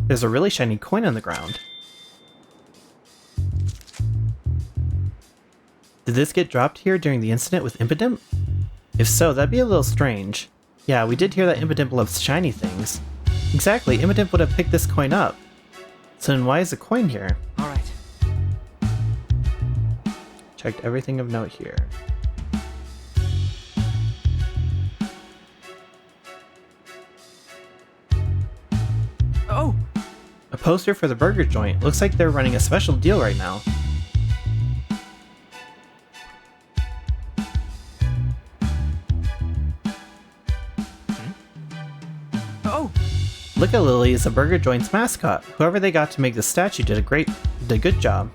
There's a really shiny coin on the ground. Did this get dropped here during the incident with Impidip? If so, that'd be a little strange. Yeah, we did hear that Impidip loves shiny things. Exactly, Impidip would have picked this coin up. So then why is the coin here? Alright. Checked everything of note here. Oh! A poster for the burger joint. Looks like they're running a special deal right now. Oh! Look at Lily is the burger joint's mascot. Whoever they got to make the statue did a good job.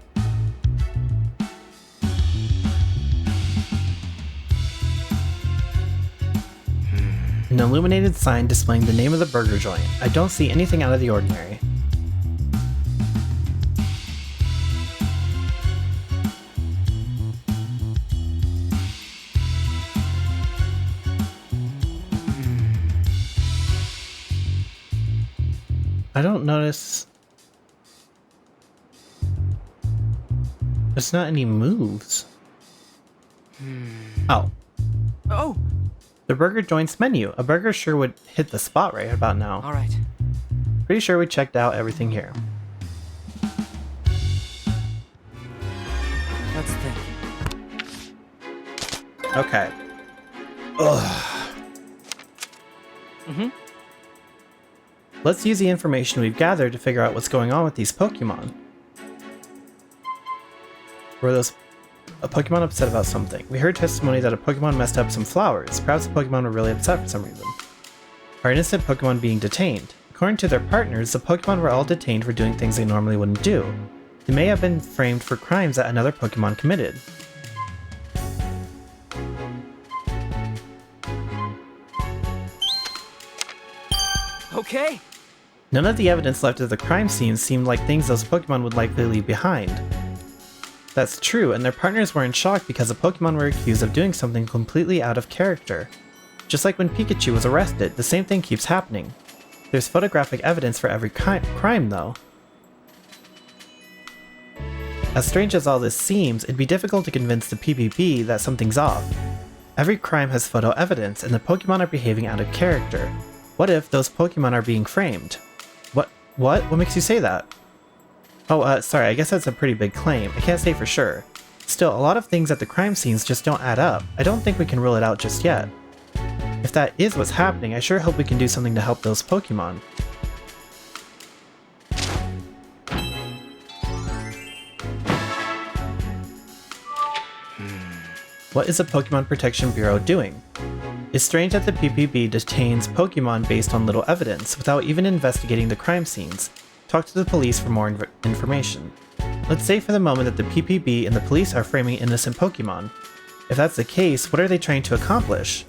An illuminated sign displaying the name of the burger joint. I don't see anything out of the ordinary. I don't notice... There's not any moves. Oh. Oh! The burger joint's menu. A burger sure would hit the spot right about now. Alright. Pretty sure we checked out everything here. Let's think. Okay. Ugh. Let's use the information we've gathered to figure out what's going on with these Pokemon. Were those a Pokemon upset about something? We heard testimony that a Pokemon messed up some flowers. Perhaps the Pokemon were really upset for some reason. Are innocent Pokemon being detained? According to their partners, the Pokemon were all detained for doing things they normally wouldn't do. They may have been framed for crimes that another Pokemon committed. Okay! None of the evidence left at the crime scene seemed like things those Pokemon would likely leave behind. That's true, and their partners were in shock because the Pokemon were accused of doing something completely out of character. Just like when Pikachu was arrested, the same thing keeps happening. There's photographic evidence for every crime, though. As strange as all this seems, it'd be difficult to convince the PPB that something's off. Every crime has photo evidence, and the Pokemon are behaving out of character. What if those Pokemon are being framed? What? What makes you say that? Oh, sorry, I guess that's a pretty big claim. I can't say for sure. Still, a lot of things at the crime scenes just don't add up. I don't think we can rule it out just yet. If that is what's happening, I sure hope we can do something to help those Pokemon. What is the Pokemon Protection Bureau doing? It's strange that the PPB detains Pokemon based on little evidence, without even investigating the crime scenes. Talk to the police for more information. Let's say for the moment that the PPB and the police are framing innocent Pokemon. If that's the case, what are they trying to accomplish?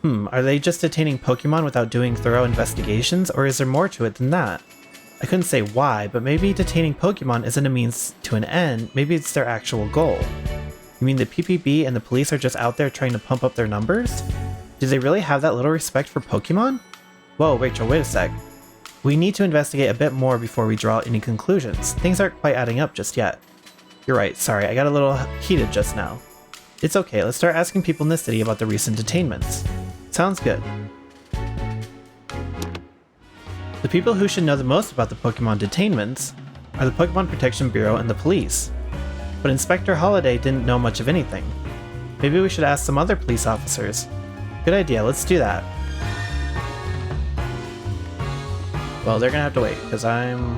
Are they just detaining Pokemon without doing thorough investigations, or is there more to it than that? I couldn't say why, but maybe detaining Pokemon isn't a means to an end, maybe it's their actual goal. You mean the PPB and the police are just out there trying to pump up their numbers? Do they really have that little respect for Pokemon? Whoa, Rachel, wait a sec. We need to investigate a bit more before we draw any conclusions. Things aren't quite adding up just yet. You're right, sorry, I got a little heated just now. It's okay, let's start asking people in the city about the recent detainments. Sounds good. The people who should know the most about the Pokemon detainments are the Pokemon Protection Bureau and the police. But Inspector Holiday didn't know much of anything. Maybe we should ask some other police officers. Good idea, let's do that. Well, they're gonna have to wait, because I'm...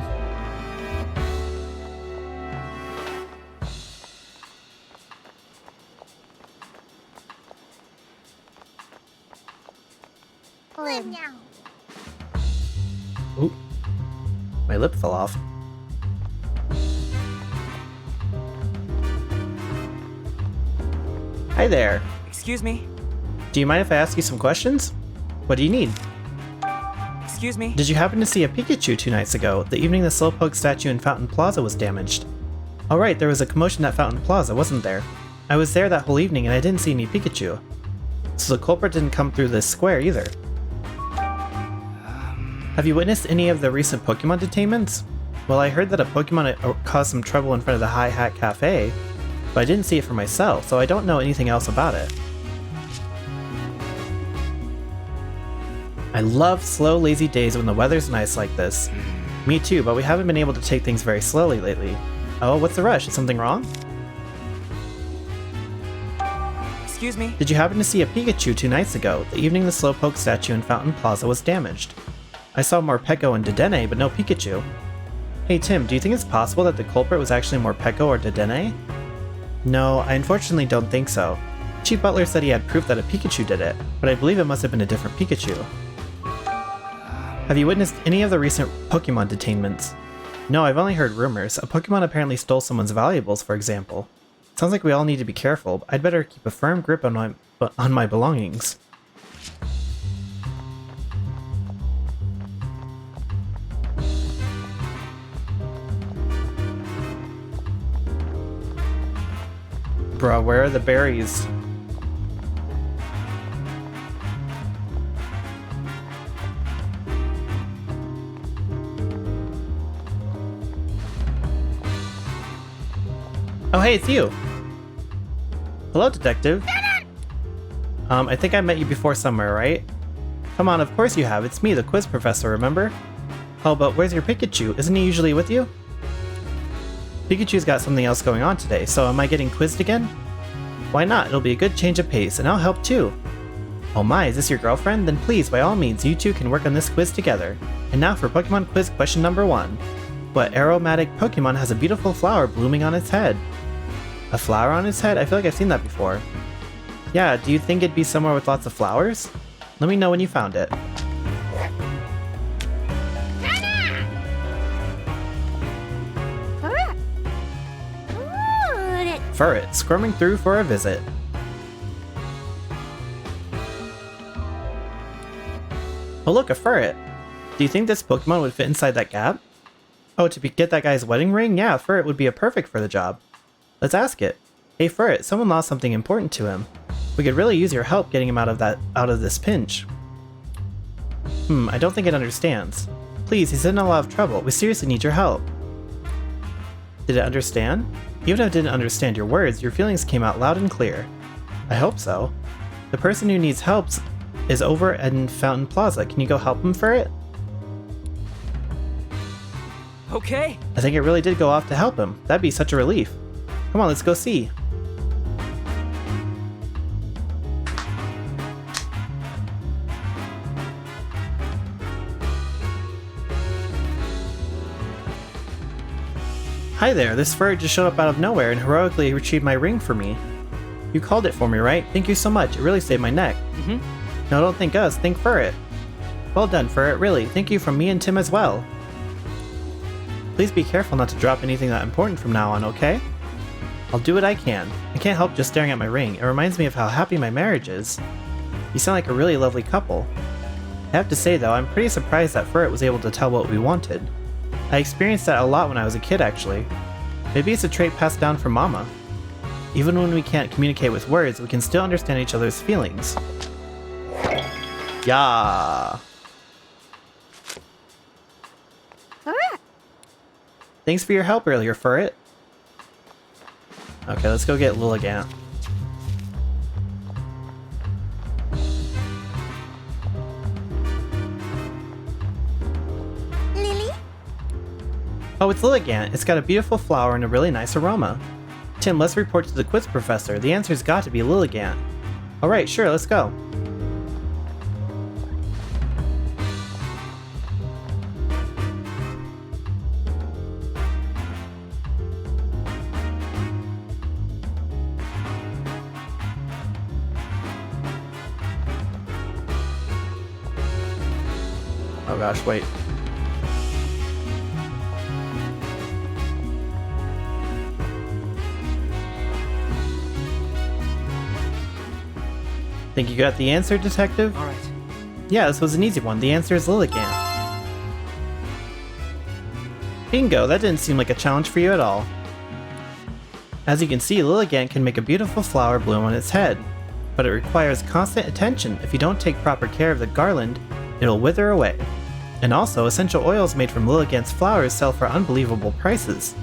Ooh. My lip fell off. Hi there. Excuse me? Do you mind if I ask you some questions? What do you need? Excuse me? Did you happen to see a Pikachu 2 nights ago, the evening the Slowpoke statue in Fountain Plaza was damaged? Alright, there was a commotion at Fountain Plaza, wasn't there? I was there that whole evening and I didn't see any Pikachu. So the culprit didn't come through this square either. Have you witnessed any of the recent Pokemon detainments? Well, I heard that a Pokemon caused some trouble in front of the High Hat Cafe, but I didn't see it for myself, so I don't know anything else about it. I love slow, lazy days when the weather's nice like this. Me too, but we haven't been able to take things very slowly lately. Oh, what's the rush? Is something wrong? Excuse me? Did you happen to see a Pikachu 2 nights ago, the evening the Slowpoke statue in Fountain Plaza was damaged? I saw Morpeko and Dedenne, but no Pikachu. Hey Tim, do you think it's possible that the culprit was actually Morpeko or Dedenne? No, I unfortunately don't think so. Chief Butler said he had proof that a Pikachu did it, but I believe it must have been a different Pikachu. Have you witnessed any of the recent Pokemon detainments? No, I've only heard rumors. A Pokemon apparently stole someone's valuables, for example. Sounds like we all need to be careful. I'd better keep a firm grip on my belongings. Bruh, where are the berries? Oh hey, it's you! Hello, detective. I think I met you before somewhere, right? Come on, of course you have. It's me, the quiz professor, remember? Oh, but where's your Pikachu? Isn't he usually with you? Pikachu's got something else going on today, so am I getting quizzed again? Why not? It'll be a good change of pace, and I'll help too. Oh my, is this your girlfriend? Then please, by all means, you two can work on this quiz together. And now for Pokemon quiz question number 1. What aromatic Pokemon has a beautiful flower blooming on its head? A flower on its head? I feel like I've seen that before. Yeah, do you think it'd be somewhere with lots of flowers? Let me know when you found it. Furret, squirming through for a visit. Oh look, a Furret! Do you think this Pokemon would fit inside that gap? Oh, to get that guy's wedding ring? Yeah, Furret would be perfect for the job. Let's ask it. Hey Furret, someone lost something important to him. We could really use your help getting him out of this pinch. I don't think it understands. Please, he's in a lot of trouble. We seriously need your help. Did it understand? Even if it didn't understand your words, your feelings came out loud and clear. I hope so. The person who needs help is over in Fountain Plaza. Can you go help him, Furret? Okay. I think it really did go off to help him. That'd be such a relief. Come on, let's go see. Hi there, this Furret just showed up out of nowhere and heroically retrieved my ring for me. You called it for me, right? Thank you so much, it really saved my neck. No, don't thank us, thank Furret. Well done, Furret, really. Thank you from me and Tim as well. Please be careful not to drop anything that important from now on, okay? I'll do what I can. I can't help just staring at my ring. It reminds me of how happy my marriage is. You sound like a really lovely couple. I have to say though, I'm pretty surprised that Furret was able to tell what we wanted. I experienced that a lot when I was a kid actually. Maybe it's a trait passed down from Mama. Even when we can't communicate with words, we can still understand each other's feelings. Yeah. Thanks for your help earlier, Furret. Okay, let's go get Lilligant. Lily? Oh, it's Lilligant. It's got a beautiful flower and a really nice aroma. Tim, let's report to the quiz professor. The answer's got to be Lilligant. Alright, sure, let's go. Oh gosh, wait. Think you got the answer, Detective? All right. Yeah, this was an easy one. The answer is Lilligant. Bingo, that didn't seem like a challenge for you at all. As you can see, Lilligant can make a beautiful flower bloom on its head, but it requires constant attention. If you don't take proper care of the garland, it'll wither away. And also, essential oils made from Lilligant's flowers sell for unbelievable prices.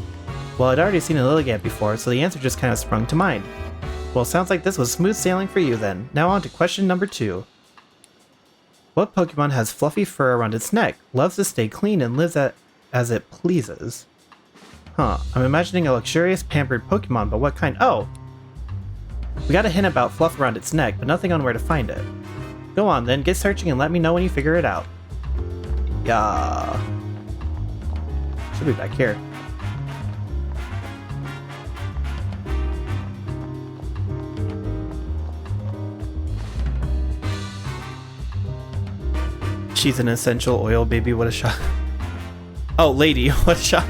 Well, I'd already seen a Lilligant before, so the answer just kind of sprung to mind. Well, sounds like this was smooth sailing for you then. Now on to question number 2. What Pokemon has fluffy fur around its neck, loves to stay clean, and lives as it pleases? Huh, I'm imagining a luxurious, pampered Pokemon, but what kind? Oh! We got a hint about fluff around its neck, but nothing on where to find it. Go on then, get searching and let me know when you figure it out. Yeah. Should be back here. She's an essential oil baby, what a shot. Oh, lady, what a shot.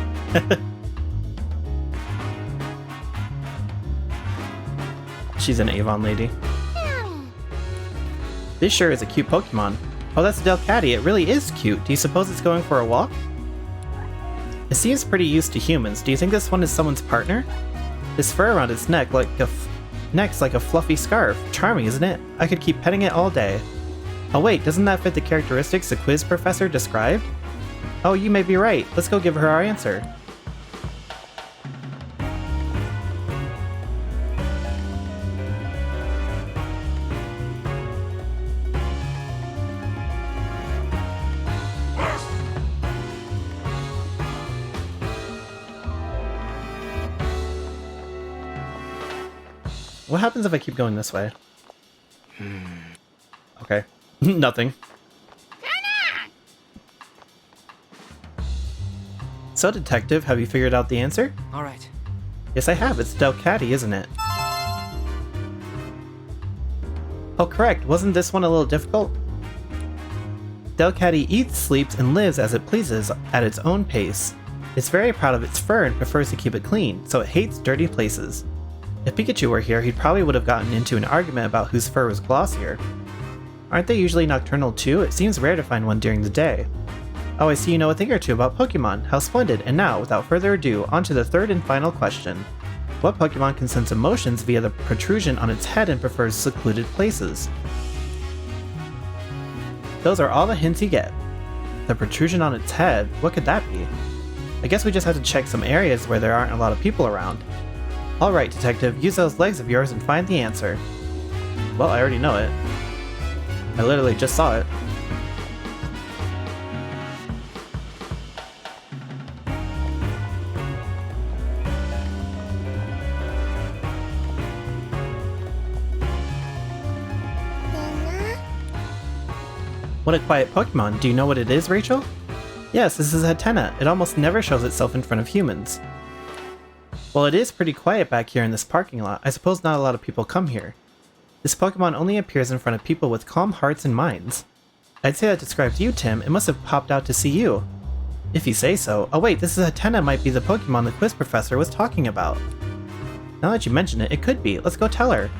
She's an Avon lady. This sure is a cute Pokemon. Oh, that's a Delcatty. It really is cute. Do you suppose it's going for a walk? It seems pretty used to humans. Do you think this one is someone's partner? This fur around its neck neck's like a fluffy scarf. Charming, isn't it? I could keep petting it all day. Oh wait, doesn't that fit the characteristics the quiz professor described? Oh, you may be right. Let's go give her our answer. What happens if I keep going this way? Okay. Nothing. So, Detective, have you figured out the answer? All right. Yes, I have. It's Delcatty, isn't it? Oh, correct. Wasn't this one a little difficult? Delcatty eats, sleeps, and lives as it pleases at its own pace. It's very proud of its fur and prefers to keep it clean, so it hates dirty places. If Pikachu were here, he probably would have gotten into an argument about whose fur was glossier. Aren't they usually nocturnal too? It seems rare to find one during the day. Oh, I see you know a thing or two about Pokemon. How splendid. And now, without further ado, on to the third and final question. What Pokemon can sense emotions via the protrusion on its head and prefers secluded places? Those are all the hints you get. The protrusion on its head, what could that be? I guess we just have to check some areas where there aren't a lot of people around. Alright, Detective, use those legs of yours and find the answer. Well, I already know it. I literally just saw it. What a quiet Pokemon. Do you know what it is, Rachel? Yes, this is Hatena. It almost never shows itself in front of humans. Well, it is pretty quiet back here in this parking lot. I suppose not a lot of people come here. This Pokemon only appears in front of people with calm hearts and minds. I'd say that describes you, Tim. It must have popped out to see you. If you say so. Oh wait, this is Hatena might be the Pokemon the quiz professor was talking about. Now that you mention it, it could be. Let's go tell her.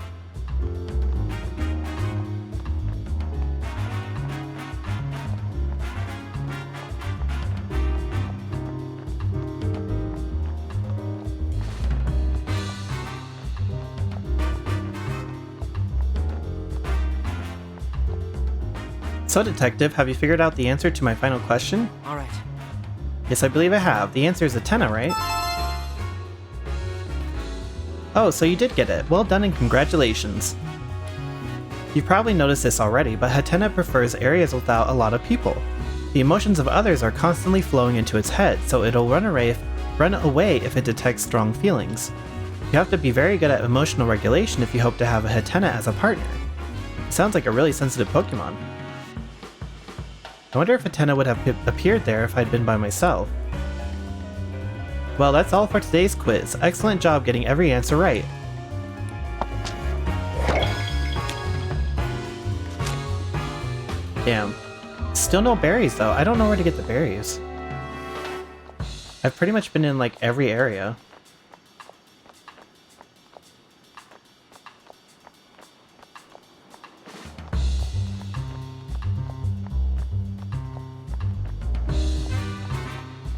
So, Detective, have you figured out the answer to my final question? All right. Yes, I believe I have. The answer is Hatena, right? Oh, so you did get it. Well done and congratulations. You've probably noticed this already, but Hatena prefers areas without a lot of people. The emotions of others are constantly flowing into its head, so it'll run away if it detects strong feelings. You have to be very good at emotional regulation if you hope to have a Hatena as a partner. It sounds like a really sensitive Pokemon. I wonder if Hatena would have appeared there if I'd been by myself. Well, that's all for today's quiz. Excellent job getting every answer right. Damn. Still no berries though. I don't know where to get the berries. I've pretty much been in like every area.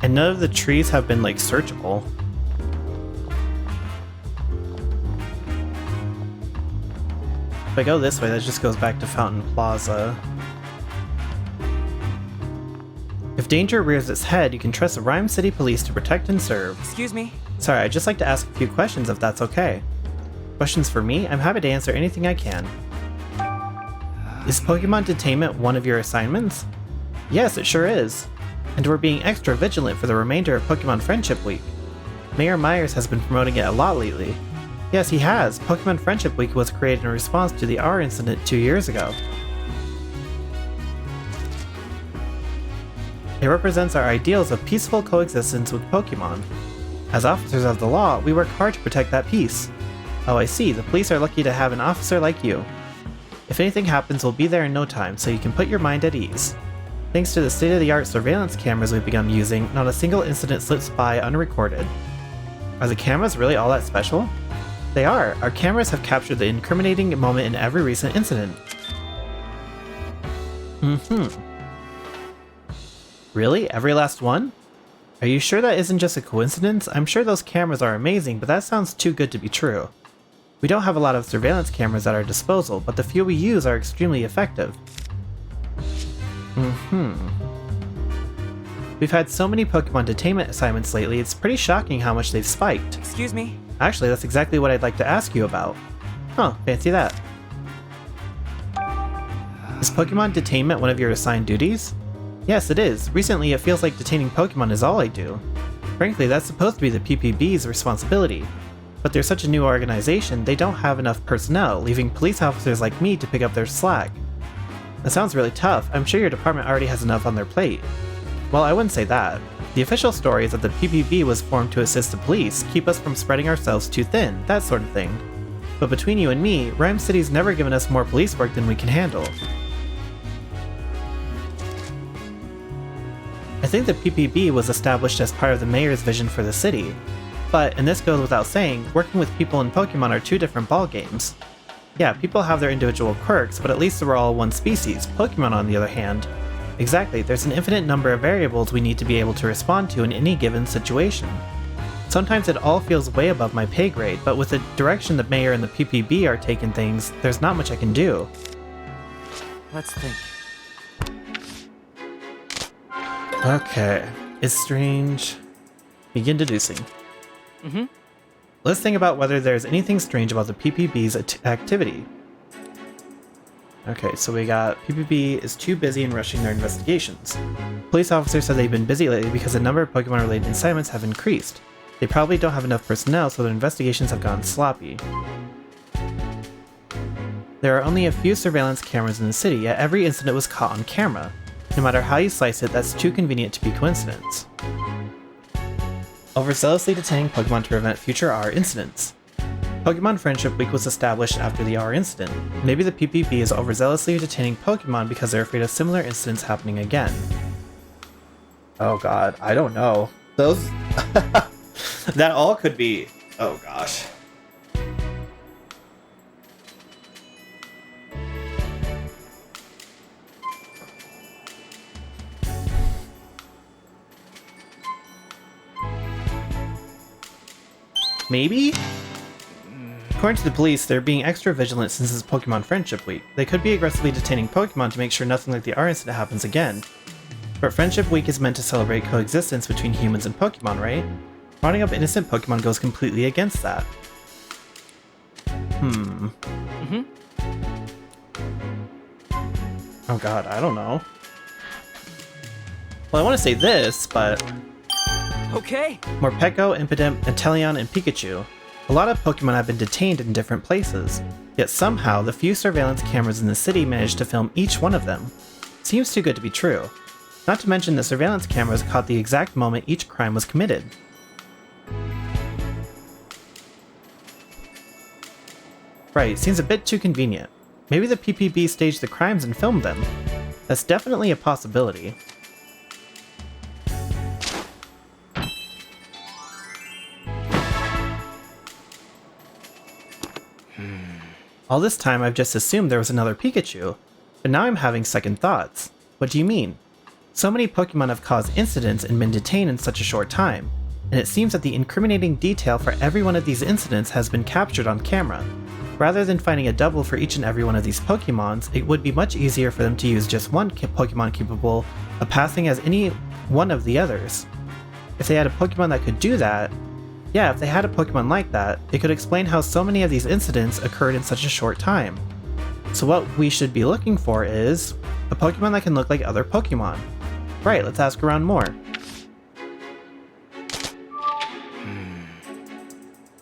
And none of the trees have been like searchable. If I go this way, that just goes back to Fountain Plaza. If danger rears its head, you can trust the Rhyme City Police to protect and serve. Excuse me? Sorry, I'd just like to ask a few questions if that's okay. Questions for me? I'm happy to answer anything I can. Is Pokemon Detainment one of your assignments? Yes, it sure is. And we're being extra vigilant for the remainder of Pokemon Friendship Week. Mayor Myers has been promoting it a lot lately. Yes, he has. Pokemon Friendship Week was created in response to the R incident 2 years ago. It represents our ideals of peaceful coexistence with Pokemon. As officers of the law, we work hard to protect that peace. Oh, I see. The police are lucky to have an officer like you. If anything happens, we'll be there in no time, so you can put your mind at ease. Thanks to the state-of-the-art surveillance cameras we've begun using, not a single incident slips by unrecorded. Are the cameras really all that special? They are. Our cameras have captured the incriminating moment in every recent incident. Really? Every last one? Are you sure that isn't just a coincidence? I'm sure those cameras are amazing, but that sounds too good to be true. We don't have a lot of surveillance cameras at our disposal, but the few we use are extremely effective. We've had so many Pokemon Detainment assignments lately, it's pretty shocking how much they've spiked. Excuse me? Actually, that's exactly what I'd like to ask you about. Huh, fancy that. Is Pokemon Detainment one of your assigned duties? Yes, it is. Recently, it feels like detaining Pokemon is all I do. Frankly, that's supposed to be the PPB's responsibility. But they're such a new organization, they don't have enough personnel, leaving police officers like me to pick up their slack. That sounds really tough. I'm sure your department already has enough on their plate. Well, I wouldn't say that. The official story is that the PPB was formed to assist the police, keep us from spreading ourselves too thin, that sort of thing. But between you and me, Rhyme City's never given us more police work than we can handle. I think the PPB was established as part of the mayor's vision for the city. But, and this goes without saying, working with people and Pokemon are two different ballgames. Yeah, people have their individual quirks, but at least we're all one species. Pokemon, on the other hand. Exactly, there's an infinite number of variables we need to be able to respond to in any given situation. Sometimes it all feels way above my pay grade, but with the direction the mayor and the PPB are taking things, there's not much I can do. Let's think. Okay, it's strange. Begin deducing. Let's think about whether there's anything strange about the PPB's activity. Okay, so we got PPB is too busy in rushing their investigations. Police officers said they've been busy lately because the number of Pokemon-related assignments have increased. They probably don't have enough personnel, so their investigations have gone sloppy. There are only a few surveillance cameras in the city, yet every incident was caught on camera. No matter how you slice it, that's too convenient to be coincidence. Overzealously detaining Pokemon to prevent future R incidents. Pokemon Friendship Week was established after the R incident. Maybe the PPB is overzealously detaining Pokemon because they're afraid of similar incidents happening again. Oh god, I don't know. Those... that all could be... oh gosh. Maybe? According to the police, they're being extra vigilant since it's Pokemon Friendship Week. They could be aggressively detaining Pokemon to make sure nothing like the R incident happens again. But Friendship Week is meant to celebrate coexistence between humans and Pokemon, right? Rounding up innocent Pokemon goes completely against that. Oh god, I don't know. Well, I want to say this, but... Okay. Morpeko, Impidimp, Inteleon, and Pikachu. A lot of Pokemon have been detained in different places, yet somehow the few surveillance cameras in the city managed to film each one of them. Seems too good to be true. Not to mention the surveillance cameras caught the exact moment each crime was committed. Right, seems a bit too convenient. Maybe the PPB staged the crimes and filmed them. That's definitely a possibility. All this time I've just assumed there was another Pikachu, but now I'm having second thoughts. What do you mean? So many Pokemon have caused incidents and been detained in such a short time, and it seems that the incriminating detail for every one of these incidents has been captured on camera. Rather than finding a double for each and every one of these Pokemons, it would be much easier for them to use just one Pokemon capable of passing as any one of the others. If they had a Pokemon that could do that, yeah, if they had a Pokemon like that, it could explain how so many of these incidents occurred in such a short time. So what we should be looking for is a Pokemon that can look like other Pokemon. Right, let's ask around more.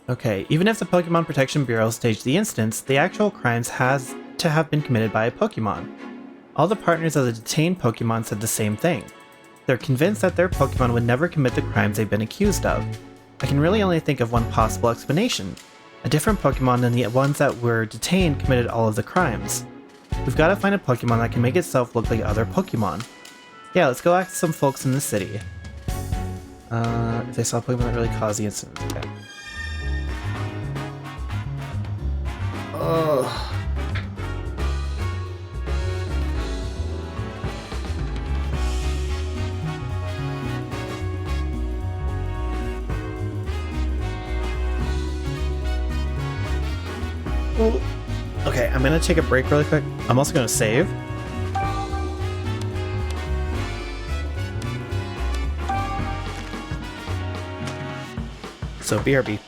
Okay, even if the Pokemon Protection Bureau staged the incidents, the actual crimes has to have been committed by a Pokemon. All the partners of the detained Pokemon said the same thing. They're convinced that their Pokemon would never commit the crimes they've been accused of. I can really only think of one possible explanation. A different Pokemon than the ones that were detained committed all of the crimes. We've got to find a Pokemon that can make itself look like other Pokemon. Yeah, let's go ask some folks in the city. If they saw a Pokemon that really caused the incident. Okay. Ugh. Okay, I'm gonna take a break really quick. I'm also gonna save. So BRB.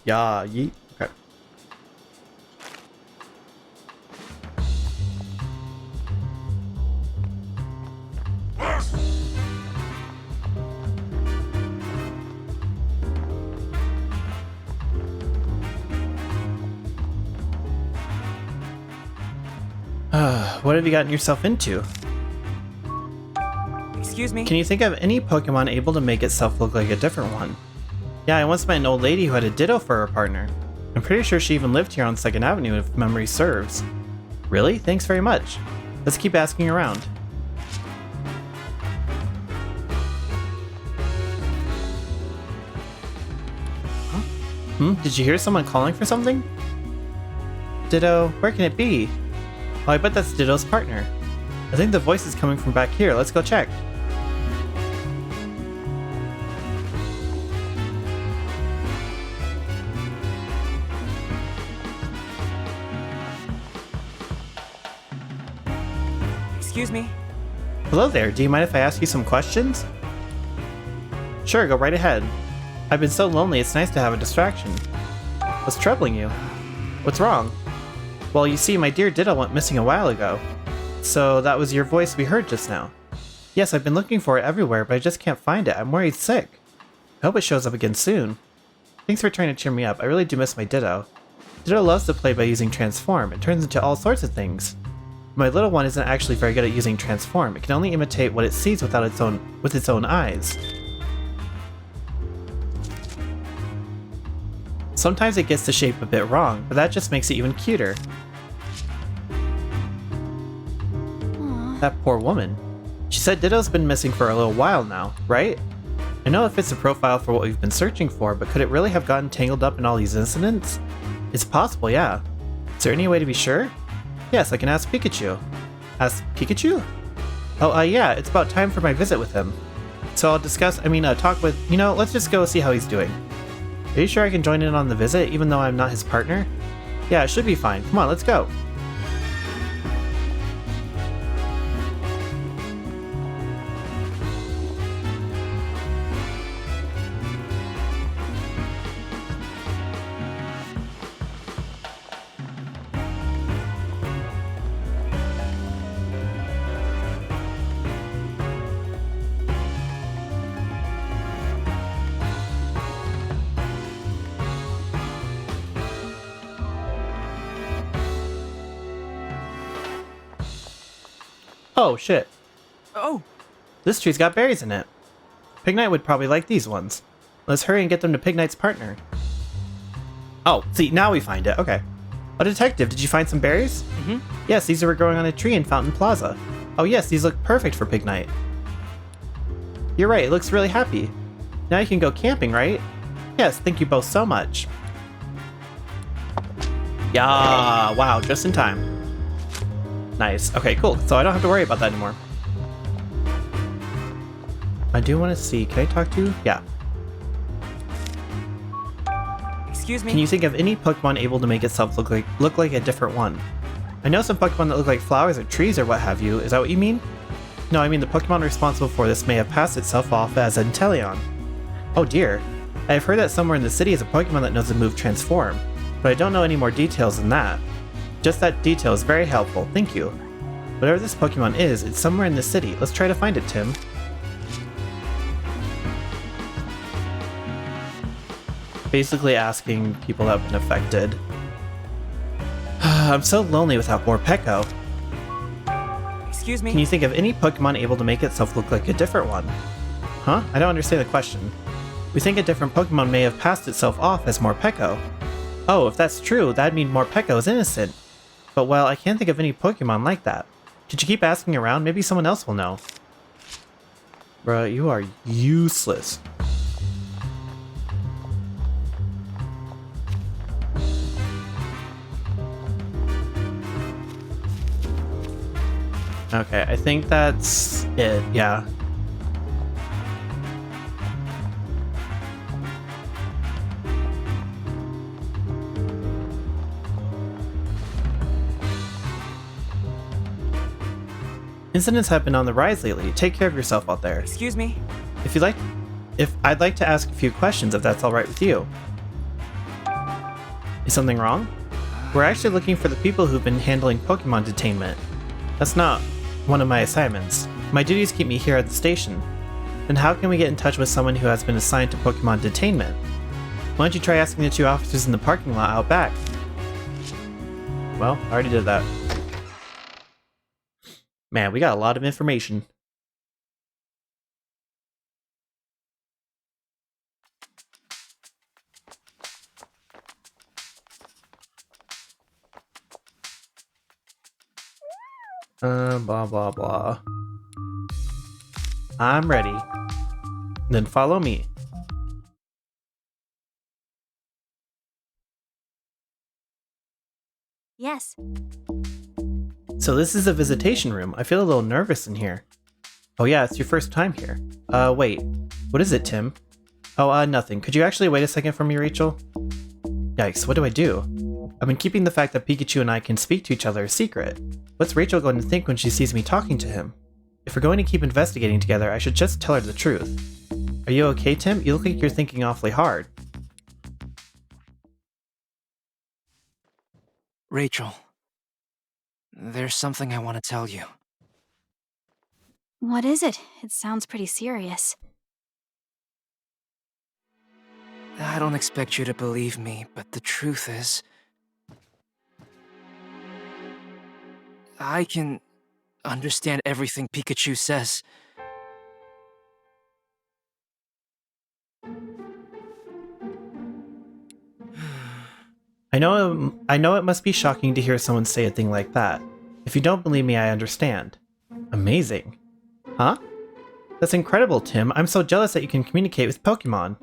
Yeah, yeet. Okay. What have you gotten yourself into? Excuse me? Can you think of any Pokemon able to make itself look like a different one? Yeah, I once met an old lady who had a Ditto for her partner. I'm pretty sure she even lived here on 2nd Avenue if memory serves. Really? Thanks very much. Let's keep asking around. Huh? Did you hear someone calling for something? Ditto, where can it be? Oh, I bet that's Ditto's partner. I think the voice is coming from back here. Let's go check. Excuse me? Hello there, do you mind if I ask you some questions? Sure, go right ahead. I've been so lonely, it's nice to have a distraction. What's troubling you? What's wrong? Well, you see, my dear Ditto went missing a while ago. So that was your voice we heard just now. Yes, I've been looking for it everywhere, but I just can't find it. I'm worried sick. I hope it shows up again soon. Thanks for trying to cheer me up. I really do miss my Ditto. Ditto loves to play by using Transform. It turns into all sorts of things. My little one isn't actually very good at using Transform. It can only imitate what it sees with its own eyes. Sometimes it gets the shape a bit wrong, but that just makes it even cuter. That poor woman. She said Ditto's been missing for a little while now, right? I know it fits the profile for what we've been searching for, but could it really have gotten tangled up in all these incidents? It's possible, yeah. Is there any way to be sure? Yes, I can ask Pikachu. Ask Pikachu? Oh, yeah, it's about time for my visit with him. So I'll talk with, let's just go see how he's doing. Are you sure I can join in on the visit, even though I'm not his partner? Yeah, it should be fine. Come on, let's go. Oh, shit. Oh, This tree's got berries in it. Pignite would probably like these ones. Let's hurry and get them to Pignite's partner. Oh, see, now we find it. Okay. Oh, detective, did you find some berries? Mm-hmm. Yes, these were growing on a tree in Fountain Plaza. Oh yes, these look perfect for Pignite. You're right, it looks really happy. Now you can go camping, right? Yes, thank you both so much. Yeah, wow, just in time. Nice. Okay, cool. So I don't have to worry about that anymore. I do want to see. Can I talk to you? Yeah. excuse me. Can you think of any Pokemon able to make itself look like a different one? I know some Pokemon that look like flowers or trees or what have you. Is that what you mean? No, I mean the Pokemon responsible for this may have passed itself off as Inteleon. Oh dear. I have heard that somewhere in the city is a Pokemon that knows the move Transform, but I don't know any more details than that. Just that detail is very helpful, thank you. Whatever this Pokemon is, it's somewhere in the city. Let's try to find it, Tim. Basically asking people that have been affected. I'm so lonely without Morpeko. Excuse me. Can you think of any Pokemon able to make itself look like a different one? Huh? I don't understand the question. We think a different Pokemon may have passed itself off as Morpeko. Oh, if that's true, that'd mean Morpeko is innocent. But well, I can't think of any Pokemon like that. Could you keep asking around? Maybe someone else will know. Bruh, you are useless. Okay, I think that's it, yeah. Incidents have been on the rise lately. Take care of yourself out there. Excuse me. If I'd like to ask a few questions if that's alright with you. Is something wrong? We're actually looking for the people who've been handling Pokemon detainment. That's not one of my assignments. My duties keep me here at the station. Then how can we get in touch with someone who has been assigned to Pokemon detainment? Why don't you try asking the two officers in the parking lot out back? Well, I already did that. Man, we got a lot of information. Blah blah blah. I'm ready. Then follow me. Yes. So this is a visitation room. I feel a little nervous in here. Oh yeah, it's your first time here. Wait. What is it, Tim? Oh, nothing. Could you actually wait a second for me, Rachel? Yikes, what do I do? I've been keeping the fact that Pikachu and I can speak to each other a secret. What's Rachel going to think when she sees me talking to him? If we're going to keep investigating together, I should just tell her the truth. Are you okay, Tim? You look like you're thinking awfully hard. Rachel, there's something I want to tell you. What is it? It sounds pretty serious. I don't expect you to believe me, but the truth is, I can understand everything Pikachu says. I know it must be shocking to hear someone say a thing like that. If you don't believe me, I understand. Amazing. Huh? That's incredible, Tim. I'm so jealous that you can communicate with Pokemon.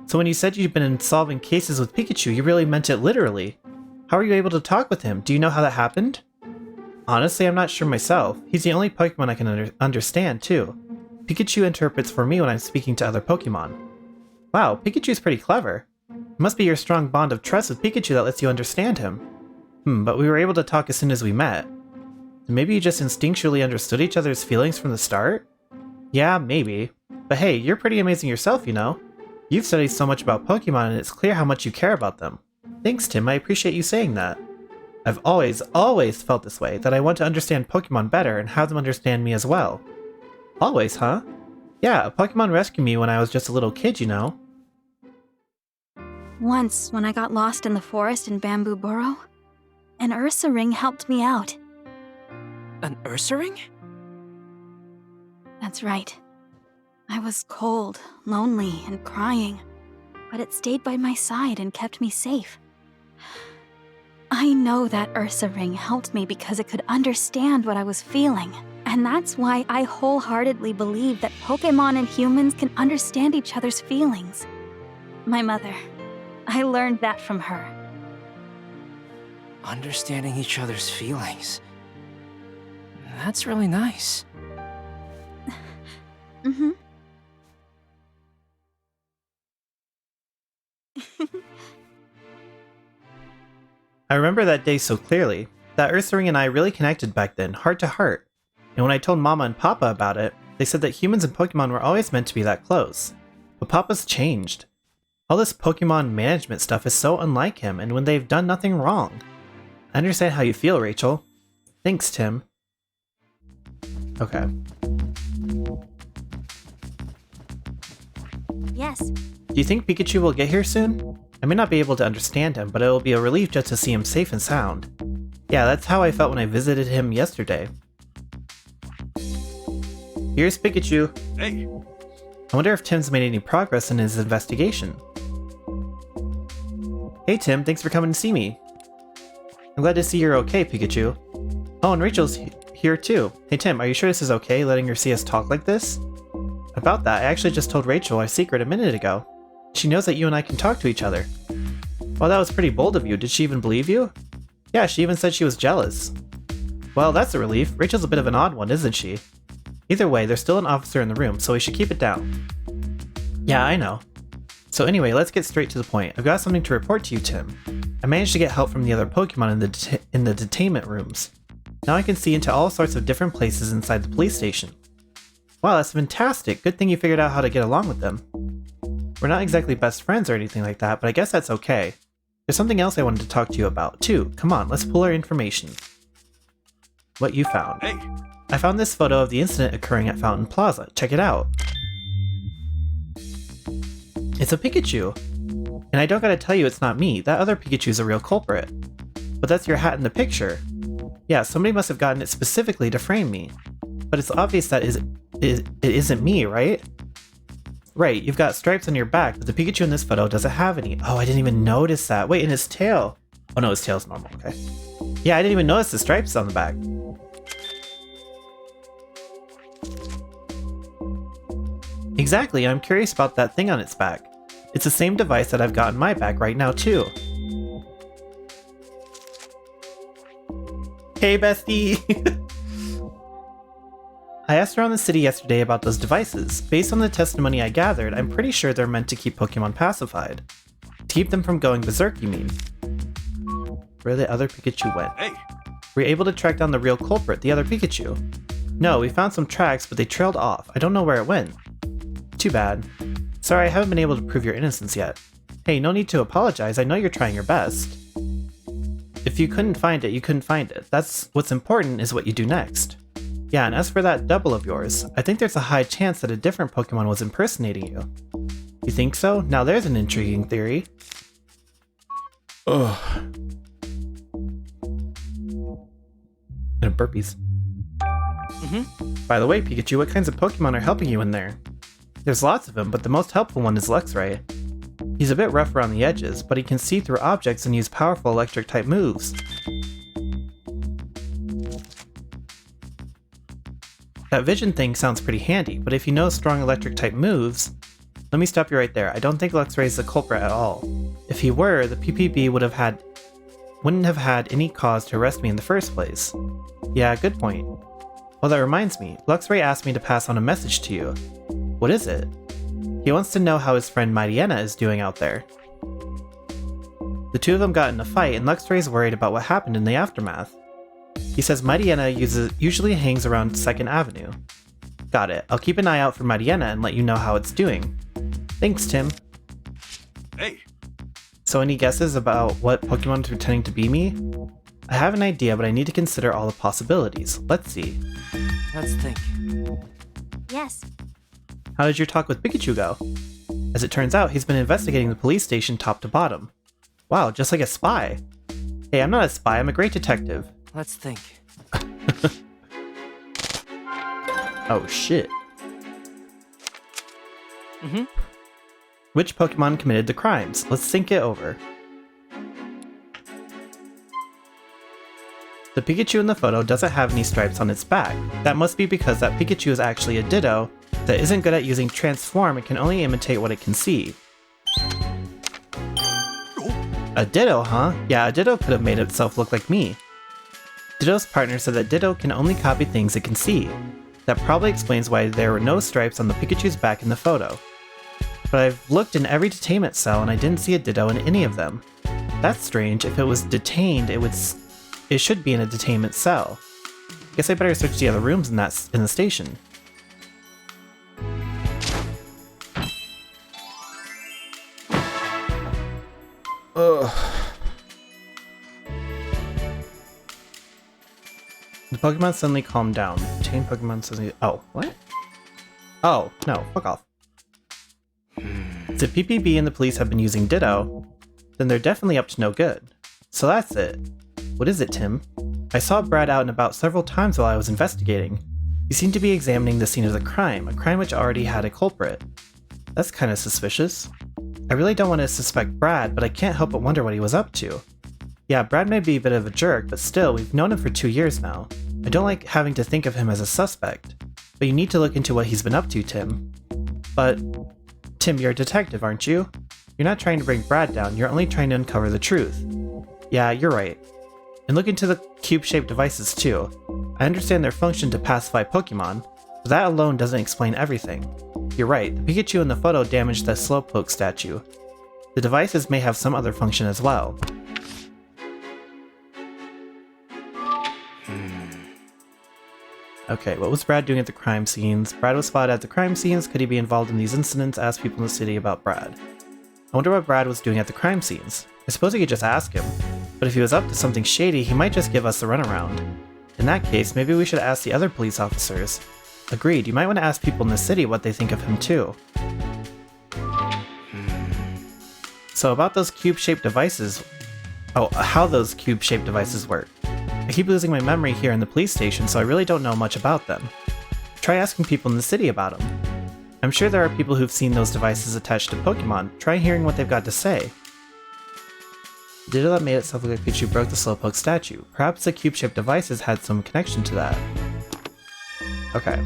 So when you said you've been solving cases with Pikachu, you really meant it literally. How are you able to talk with him? Do you know how that happened? Honestly, I'm not sure myself. He's the only Pokemon I can understand, too. Pikachu interprets for me when I'm speaking to other Pokemon. Wow, Pikachu's pretty clever. It must be your strong bond of trust with Pikachu that lets you understand him. But we were able to talk as soon as we met. Maybe you just instinctually understood each other's feelings from the start? Yeah, maybe. But hey, you're pretty amazing yourself, you know? You've studied so much about Pokemon and it's clear how much you care about them. Thanks, Tim, I appreciate you saying that. I've always felt this way, that I want to understand Pokemon better and have them understand me as well. Always, huh? Yeah, a Pokemon rescued me when I was just a little kid, you know? Once, when I got lost in the forest in Bamboo Burrow, an Ursa ring helped me out. An Ursa ring? That's right. I was cold, lonely, and crying, but it stayed by my side and kept me safe. I know that Ursa ring helped me because it could understand what I was feeling, and that's why I wholeheartedly believe that Pokémon and humans can understand each other's feelings. My mother, I learned that from her. Understanding each other's feelings. That's really nice. Mm-hmm. I remember that day so clearly. That Ursa ring and I really connected back then, heart to heart. And when I told Mama and Papa about it, they said that humans and Pokemon were always meant to be that close. But Papa's changed. All this Pokemon management stuff is so unlike him, and when they've done nothing wrong. I understand how you feel, Rachel. Thanks, Tim. Okay. Yes. Do you think Pikachu will get here soon? I may not be able to understand him, but it will be a relief just to see him safe and sound. Yeah, that's how I felt when I visited him yesterday. Here's Pikachu. Hey, I wonder if Tim's made any progress in his investigation. Hey Tim, thanks for coming to see me. I'm glad to see you're okay, Pikachu. Oh, and Rachel's here too. Hey Tim, are you sure this is okay, letting her see us talk like this? About that, I actually just told Rachel our secret a minute ago. She knows that you and I can talk to each other. Well, that was pretty bold of you. Did she even believe you? Yeah, she even said she was jealous. Well, that's a relief. Rachel's a bit of an odd one, isn't she? Either way, there's still an officer in the room, so we should keep it down. Yeah, I know. So anyway, let's get straight to the point. I've got something to report to you, Tim. I managed to get help from the other Pokemon in the detainment rooms. Now I can see into all sorts of different places inside the police station. Wow, that's fantastic. Good thing you figured out how to get along with them. We're not exactly best friends or anything like that, but I guess that's okay. There's something else I wanted to talk to you about, too. Come on, let's pull our information. What you found. hey, I found this photo of the incident occurring at Fountain Plaza. Check it out. It's a Pikachu. And I don't gotta tell you it's not me. That other Pikachu's a real culprit. But that's your hat in the picture. Yeah, somebody must have gotten it specifically to frame me. But it's obvious that it isn't me, right? Right, you've got stripes on your back, but the Pikachu in this photo doesn't have any. Oh, I didn't even notice that. Wait, and his tail. Oh no, his tail's normal, okay. Yeah, I didn't even notice the stripes on the back. Exactly, I'm curious about that thing on its back. It's the same device that I've got on my back right now, too. Hey, bestie! I asked around the city yesterday about those devices. Based on the testimony I gathered, I'm pretty sure they're meant to keep Pokemon pacified. To keep them from going berserk, you mean? Where the other Pikachu went. hey. Were you able to track down the real culprit, the other Pikachu? No, we found some tracks, but they trailed off. I don't know where it went. Too bad. Sorry, I haven't been able to prove your innocence yet. Hey, no need to apologize. I know you're trying your best. If you couldn't find it, you couldn't find it. That's what's important is what you do next. Yeah, and as for that double of yours, I think there's a high chance that a different Pokemon was impersonating you. You think so? Now there's an intriguing theory. Ugh. And burpees. By the way, Pikachu, what kinds of Pokemon are helping you in there? There's lots of them, but the most helpful one is Luxray. He's a bit rough around the edges, but he can see through objects and use powerful electric-type moves. That vision thing sounds pretty handy, but if you know strong electric type moves... Let me stop you right there. I don't think Luxray is the culprit at all. If he were, the PPB wouldn't have had any cause to arrest me in the first place. Yeah, good point. Well, that reminds me. Luxray asked me to pass on a message to you. What is it? He wants to know how his friend Mariana is doing out there. The two of them got in a fight, and Luxray's worried about what happened in the aftermath. He says Mariana usually hangs around 2nd Avenue. Got it. I'll keep an eye out for Mariana and let you know how it's doing. Thanks, Tim. Hey, So any guesses about what Pokemon is pretending to be me? I have an idea, but I need to consider all the possibilities. Let's see. Let's think. Yes. How did your talk with Pikachu go? As it turns out, he's been investigating the police station top to bottom. Wow, just like a spy. Hey, I'm not a spy, I'm a great detective. Let's think. Oh shit. Mm-hmm. Which Pokemon committed the crimes? Let's think it over. The Pikachu in the photo doesn't have any stripes on its back. That must be because that Pikachu is actually a Ditto that isn't good at using Transform and can only imitate what it can see. A Ditto, huh? Yeah, a Ditto could have made itself look like me. Ditto's partner said that Ditto can only copy things it can see. That probably explains why there were no stripes on the Pikachu's back in the photo. But I've looked in every detainment cell and I didn't see a Ditto in any of them. That's strange. If it was detained, it should be in a detainment cell. Guess I better search the other rooms in the station. Ugh. The Pokemon suddenly calmed down. Detained Pokemon suddenly... Oh, what? Oh, no, fuck off. If the PPB and the police have been using Ditto, then they're definitely up to no good. So that's it. What is it, Tim? I saw Brad out and about several times while I was investigating. He seemed to be examining the scene of the crime, a crime which already had a culprit. That's kind of suspicious. I really don't want to suspect Brad, but I can't help but wonder what he was up to. Yeah, Brad may be a bit of a jerk, but still, we've known him for 2 years now. I don't like having to think of him as a suspect. But you need to look into what he's been up to, Tim. But, Tim, you're a detective, aren't you? You're not trying to bring Brad down, you're only trying to uncover the truth. Yeah, you're right. And look into the cube-shaped devices too. I understand their function to pacify Pokemon, but that alone doesn't explain everything. You're right, the Pikachu in the photo damaged the Slowpoke statue. The devices may have some other function as well. Okay, what was Brad doing at the crime scenes? Brad was spotted at the crime scenes. Could he be involved in these incidents? Ask people in the city about Brad. I wonder what Brad was doing at the crime scenes. I suppose we could just ask him. But if he was up to something shady, he might just give us the runaround. In that case, maybe we should ask the other police officers. Agreed, you might want to ask people in the city what they think of him too. So about those cube-shaped devices... Oh, how those cube-shaped devices work. I keep losing my memory here in the police station, so I really don't know much about them. Try asking people in the city about them. I'm sure there are people who've seen those devices attached to Pokemon. Try hearing what they've got to say. The Ditto that made itself look like Pikachu broke the Slowpoke statue. Perhaps the cube-shaped devices had some connection to that. Okay.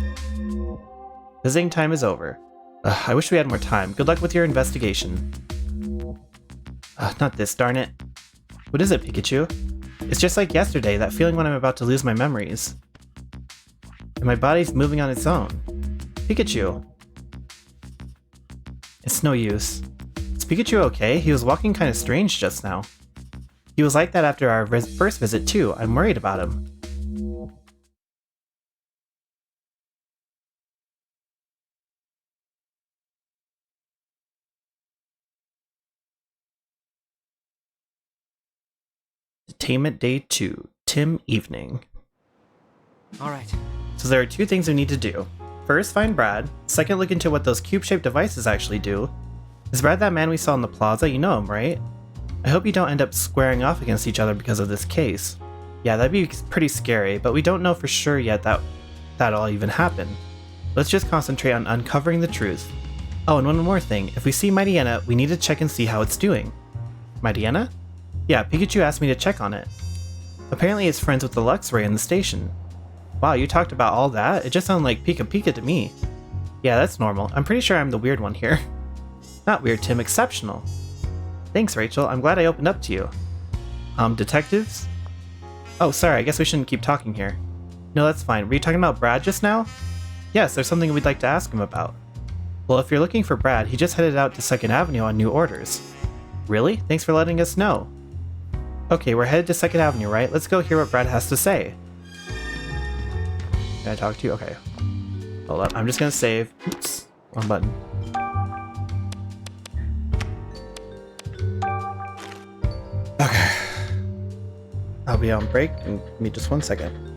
Visiting time is over. Ugh, I wish we had more time. Good luck with your investigation. Not this, darn it. What is it, Pikachu? It's just like yesterday, that feeling when I'm about to lose my memories. And my body's moving on its own. Pikachu! It's no use. Is Pikachu okay? He was walking kind of strange just now. He was like that after our first visit too. I'm worried about him. Detainment Day 2, Tim Evening. Alright. So there are 2 things we need to do. First, find Brad. Second, look into what those cube-shaped devices actually do. Is Brad that man we saw in the plaza? You know him, right? I hope you don't end up squaring off against each other because of this case. Yeah, that'd be pretty scary, but we don't know for sure yet that that'll even happen. Let's just concentrate on uncovering the truth. Oh, and one more thing. If we see Mariana, we need to check and see how it's doing. Mariana? Yeah, Pikachu asked me to check on it. Apparently it's friends with the Luxray in the station. Wow, you talked about all that? It just sounded like Pika Pika to me. Yeah, that's normal. I'm pretty sure I'm the weird one here. Not weird, Tim. Exceptional. Thanks, Rachel. I'm glad I opened up to you. Detectives? Oh, sorry. I guess we shouldn't keep talking here. No, that's fine. Were you talking about Brad just now? Yes, there's something we'd like to ask him about. Well, if you're looking for Brad, he just headed out to 2nd Avenue on new orders. Really? Thanks for letting us know. Okay, we're headed to 2nd Avenue, right? Let's go hear what Brad has to say. Can I talk to you? Okay. Hold up. I'm just gonna save. Oops. Wrong button. Okay. I'll be on break. Give me just 1 second.